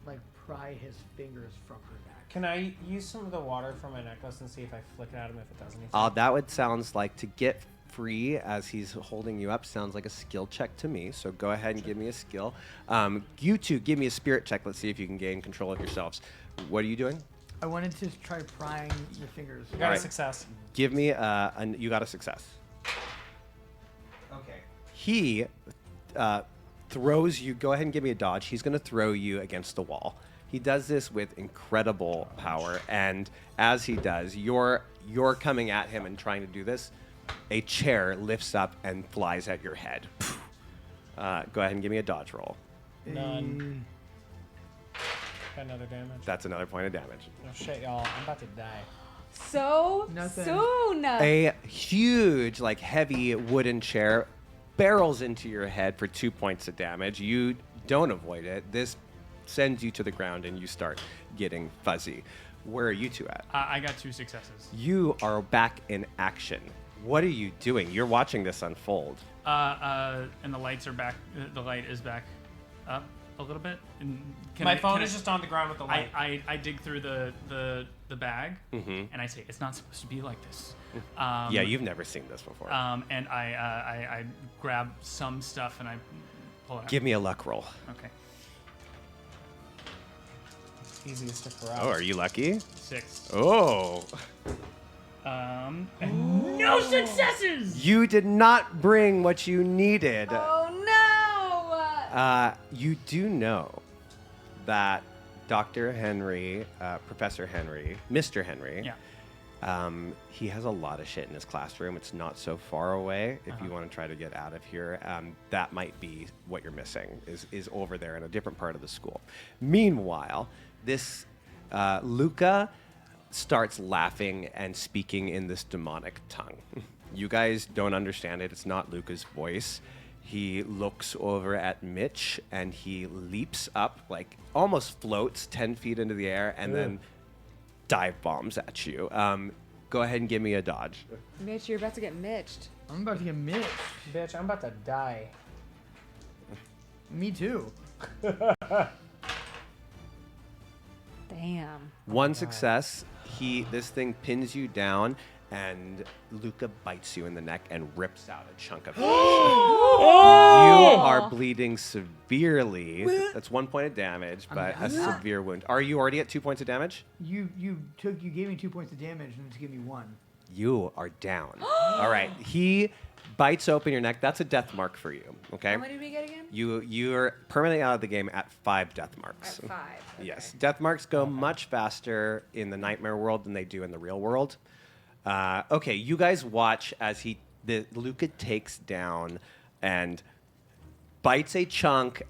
like pry his fingers from her neck. Can I use some of the water from my necklace and see if I flick it at him if it does anything? That would sounds like to get free as he's holding you up sounds like a skill check to me. So go ahead and give me a skill. You two, give me a spirit check. Let's see if you can gain control of yourselves. What are you doing? I wanted to try prying the fingers. You got a success. Give me you got a success. Okay. He throws you. Go ahead and give me a dodge. He's going to throw you against the wall. He does this with incredible power, and as he does, you're coming at him and trying to do this. A chair lifts up and flies at your head. Go ahead and give me a dodge roll. None. Got another damage. That's another point of damage. Oh shit, y'all! I'm about to die. So Nothing. soon. A huge, like, heavy wooden chair barrels into your head for 2 points of damage. You don't avoid it. This sends you to the ground, and you start getting fuzzy. Where are you two at? I got 2 successes. You are back in action. What are you doing? You're watching this unfold. And the lights are back. The light is back up a little bit. And My phone is just on the ground with the light. I dig through the bag, Mhm. and I say it's not supposed to be like this. Yeah, you've never seen this before. And I grab some stuff and I pull it out. Give me a luck roll. Okay. Easiest to corral. Oh, are you lucky? 6. Oh. And no successes. You did not bring what you needed. Oh no! You do know that Dr. Henry, Professor Henry, Mr. Henry, he has a lot of shit in his classroom. It's not so far away. If you want to try to get out of here, that might be what you're missing, is over there in a different part of the school. Meanwhile, this Luca starts laughing and speaking in this demonic tongue. You guys don't understand it. It's not Luca's voice. He looks over at Mitch and he leaps up, like almost floats 10 feet into the air and then dive bombs at you. Go ahead and give me a dodge. Mitch, you're about to get mitched. I'm about to get mitched. Bitch, I'm about to die. Me too. Damn. One success. This thing pins you down, and Luca bites you in the neck and rips out a chunk of flesh. You are bleeding severely. That's 1 point of damage, but a severe wound. Are you already at 2 points of damage? You gave me 2 points of damage and just give me 1. You are down. All right. He bites open your neck. That's a death mark for you. Okay. How many did we get again? You're permanently out of the game at 5 death marks. At 5. Okay. Yes, death marks go much faster in the nightmare world than they do in the real world. Okay, you guys watch as Luca takes down and bites a chunk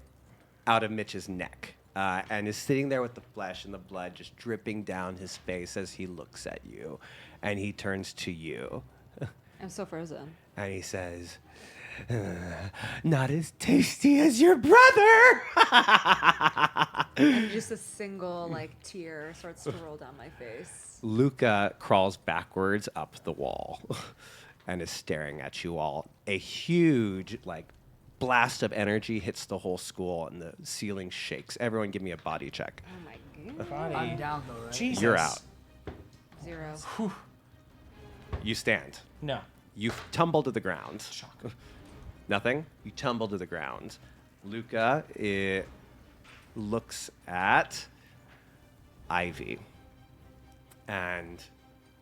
out of Mitch's neck, and is sitting there with the flesh and the blood just dripping down his face as he looks at you, and he turns to you. I'm so frozen. And he says, Not as tasty as your brother. And just a single tear starts to roll down my face. Luca crawls backwards up the wall and is staring at you all. A huge blast of energy hits the whole school and the ceiling shakes. Everyone give me a body check. Oh my god. Body. I'm down though, right? Jesus. You're out. 0. You stand. No. You tumble to the ground. Nothing? You tumble to the ground. Luca looks at Ivy. And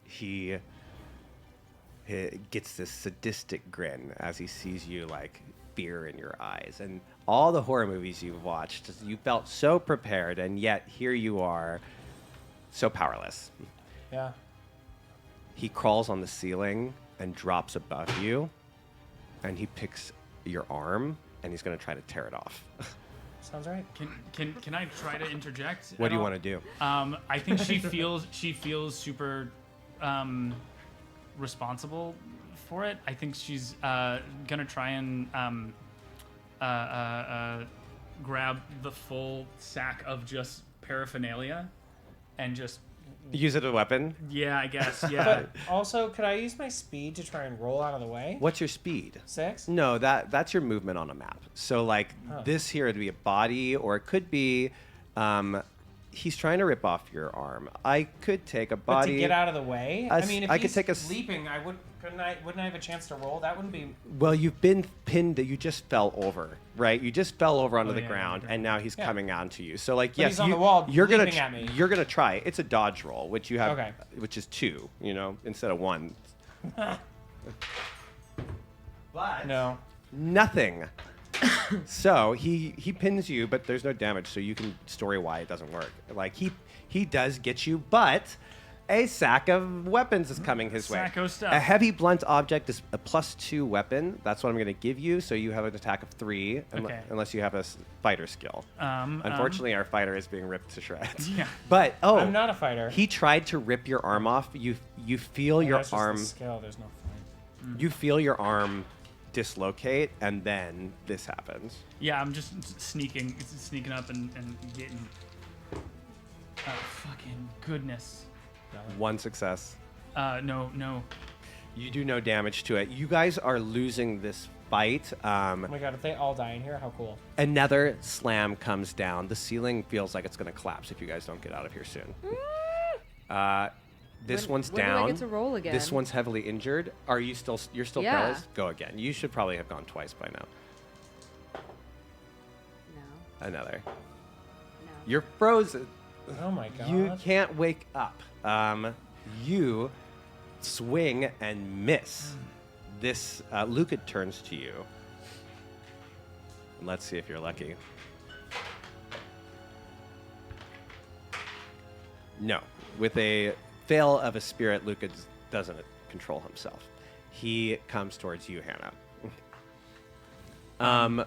he gets this sadistic grin as he sees you fear in your eyes. And all the horror movies you've watched, you felt so prepared, and yet here you are, so powerless. Yeah. He crawls on the ceiling and drops above you, and he picks your arm, and he's going to try to tear it off. Sounds right. Can I try to interject? What do you want to do? I think she feels super responsible for it. I think she's gonna try and grab the full sack of just paraphernalia and just Use it as a weapon? Yeah, I guess. Yeah. But also, could I use my speed to try and roll out of the way? What's your speed? 6? No, that's your movement on a map. So this here would be a body, or it could be he's trying to rip off your arm. I could take a body. But to get out of the way? I I mean, if I he's could take a leaping, wouldn't I have a chance to roll? That wouldn't be. Well, you've been pinned. You just fell over, right? You just fell over onto Oh, the yeah, ground, yeah. and now he's Yeah. coming onto you. So yes, he's on the wall you're gonna leaping at me. you're gonna try. It's a dodge roll, which you have, Okay. which is 2, instead of 1. But no, nothing. So he pins you, but there's no damage. So you can story why it doesn't work. He does get you, but a sack of weapons is coming his way. Sacco stuff. A heavy blunt object is a +2 weapon. That's what I'm going to give you. So you have an attack of 3, Okay. unless you have a fighter skill. Unfortunately, our fighter is being ripped to shreds. Yeah. But I'm not a fighter. He tried to rip your arm off. You feel your that's just the arm. skill. There's no fight. You feel your arm dislocate, and then this happens. Yeah, I'm just sneaking up and getting. Oh, fucking goodness. 1 success. No. You do no damage to it. You guys are losing this fight. Oh my god, if they all die in here, how cool. Another slam comes down. The ceiling feels like it's going to collapse if you guys don't get out of here soon. This one's when do I down. get to roll again? This one's heavily injured. You're still Yeah. paralyzed? Go again. You should probably have gone twice by now. No. Another. No. You're frozen. Oh my god. You can't wake up. You swing and miss. This Luca turns to you. Let's see if you're lucky. No. With a fail of a spirit, Luca doesn't control himself. He comes towards you, Hannah.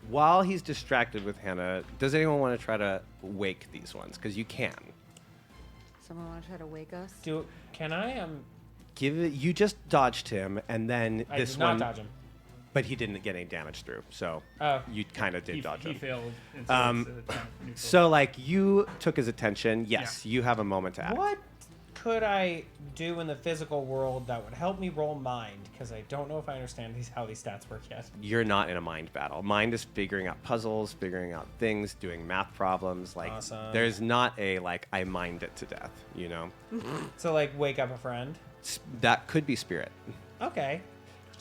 While he's distracted with Hannah, does anyone want to try to wake these ones? Because you can. Someone want to try to wake us? Can I? You just dodged him, and then I this did not one. dodge him. But he didn't get any damage through, so you kind of did dodge him. He failed. And so it's, kind of neutral. So you took his attention. Yes, you have a moment to act. What could I do in the physical world that would help me roll mind? Because I don't know if I understand how these stats work yet. You're not in a mind battle. Mind is figuring out puzzles, figuring out things, doing math problems. Awesome. There's not a I mind it to death. So wake up a friend. That could be spirit. Okay.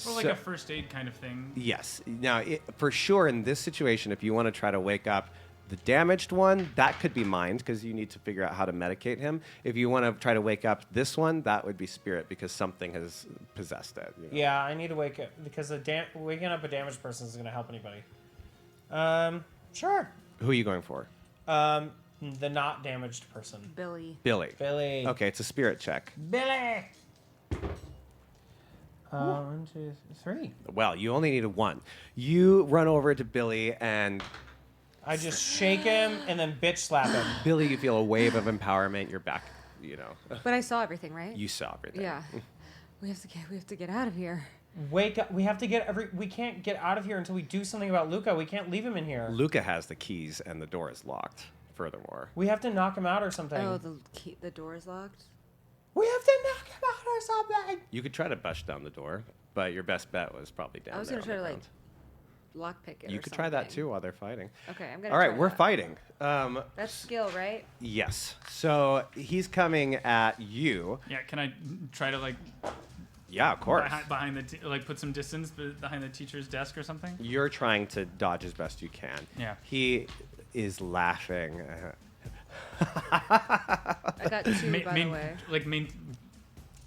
Or like a first aid kind of thing. Yes. Now, for sure, in this situation, if you want to try to wake up the damaged one, that could be mind, because you need to figure out how to medicate him. If you want to try to wake up this one, that would be spirit, because something has possessed it. Yeah, I need to wake up, because waking up a damaged person isn't going to help anybody. Sure. Who are you going for? The not damaged person. Billy. Billy. Billy. Okay, it's a spirit check. Billy! 1, 2, 3. Well, you only needed 1. You run over to Billy, and I just shake him and then bitch slap him. Billy, you feel a wave of empowerment. You're back, But I saw everything, right? You saw everything. Yeah. We have to get out of here. Wake up. We have to get we can't get out of here until we do something about Luca. We can't leave him in here. Luca has the keys and the door is locked, furthermore. We have to knock him out or something. Oh, the door is locked? We have to knock him out or something. You could try to bust down the door, but your best bet was probably down I was there going to on try the to, ground. lockpick it You or could try that something. too while they're fighting. Okay, I'm going to All right, try we're that. fighting. That's skill, right? Yes. So he's coming at you. Yeah, can I try to like? Yeah, of course. Behind the put some distance behind the teacher's desk or something. You're trying to dodge as best you can. Yeah. He is laughing. I got 2, by the way.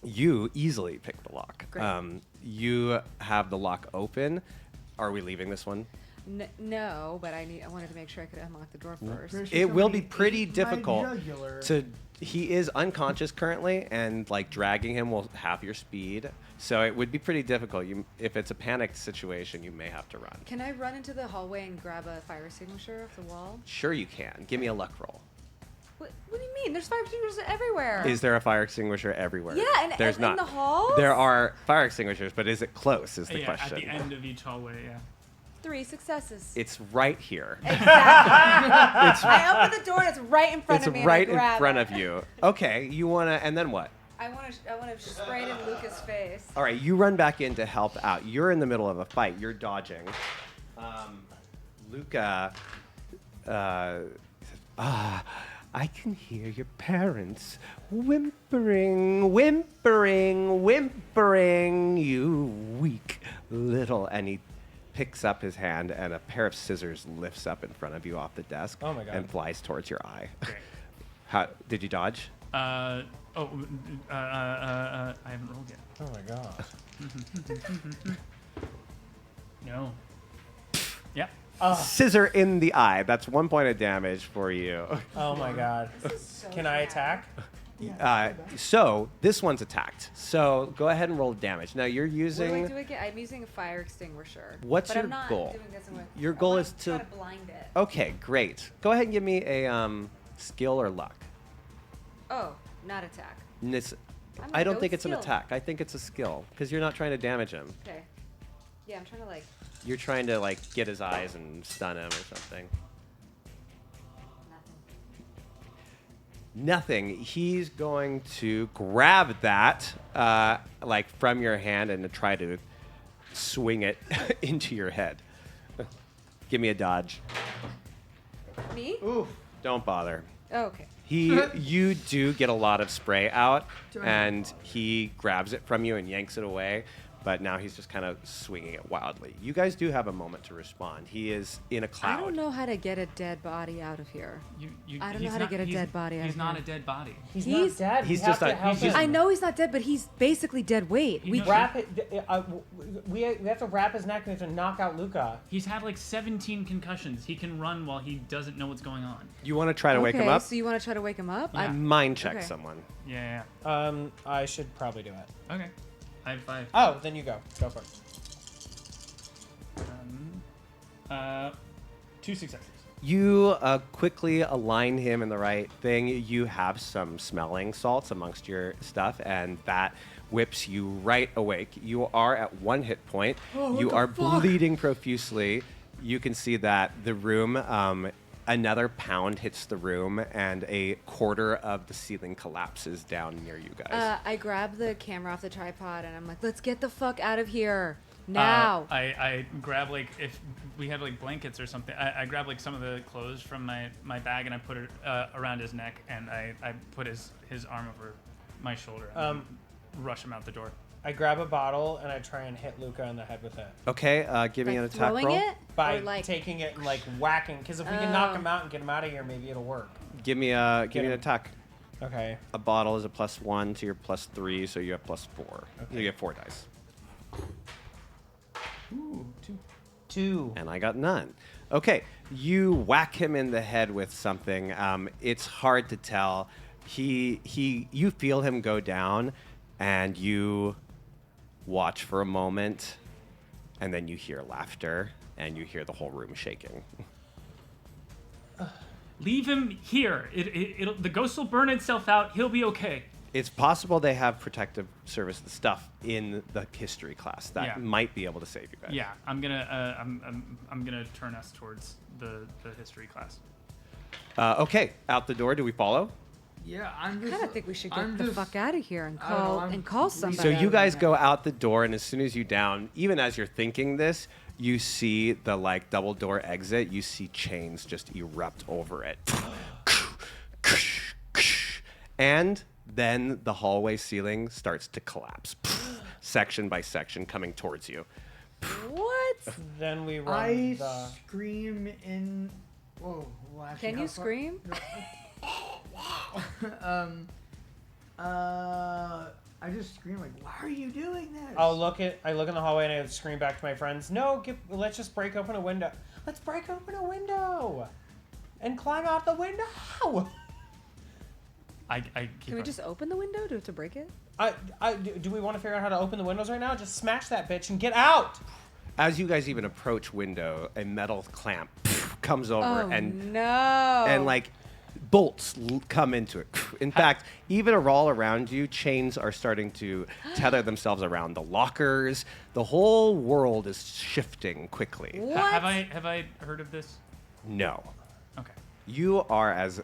You easily pick the lock. Great. You have the lock open. Are we leaving this one? No, but I wanted to make sure I could unlock the door first. It will be pretty difficult to. He is unconscious currently, and like dragging him will halve your speed. So it would be pretty difficult. If it's a panicked situation, you may have to run. Can I run into the hallway and grab a fire extinguisher off the wall? Sure, you can. Give me a luck roll. What do you mean? There's fire extinguishers everywhere. Is there a fire extinguisher everywhere? Yeah, and there's in not. the halls? There are fire extinguishers, but is it close? Is the question. At the end of each hallway. Yeah. 3 successes. It's right here. Exactly. I open the door and it's right in front of me. It's right and I in grab front it. of you. Okay, you wanna, and then what? I want to spray it in Luca's face. All right, you run back in to help out. You're in the middle of a fight. You're dodging. Luca, I can hear your parents whimpering, whimpering, whimpering. You weak little. And he picks up his hand, and a pair of scissors lifts up in front of you off the desk. Oh my God. And flies towards your eye. Okay. How did you dodge? I haven't rolled yet. Oh my god. No. Yeah. Scissor in the eye. That's 1 point of damage for you. Oh my god. Can I attack? So this one's attacked. So go ahead and roll damage. Now you're What do using. I do again? I'm using a fire extinguisher. What's but your I'm not goal? Doing this with, Your I goal wanna is to. try to blind it. Okay, great. Go ahead and give me a skill or luck. Oh, not attack. I'm I gonna don't go think with it's an skill. attack. I think it's a skill because you're not trying to damage him. Okay. Yeah, I'm trying to like. You're trying to like get his eyes and stun him or something. Nothing. He's going to grab that, like from your hand, and to try to swing it into your head. Give me a dodge. Me? Oof. Don't bother. Oh, okay. You do get a lot of spray out, and he grabs it from you and yanks it away. But now he's just kind of swinging it wildly. You guys do have a moment to respond. He is in a cloud. I don't know how to get a dead body out of here. I don't know how to get a dead body out of here. He's not a dead body. He's not dead. He's We just have to a- help he's just- him. I know he's not dead, but he's basically dead weight. We wrap it. We have to wrap his neck. We have to knock out Luca. He's had like 17 concussions. He can run while he doesn't know what's going on. You want to try to wake him up? So you want to try to wake him up? Yeah. Mind check Okay. someone. Yeah. I should probably do it. Okay. I have 5. Oh, then you go. Go for it. 2 successes. You quickly align him in the right thing. You have some smelling salts amongst your stuff, and that whips you right awake. You are at 1 hit point. Oh, what You the are fuck? bleeding profusely. You can see that the room, another pound hits the room, and a quarter of the ceiling collapses down near you guys. I grab the camera off the tripod and I'm like, let's get the fuck out of here now. I grab like if we had like blankets or something. I grab like some of the clothes from my bag and I put it around his neck and I put his arm over my shoulder and rush him out the door. I grab a bottle and I try and hit Luca in the head with it. Okay, give me an attack throwing roll. it? By Or, like- taking it and like whacking, because if we can knock him out and get him out of here, maybe it'll work. Give me an him. attack. Okay. A bottle is a +1 to your +3, so you have +4. Okay. You get 4 dice. Ooh, 2. And I got none. Okay, you whack him in the head with something. It's hard to tell. You feel him go down, and you watch for a moment, and then you hear laughter, and you hear the whole room shaking. Leave him here. The ghost will burn itself out. He'll be okay. It's possible they have protective service stuff in the history class that might be able to save you guys. Yeah, I'm gonna turn us towards the history class. Okay, out the door. Do we follow? Yeah, I kind of think we should get the fuck out of here and call somebody. So you guys go out the door, and as soon as you down, even as you're thinking this, you see the like double door exit. You see chains just erupt over it, and then the hallway ceiling starts to collapse, section by section, coming towards you. What? Then we run. I scream in. Whoa! Well, actually, Can you scream? I just scream like, "Why are you doing this?" I look in the hallway and I scream back to my friends. No, let's just break open a window. Let's break open a window, and climb out the window. Can we just open the window? Do we have to break it? Do we want to figure out how to open the windows right now? Just smash that bitch and get out. As you guys even approach window, a metal clamp comes over and like bolts come into it. In fact, even all around you, chains are starting to tether themselves around the lockers. The whole world is shifting quickly. Have I heard of this? No. Okay. You are as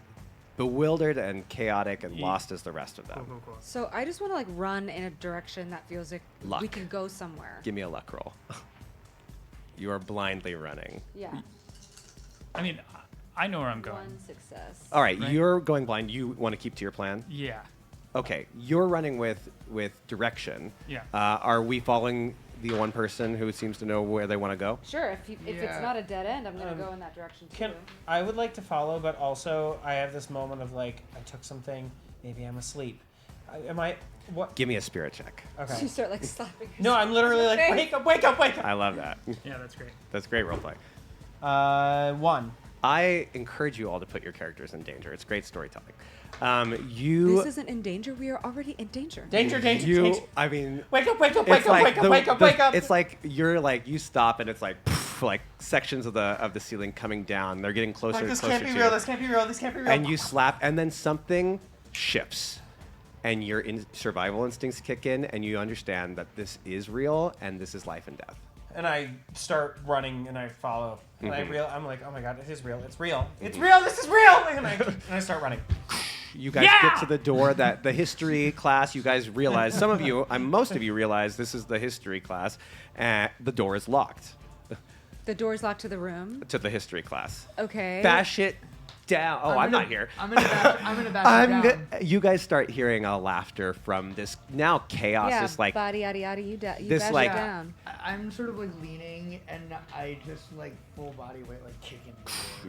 bewildered and chaotic and lost as the rest of them. Cool. So I just want to like run in a direction that feels like Luck. we can go somewhere. Give me a luck roll. You are blindly running. Yeah. I mean, I know where I'm going. One success. All right, you're going blind. You want to keep to your plan? Yeah. Okay, you're running with direction. Yeah. Are we following the one person who seems to know where they want to go? Sure. If it's not a dead end, I'm gonna go in that direction too. I would like to follow, but also I have this moment of like, I took something. Maybe I'm asleep. What? Give me a spirit check. Okay. You start like slapping. No, I'm literally like, wake up, wake up, wake up. I love that. Yeah, that's great. That's great roleplay. 1. I encourage you all to put your characters in danger. It's great storytelling. This isn't in danger. We are already in danger. Danger. I mean, wake up, wake up, it's wake up, like wake up, wake up, wake up. It's like you stop and it's like like sections of the ceiling coming down. They're getting closer Like, and this closer can't be to real. you. This can't be real. This can't be real. And you slap, and then something shifts, and your survival instincts kick in, and you understand that this is real, and this is life and death. And I start running, and I follow. And Mhm. I'm like, oh my god, it is real. It's real. It's real. This is real. And I start running. You guys get to the door that the history class, you guys realize, most of you realize this is the history class, and the door is locked The door's locked to the room. to the history class. Okay. Bash it down. Oh, I'm not here. I'm gonna bash it down. You guys start hearing a laughter from this now chaos. Yeah, This like body, yada, yada, you this, bash like- it down. I'm sort of like leaning, and I just like full body weight like kicking.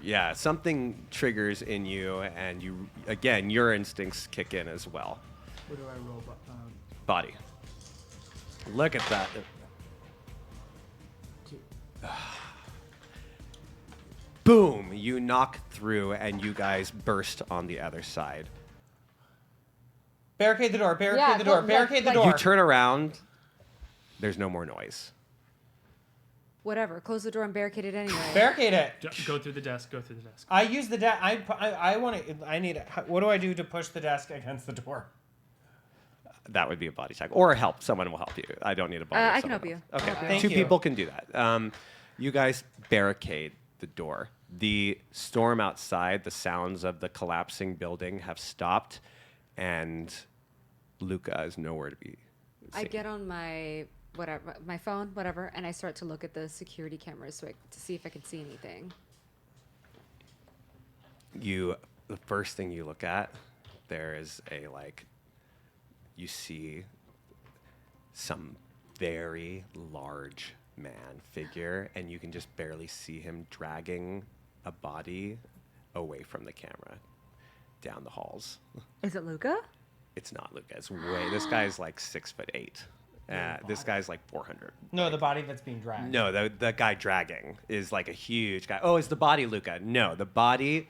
yeah, something triggers in you, and you again your instincts kick in as well. What do I roll? Body. Look at that. Boom! You knock through, and you guys burst on the other side. Barricade the door. Barricade the door. Barricade the door. You turn around. There's no more noise. Whatever. Close the door and barricade it anyway. Barricade it. Go through the desk. Go through the desk. I use the desk. I want to. I need. What do I do to push the desk against the door? That would be a body check, or help. Someone will help you. I don't need a body. I can help you. Okay, Thank two you. people can do that. You guys barricade the door. The storm outside, the sounds of the collapsing building have stopped, and Luca is nowhere to be I seen. get on my phone, whatever, and I start to look at the security cameras to see if I can see anything. The first thing you look at, there is you see some very large man figure, and you can just barely see him dragging a body away from the camera down the halls. Is it Luca? It's not Luca. It's way. This guy's like 6'8". This guy's like 400. No, the body that's being dragged. No, the guy dragging is like a huge guy. Oh, is the body Luca? No, the body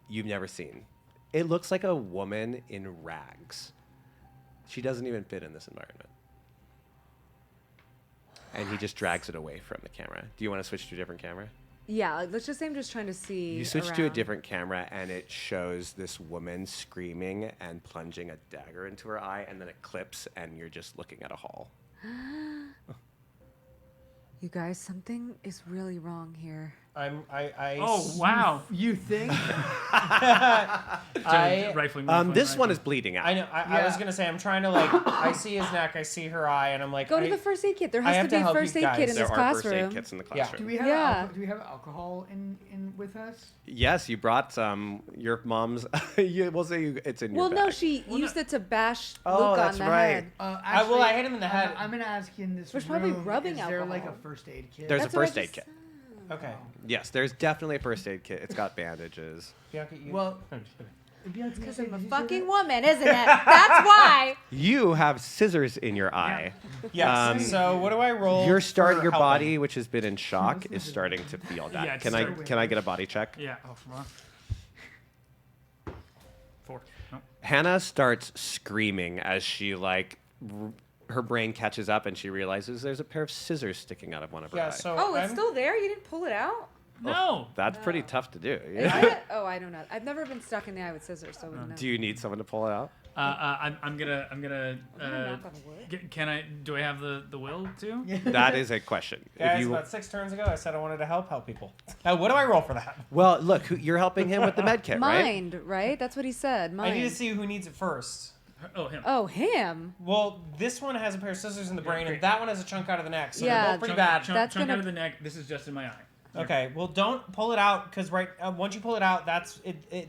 you've never seen. It looks like a woman in rags. She doesn't even fit in this environment. And he just drags it away from the camera. Do you want to switch to a different camera? Yeah, let's just say I'm just trying to see. You switch to a around. different camera, and it shows this woman screaming and plunging a dagger into her eye, and then it clips, and you're just looking at a hall. You guys, something is really wrong here. Oh, wow. You think? This one is bleeding out. I know. I was gonna say I'm trying to like. I see his neck. I see her eye, and I'm like. Go to the first aid kit. There I has have to be a help you first aid guys. kit in There this are classroom. first aid kits in the classroom. Do we have Yeah. do we have alcohol in with us? Yes, you brought some. Your mom's. We'll say it's in your Well, bag. no, she used it to bash Oh, Luke that's on the right. head. Actually, I hit him in the head. I'm gonna ask you in this There's room. probably rubbing is there like a alcohol. first aid kit? There's That's a what I first aid just kit. Okay. Yes, there's definitely a first aid kit. It's got bandages. Bianca, you. Well, It's because I'm a fucking woman, isn't it? That's why. You have scissors in your eye. Yes. So what do I roll? Your for your helping? body, which has been in shock, is starting to feel that. Yeah, it's can starting- I get a body check? Yeah. Oh, come on. 4. No. Hannah starts screaming as she her brain catches up and she realizes there's a pair of scissors sticking out of one of her Yeah. eyes. So Oh, it's I'm- still there? You didn't pull it out? No. That's pretty tough to do. Is it? Oh, I don't know. I've never been stuck in the eye with scissors, so I wouldn't know. Do you need someone to pull it out? I'm gonna. knock on wood. Can I? Do I have the will to? That is a question. Guys, about 6 turns ago, I said I wanted to help people. What do I roll for that? Well, look, you're helping him with the med kit, right? Mind, right? That's what he said. Mind. I need to see who needs it first. Oh, him. Oh, him. Well, this one has a pair of scissors in the brain, and that one has a chunk out of the neck. So Yeah, they're both pretty bad. That's chunk gonna- out of the neck. This is just in my eye. Okay, well, don't pull it out because once you pull it out, that's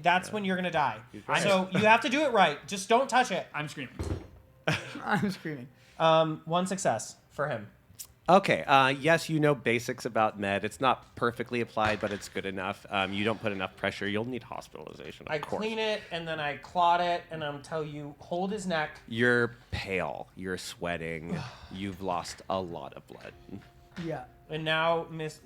that's when you're gonna die. So you have to do it right. Just don't touch it. I'm screaming. I'm screaming. 1 success for him. Okay. Yes, you know basics about med. It's not perfectly applied, but it's good enough. You don't put enough pressure. You'll need hospitalization. Of I course. clean it and then I clot it, and I'm tell you, hold his neck. You're pale. You're sweating. You've lost a lot of blood. Yeah. And now Miss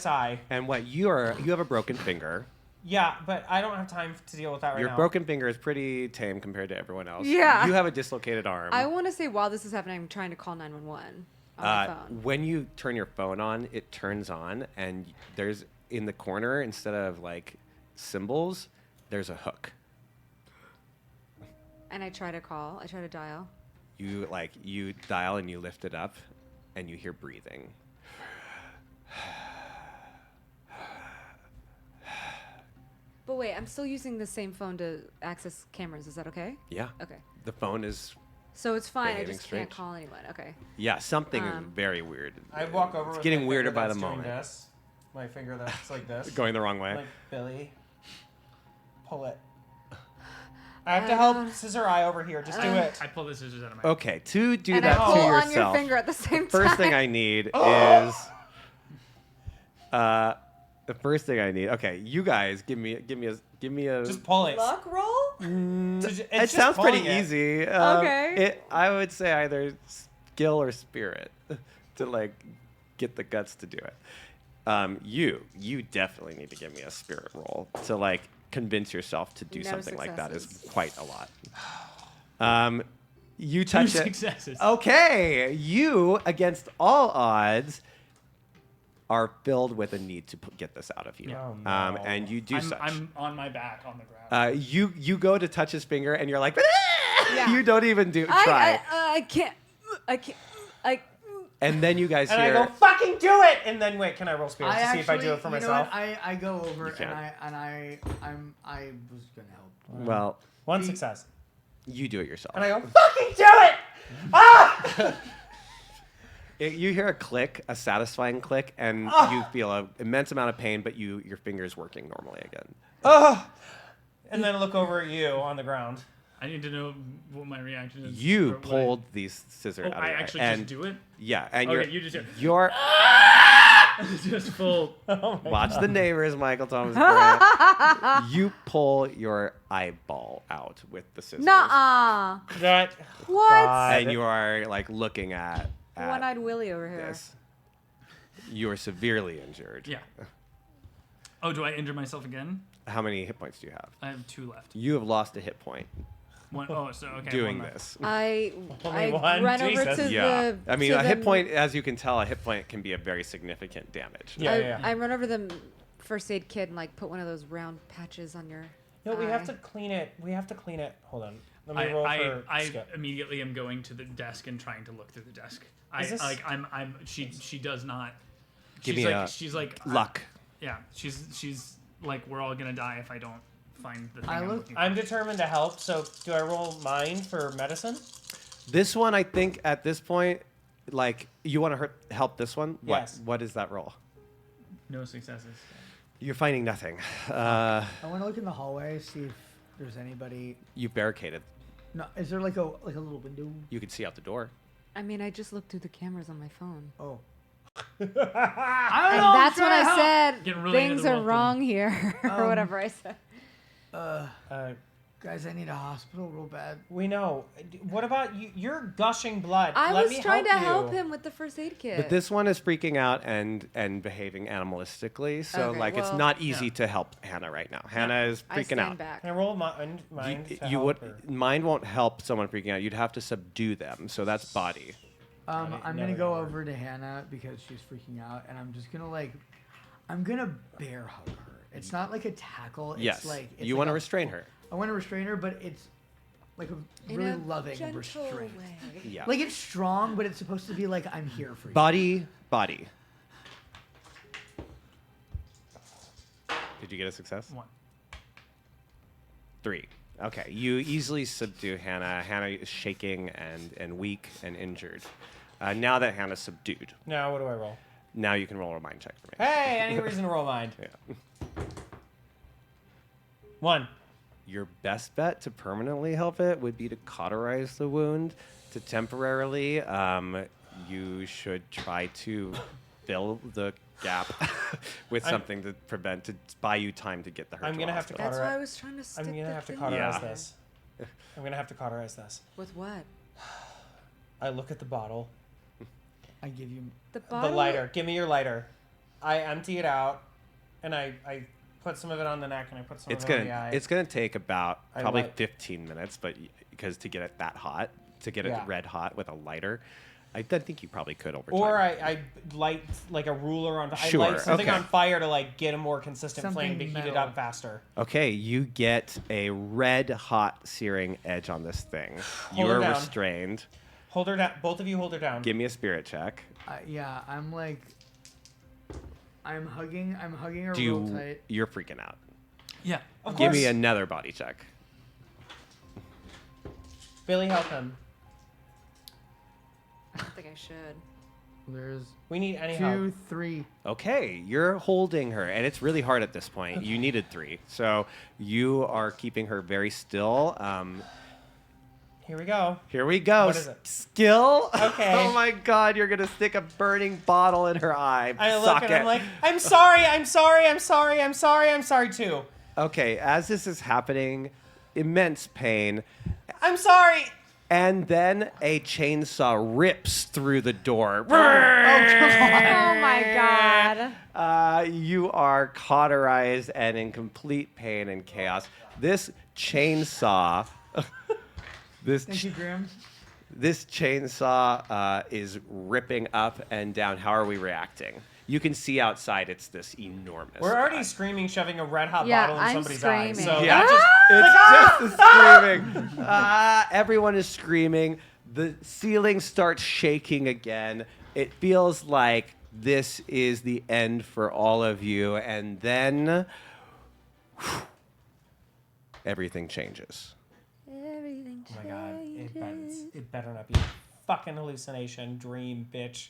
I. And what you have a broken finger. Yeah, but I don't have time to deal with that right Your now. broken finger is pretty tame compared to everyone else. Yeah. You have a dislocated arm. I want to say while this is happening, I'm trying to call 911 on my phone. When you turn your phone on, it turns on, and there's in the corner, instead of like symbols, there's a hook. And I try to call. I try to dial. You dial and you lift it up, and you hear breathing. But wait, I'm still using the same phone to access cameras. Is that okay? Yeah. Okay. The phone is. So it's fine. I behaving just can't strange. call anyone. Okay. Yeah, something is Um, very weird. I walk over. It's with getting my weirder finger by the that's doing moment. This. My finger that's like this. Going the wrong way. Like Billy, pull it. I have to help Scissor Eye over here. Just do it. I pull the scissors out of my. Okay, to do And that I pull to on yourself. your finger at the same First thing time. I need Oh. is. The first thing I need. Okay, you guys, give me a. Just pull it. Luck roll? It sounds pretty easy. Okay. I would say either skill or spirit to like get the guts to do it. You definitely need to give me a spirit roll to like convince yourself to do No something like that is successes. quite a lot. You touch it. Successes. Okay, you against all odds are filled with a need to get this out of you. Oh, no. And you do such. I'm on my back on the ground. You go to touch his finger and you're like, Yeah. you don't even try. I can't. And then you guys And hear. I go, fucking do it! And then wait, can I roll spirits to see if I do it for you know myself? what? I go over can. and I was gonna help. Well, 1 success. you do it yourself. And I go, fucking do it! Ah! You hear a click, a satisfying click, and Ah! you feel an immense amount of pain, but your finger's working normally again. Oh! And then I look over at you on the ground. I need to know what my reaction is. You or what pulled these scissors Oh, out of I your eye, actually and just do it? Yeah, and Okay, you just do it. you're just full. Oh watch the neighbors, Michael Thomas Grant. You pull your eyeball out with the scissors. Nuh-uh. That. What? And you are like looking at One-eyed Willie over here. this. You are severely injured. Yeah. Oh, do I injure myself again? How many hit points do you have? I have 2 left. You have lost a hit point. doing this. I Only one? run over Jesus. to Yeah. the. I mean, to a the- hit point, as you can tell, a hit point can be a very significant damage. I run over the first aid kit and like put one of those round patches on your. No, we have eye. to clean it. We have to clean it. Hold on. Let me roll for I Skip. immediately am going to the desk and trying to look through the desk. Is this- She does not. Give she's me like a she's like luck. Yeah, she's like, we're all gonna die if I don't find the thing I'm looking for. I'm determined to help. So do I roll mine for medicine? This one, I think, at this point, like, you want to help this one? Yes. What is that roll? No successes. You're finding nothing. I want to look in the hallway, see if there's anybody. You barricaded. No, is there like a little window? You can see out the door. I mean, I just looked through the cameras on my phone. Oh. And that's when I said Getting really into things the are role wrong here, or Um, whatever I said. Guys, I need a hospital real bad. We know. What about you? You're gushing blood. I Let was me trying to help you. him with the first aid kit. But this one is freaking out and behaving animalistically, so Okay, like it's well- not easy to help Hannah right now. Hannah is I freaking stand out. back. Can I roll mine? To You help would her? mind won't help someone freaking out. You'd have to subdue them, so that's body. I'm never gonna gonna go work. over to Hannah because she's freaking out, and I'm just gonna I'm gonna bear hug her. It's not like a tackle. It's Yes. like it's You like want to a- restrain her. I want to restrain her, but it's like a In really a loving gentle restraint. way. Yeah. Like it's strong, but it's supposed to be like I'm here for you. Body. Did you get a success? 1. 3. Okay. You easily subdue Hannah. Hannah is shaking and weak and injured. Now that Hannah's subdued, Now what do I roll? now you can roll a mind check for me. Hey, any reason to roll mine? Yeah. 1. Your best bet to permanently help it would be to cauterize the wound. To temporarily, you should try to fill the gap with something to buy you time to get the hurt. I'm gonna have to That's cauterize. why I was trying to stick I'm gonna the have to thing cauterize Yeah. in there. this. I'm gonna have to cauterize this. With what? I look at the bottle. I give you The bottle. The lighter. Give me your lighter. I empty it out, and I put some of it on the neck, and I put some of it on the eye. It's gonna take about I probably light- 15 minutes, but because to get it that hot, to get it Yeah. red hot with a lighter, I think you probably could over Or time. I light like a ruler on. I Sure, light something okay. on fire to like get a more consistent flame Something to heat it metal. up faster. Okay, you get a red hot searing edge on this thing. You Hold her are down. restrained. Hold her down. Both of you hold her down. Give me a spirit check. yeah, I'm hugging her Do real you? tight. You're freaking out. Yeah. Of Give me course. another body check. Billy, help him. I don't think I should. There's We need any 2, help. 3. Okay, you're holding her, and it's really hard at this point. You needed 3, so you are keeping her very still. Here we go. Here we go. What is it? Skill. Okay. Oh my God! You're gonna stick a burning bottle in her eye. I look Suck and it. I'm like, I'm sorry, I'm sorry, I'm sorry, I'm sorry, I'm sorry too. Okay, as this is happening, immense pain, I'm sorry. and then a chainsaw rips through the door. Oh my god. You are cauterized and in complete pain and chaos. This chainsaw. Thank you, Graham. This chainsaw is ripping up and down. How are we reacting? You can see outside. It's this enormous. We're already screaming, shoving a red hot Yeah, bottle in I'm somebody's eye. screaming. So Yeah, that it's just the screaming. Everyone is screaming. The ceiling starts shaking again. It feels like this is the end for all of you, and then everything changes. Everything Oh my god, changes. it better not be a fucking hallucination, dream, bitch.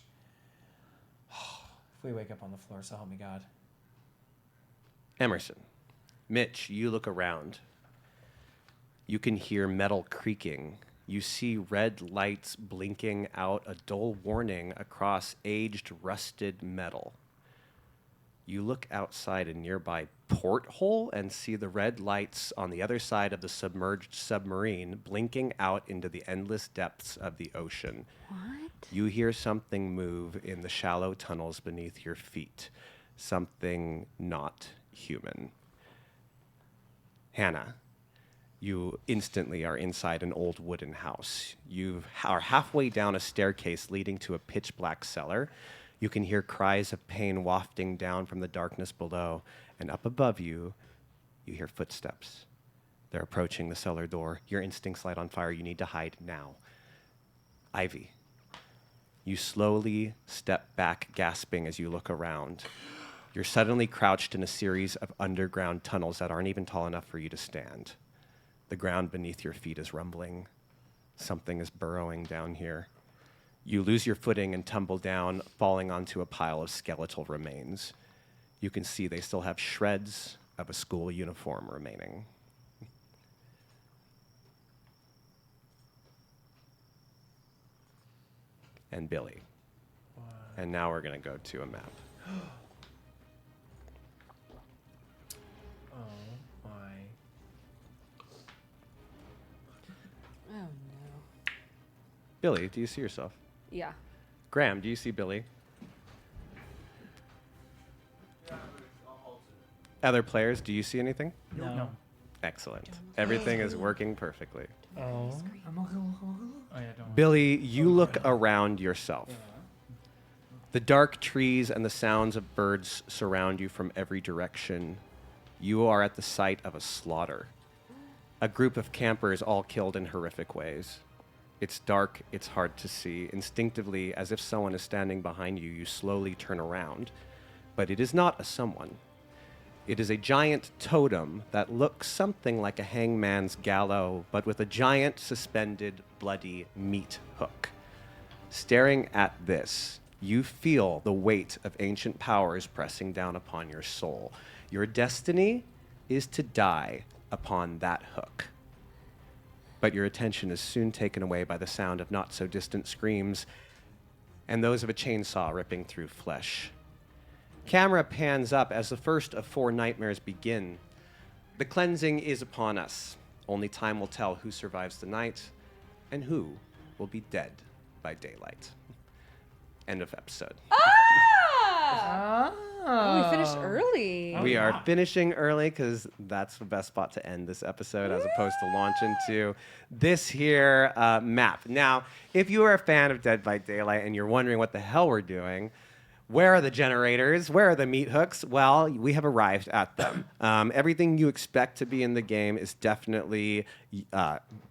If we wake up on the floor, so help me God. Emerson, Mitch, you look around. You can hear metal creaking. You see red lights blinking out a dull warning across aged, rusted metal. You look outside a nearby porthole and see the red lights on the other side of the submerged submarine blinking out into the endless depths of the ocean. What? You hear something move in the shallow tunnels beneath your feet. Something not human. Hannah, You instantly are inside an old wooden house. You are halfway down a staircase leading to a pitch black cellar. You can hear cries of pain wafting down from the darkness below, and up above you, you hear footsteps. They're approaching the cellar door. Your instincts light on fire. You need to hide now. Ivy, you slowly step back, gasping as you look around. You're suddenly crouched in a series of underground tunnels that aren't even tall enough for you to stand. The ground beneath your feet is rumbling. Something is burrowing down here. You lose your footing and tumble down, falling onto a pile of skeletal remains. You can see they still have shreds of a school uniform remaining. And Billy. And now we're going to go to a map. Oh my. Oh no. Billy, do you see yourself? Yeah. Graham, do you see Billy? Other players, do you see anything? No. Excellent. Everything is working perfectly. Oh. Oh, yeah, don't. Billy, you look around yourself. The dark trees and the sounds of birds surround you from every direction. You are at the site of a slaughter. A group of campers all killed in horrific ways. It's dark, it's hard to see. Instinctively, as if someone is standing behind you, you slowly turn around. But it is not a someone. It is a giant totem that looks something like a hangman's gallows, but with a giant suspended bloody meat hook. Staring at this, you feel the weight of ancient powers pressing down upon your soul. Your destiny is to die upon that hook. But your attention is soon taken away by the sound of not-so-distant screams and those of a chainsaw ripping through flesh. Camera pans up as the first of 4 nightmares begin. The cleansing is upon us. Only time will tell who survives the night and who will be dead by daylight. End of episode. Oh, we finished early. We are finishing early because that's the best spot to end this episode as opposed to launch into this here map. Now, if you are a fan of Dead by Daylight and you're wondering what the hell we're doing, where are the generators? Where are the meat hooks? Well, we have arrived at them. Everything you expect to be in the game is definitely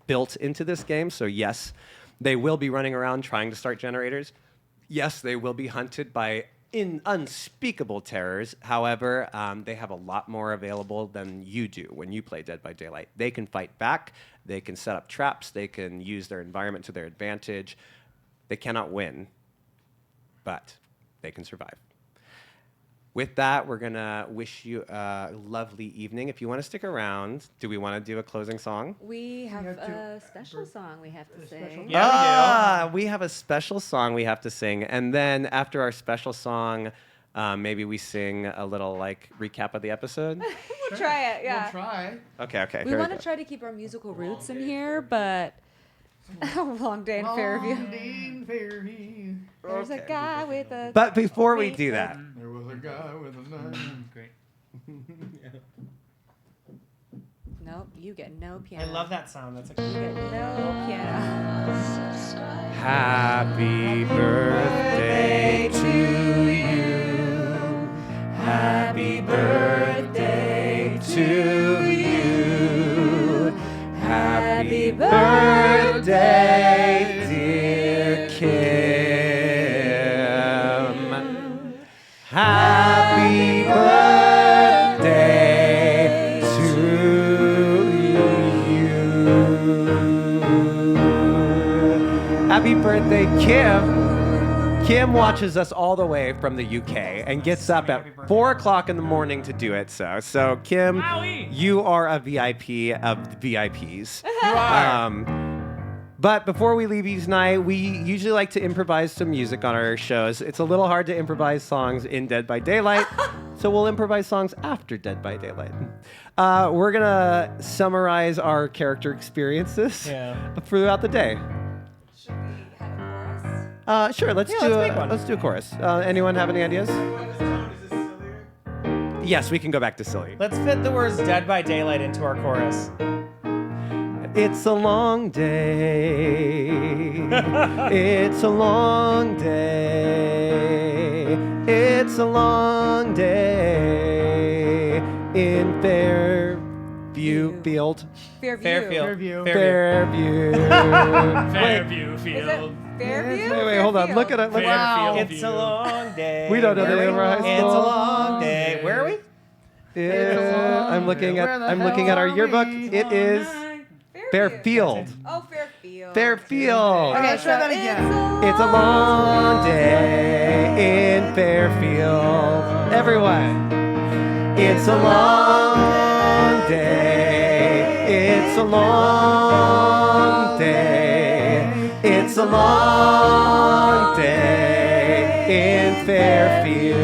built into this game. So yes, they will be running around trying to start generators. Yes, they will be hunted by unspeakable terrors. However, they have a lot more available than you do when you play Dead by Daylight. They can fight back. They can set up traps. They can use their environment to their advantage. They cannot win, but they can survive. With that, we're going to wish you a lovely evening. If you want to stick around, do we want to do a closing song? We have a special song we have to sing. We have a special song we have to sing. And then after our special song, maybe we sing a little recap of the episode. We'll try it, yeah. We'll try. Okay. We want to try to keep our musical roots in here, but Long day in Fairview. There's a guy with a... But before we do that... There was a guy with a knife. Great. Nope, you get no piano. I love that sound. That's You get no piano. Happy birthday to you. Happy birthday to you. Happy birthday, dear Kim. Happy birthday to you. Happy birthday, Kim. Kim watches us all the way from the UK and gets up at 4 o'clock in the morning to do it. So Kim, you are a VIP of the VIPs. You are. But before we leave you tonight, we usually like to improvise some music on our shows. It's a little hard to improvise songs in Dead by Daylight, so we'll improvise songs after Dead by Daylight. We're gonna summarize our character experiences throughout the day. Sure, let's do a chorus. Anyone have any ideas? Yes, we can go back to silly. Let's fit the words Dead by Daylight into our chorus. It's a long day. It's a long day. It's a long day in Fairview Field. Fairview. Fairview. Fairview Field. Fairview? Wait, hold on. Look at it. Look Wow. at It's a long day. We don't know the Where name of are our we? high school. It's a long day. Where are we? I'm looking at our yearbook. It is Fairfield. Oh, Fairfield. Fairfield. Okay, try that again. It's a long day in Fairfield. Everyone. It's a long day. It's a long day. It's a long day in Fairfield.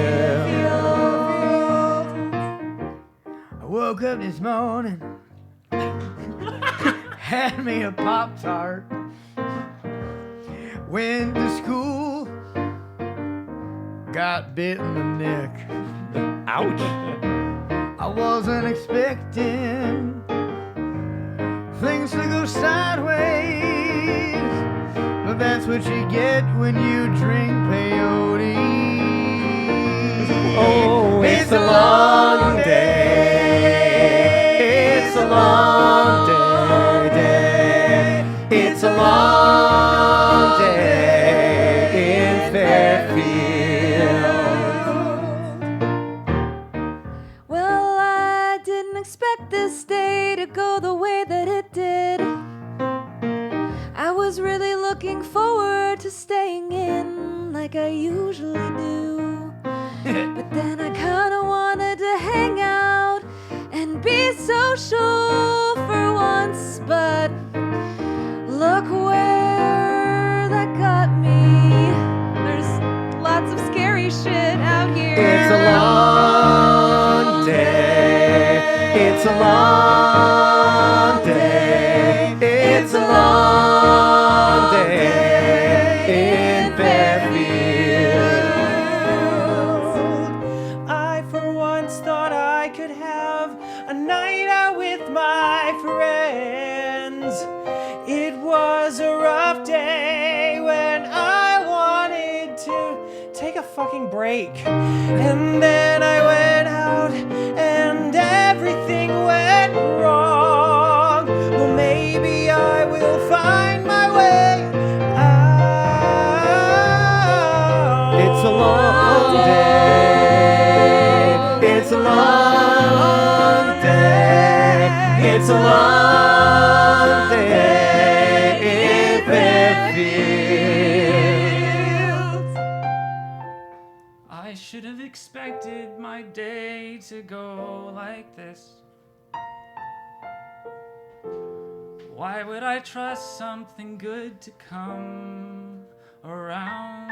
I woke up this morning, had me a Pop-Tart, went to school, got bit in the neck. Ouch. I wasn't expecting things to go sideways, but that's what you get when you drink peyote. Oh, it's a long day. It's a long day. It's a long day in Fairfield. Well, I didn't expect this day to go the way that it did. I was really looking forward to staying in like I usually do. But then I kinda wanted to hang out and be social for once. But look where that got me. There's lots of scary shit out here. It's a long day. It's a long day. It's a long day in Fairfield. I for once thought I could have a night out with my friends. It was a rough day when I wanted to take a fucking break. And then I went out and everything went wrong. Well, maybe I will find my way out. It's a long day. It's a long day. It's a long day in Fairfield. I should have expected my day to go like this. Why would I trust something good to come around?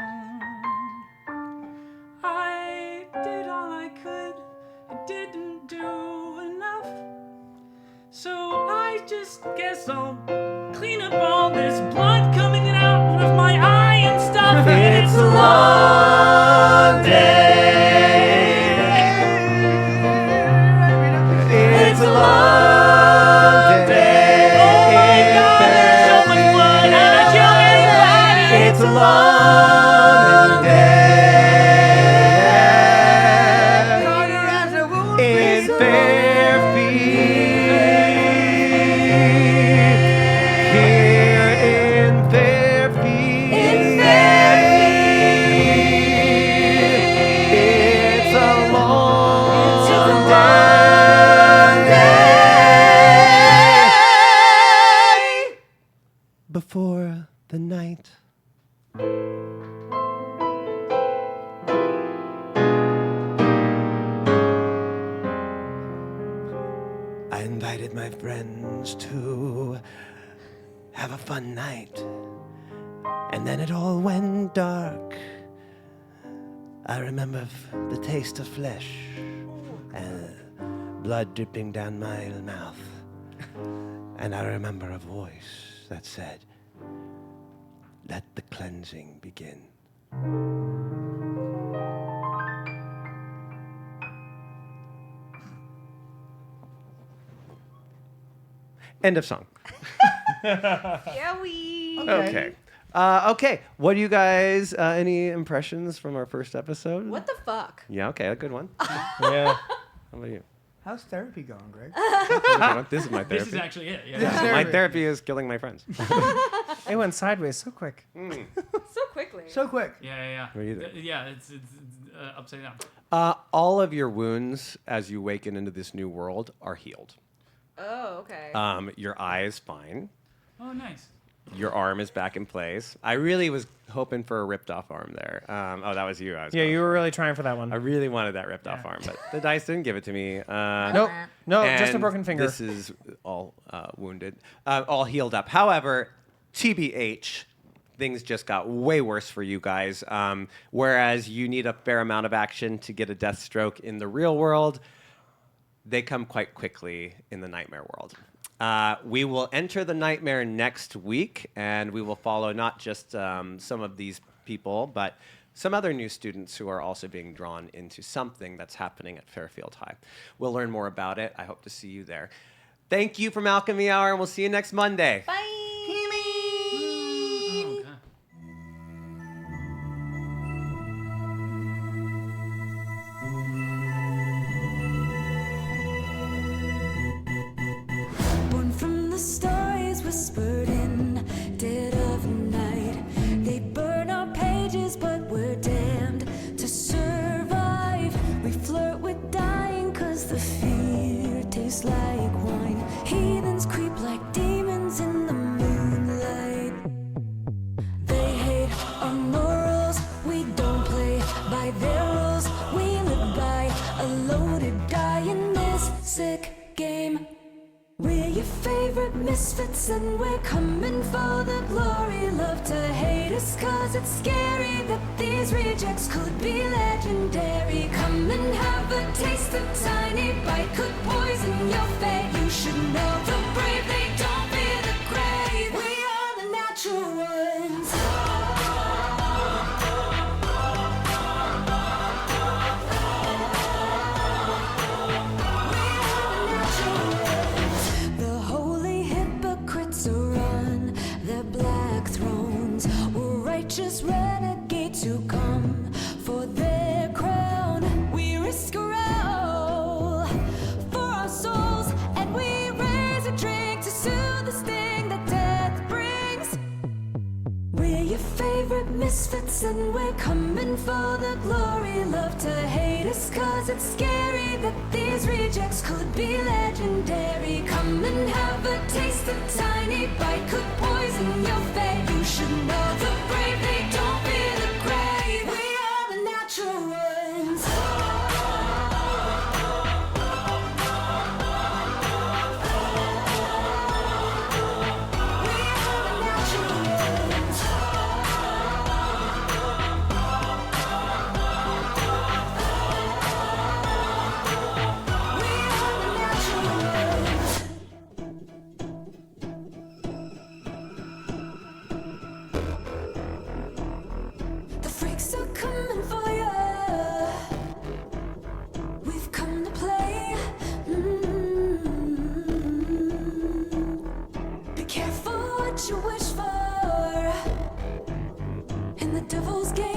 I did all I could, I didn't do enough. So I just guess I'll clean up all this blood coming out of my eye and stuff. It's a long day. It's a long day. Oh my God, there's so much blood and I killed anybody. It's a long day in Fairfield. Here in Fairfield. It's a long day before the night. I invited my friends to have a fun night, and then it all went dark. I remember the taste of flesh and blood dripping down my mouth, and I remember a voice that said, "Let the cleansing begin." End of song. Yowie. Okay. Okay. What do you guys? Any impressions from our first episode? What the fuck? Yeah. Okay. A good one. Yeah. How about you? How's therapy going, Greg? This is my therapy. This is actually it. Yeah. Yeah, my therapy is killing my friends. It went sideways so quick. So quickly. So quick. Yeah. What do you think? Yeah, it's upside down. All of your wounds as you waken into this new world are healed. Oh, okay. Your eye is fine. Oh, nice. Your arm is back in place. I really was hoping for a ripped off arm there. Oh, that was you. Yeah, you were really trying for that one. I really wanted that ripped off arm, but the dice didn't give it to me. Nope. No, just a and broken finger. This is all wounded, all healed up. However, TBH, things just got way worse for you guys. Whereas you need a fair amount of action to get a death stroke in the real world, they come quite quickly in the nightmare world. We will enter the nightmare next week, and we will follow not just some of these people, but some other new students who are also being drawn into something that's happening at Fairfield High. We'll learn more about it. I hope to see you there. Thank you from Alchemy Hour, and we'll see you next Monday. Bye. Born from the stories whispered in dead of night. They burn our pages, but we're damned to survive. We flirt with dying, cause the fear tastes like wine. Heathens creep like demons in the moonlight. They hate our morals, we don't play by their rules. We live by a loaded die in this sick game. We're your favorite misfits and we're coming for the glory. Love to hate us cause it's scary that these rejects could be legendary. Come and have a taste, a tiny bite could poison your fate. You should know the brave, they don't fear the grave. We are the natural ones. The holy hypocrites are on their black thrones. We're righteous renegades who come for their crown. We risk a all for our souls, and we raise a drink to soothe the sting that death brings. We're your favorite misfits and we're coming for the glory. Love to hate us cause it's scary that these rejects could be legendary. Come and have a taste, a tiny bite could poison your fate. You should know the brave, they don't fear the grave. We are the natural ones. We are the natural ones. We are the natural ones. The freaks are coming for you. We've come to play. Be careful what you wish for in the devil's game.